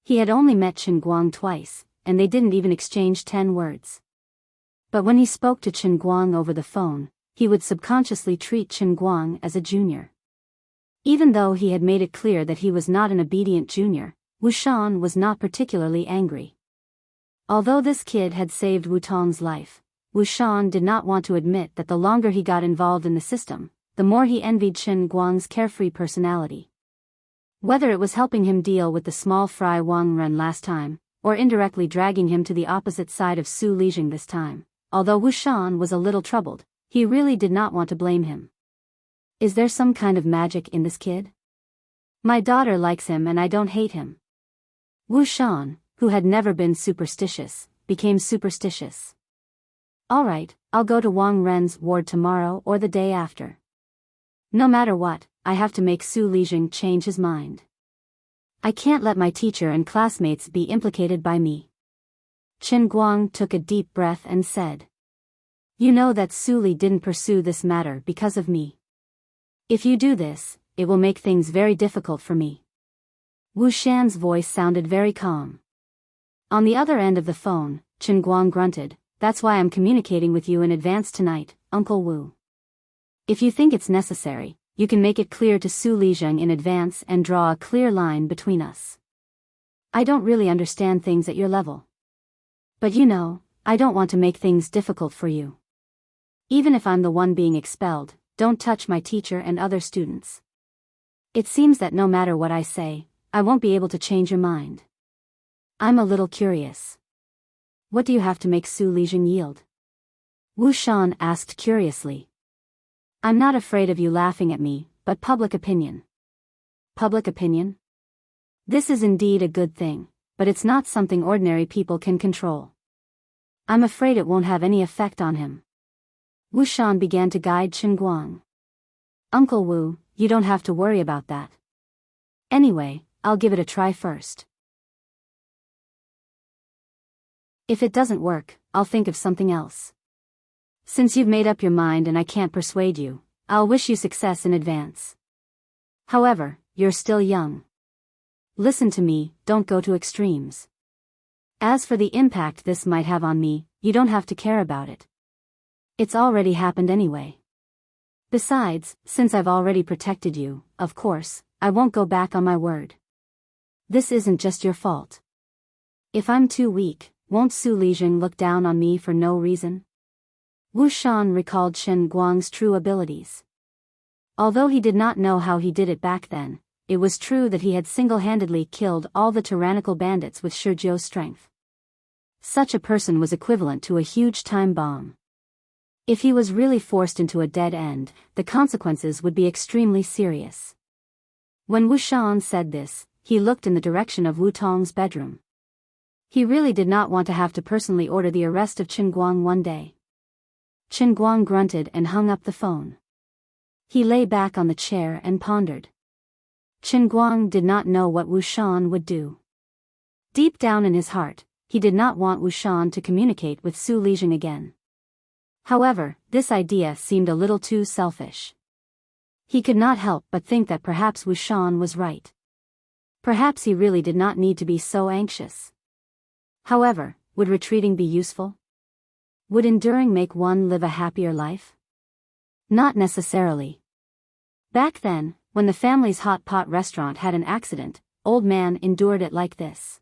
He had only met Chen Guang twice, and they didn't even exchange 10 words. But when he spoke to Chen Guang over the phone, he would subconsciously treat Chen Guang as a junior. Even though he had made it clear that he was not an obedient junior, Wu Shan was not particularly angry. Although this kid had saved Wu Tong's life, Wu Shan did not want to admit that the longer he got involved in the system, the more he envied Chen Guang's carefree personality. Whether it was helping him deal with the small fry Wang Ren last time, or indirectly dragging him to the opposite side of Su Lijing this time, although Wu Shan was a little troubled, he really did not want to blame him. Is there some kind of magic in this kid? My daughter likes him and I don't hate him. Wu Shan, who had never been superstitious, became superstitious. Alright, I'll go to Wang Ren's ward tomorrow or the day after. No matter what, I have to make Su Lijing change his mind. I can't let my teacher and classmates be implicated by me. Chen Guang took a deep breath and said. You know that Su Li didn't pursue this matter because of me. If you do this, it will make things very difficult for me. Wu Shan's voice sounded very calm. On the other end of the phone, Chen Guang grunted, that's why I'm communicating with you in advance tonight, Uncle Wu. If you think it's necessary, you can make it clear to Su Lijing in advance and draw a clear line between us. I don't really understand things at your level. But you know, I don't want to make things difficult for you. Even if I'm the one being expelled, don't touch my teacher and other students. It seems that no matter what I say, I won't be able to change your mind. I'm a little curious. What do you have to make Su Lijing yield? Wu Shan asked curiously. I'm not afraid of you laughing at me, but public opinion. Public opinion? This is indeed a good thing, but it's not something ordinary people can control. I'm afraid it won't have any effect on him. Wu Shan began to guide Chen Guang. Uncle Wu, you don't have to worry about that. Anyway, I'll give it a try first. If it doesn't work, I'll think of something else. Since you've made up your mind and I can't persuade you, I'll wish you success in advance. However, you're still young. Listen to me, don't go to extremes. As for the impact this might have on me, you don't have to care about it. It's already happened anyway. Besides, since I've already protected you, of course, I won't go back on my word. This isn't just your fault. If I'm too weak, won't Su Lijing look down on me for no reason? Wu Shan recalled Chen Guang's true abilities. Although he did not know how he did it back then, it was true that he had single-handedly killed all the tyrannical bandits with Shijiu's strength. Such a person was equivalent to a huge time bomb. If he was really forced into a dead end, the consequences would be extremely serious. When Wu Shan said this, he looked in the direction of Wu Tong's bedroom. He really did not want to have to personally order the arrest of Chen Guang one day. Chen Guang grunted and hung up the phone. He lay back on the chair and pondered. Chen Guang did not know what Wu Shan would do. Deep down in his heart, he did not want Wu Shan to communicate with Su Lijing again. However, this idea seemed a little too selfish. He could not help but think that perhaps Wu Shan was right. Perhaps he really did not need to be so anxious. However, would retreating be useful? Would enduring make one live a happier life? Not necessarily. Back then, when the family's hot pot restaurant had an accident, Old Man endured it like this.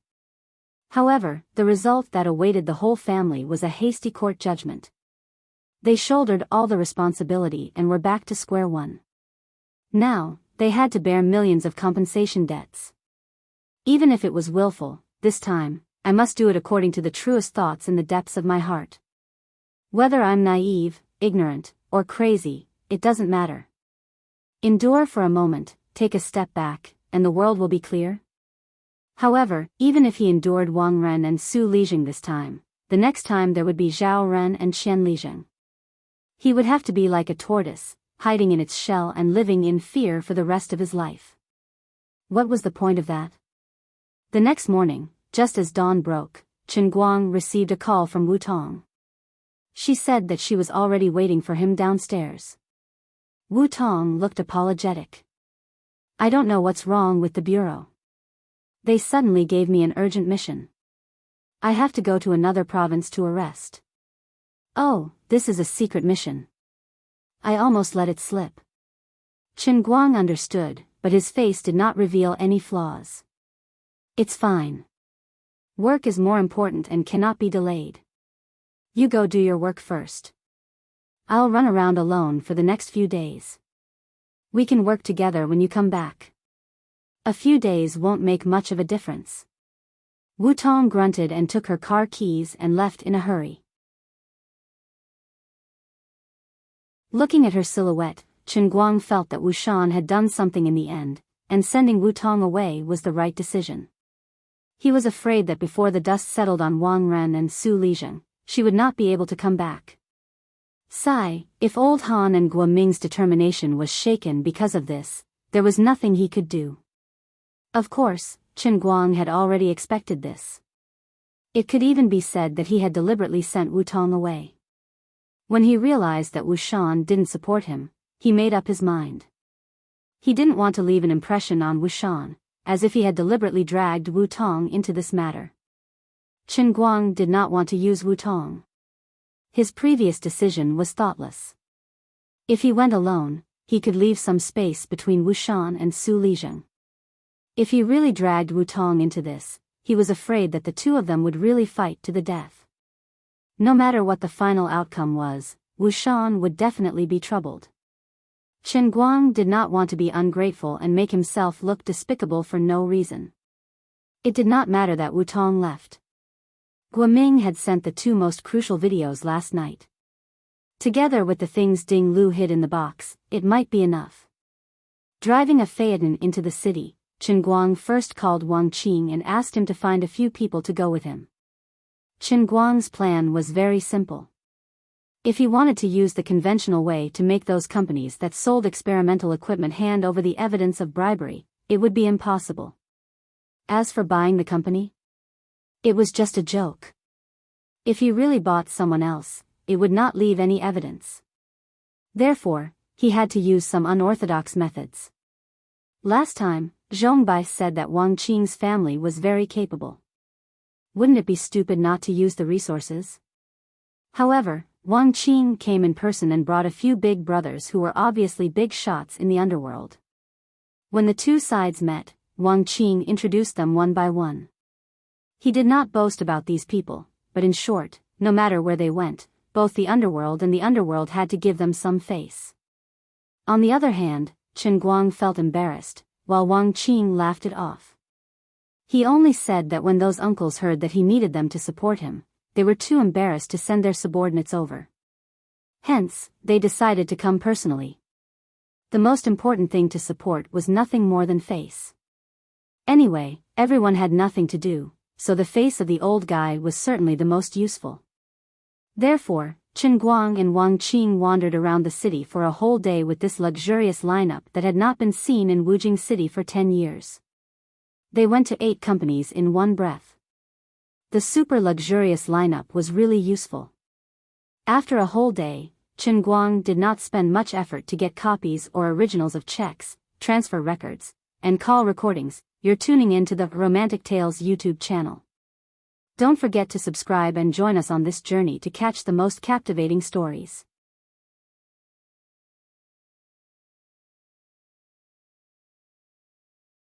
However, the result that awaited the whole family was a hasty court judgment. They shouldered all the responsibility and were back to square one. Now, they had to bear millions of compensation debts. Even if it was willful, this time, I must do it according to the truest thoughts in the depths of my heart. Whether I'm naive, ignorant, or crazy, it doesn't matter. Endure for a moment, take a step back, and the world will be clear. However, even if he endured Wang Ren and Su Lijing this time, the next time there would be Zhao Ren and Qian Lijing. He would have to be like a tortoise, hiding in its shell and living in fear for the rest of his life. What was the point of that? The next morning, just as dawn broke, Chen Guang received a call from Wu Tong. She said that she was already waiting for him downstairs. Wu Tong looked apologetic. I don't know what's wrong with the bureau. They suddenly gave me an urgent mission. I have to go to another province to arrest. Oh, this is a secret mission. I almost let it slip. Chen Guang understood, but his face did not reveal any flaws. It's fine. Work is more important and cannot be delayed. You go do your work first. I'll run around alone for the next few days. We can work together when you come back. A few days won't make much of a difference. Wu Tong grunted and took her car keys and left in a hurry. Looking at her silhouette, Chen Guang felt that Wu Shan had done something in the end, and sending Wu Tong away was the right decision. He was afraid that before the dust settled on Wang Ren and Su Lijing, she would not be able to come back. Sigh, if old Han and Guo Ming's determination was shaken because of this, there was nothing he could do. Of course, Chen Guang had already expected this. It could even be said that he had deliberately sent Wu Tong away. When he realized that Wu Shan didn't support him, he made up his mind. He didn't want to leave an impression on Wu Shan, as if he had deliberately dragged Wu Tong into this matter. Chen Guang did not want to use Wu Tong. His previous decision was thoughtless. If he went alone, he could leave some space between Wu Shan and Su Lijing. If he really dragged Wu Tong into this, he was afraid that the two of them would really fight to the death. No matter what the final outcome was, Wu Shan would definitely be troubled. Chen Guang did not want to be ungrateful and make himself look despicable for no reason. It did not matter that Wu Tong left. Guoming had sent the two most crucial videos last night. Together with the things Ding Lu hid in the box, it might be enough. Driving a Phaeton into the city, Chen Guang first called Wang Qing and asked him to find a few people to go with him. Chen Guang's plan was very simple. If he wanted to use the conventional way to make those companies that sold experimental equipment hand over the evidence of bribery, it would be impossible. As for buying the company, it was just a joke. If he really bought someone else, it would not leave any evidence. Therefore, he had to use some unorthodox methods. Last time, Zhong Bai said that Wang Qing's family was very capable. Wouldn't it be stupid not to use the resources? However, Wang Qing came in person and brought a few big brothers who were obviously big shots in the underworld. When the two sides met, Wang Qing introduced them one by one. He did not boast about these people, but in short, no matter where they went, both the underworld and the underworld had to give them some face. On the other hand, Chen Guang felt embarrassed, while Wang Qing laughed it off. He only said that when those uncles heard that he needed them to support him, they were too embarrassed to send their subordinates over. Hence, they decided to come personally. The most important thing to support was nothing more than face. Anyway, everyone had nothing to do, so the face of the old guy was certainly the most useful. Therefore, Chen Guang and Wang Qing wandered around the city for a whole day with this luxurious lineup that had not been seen in Wujing City for 10 years. They went to 8 companies in one breath. The super luxurious lineup was really useful. After a whole day, Chen Guang did not spend much effort to get copies or originals of checks, transfer records, and call recordings. You're tuning in to the Romantic Tales YouTube channel. Don't forget to subscribe and join us on this journey to catch the most captivating stories.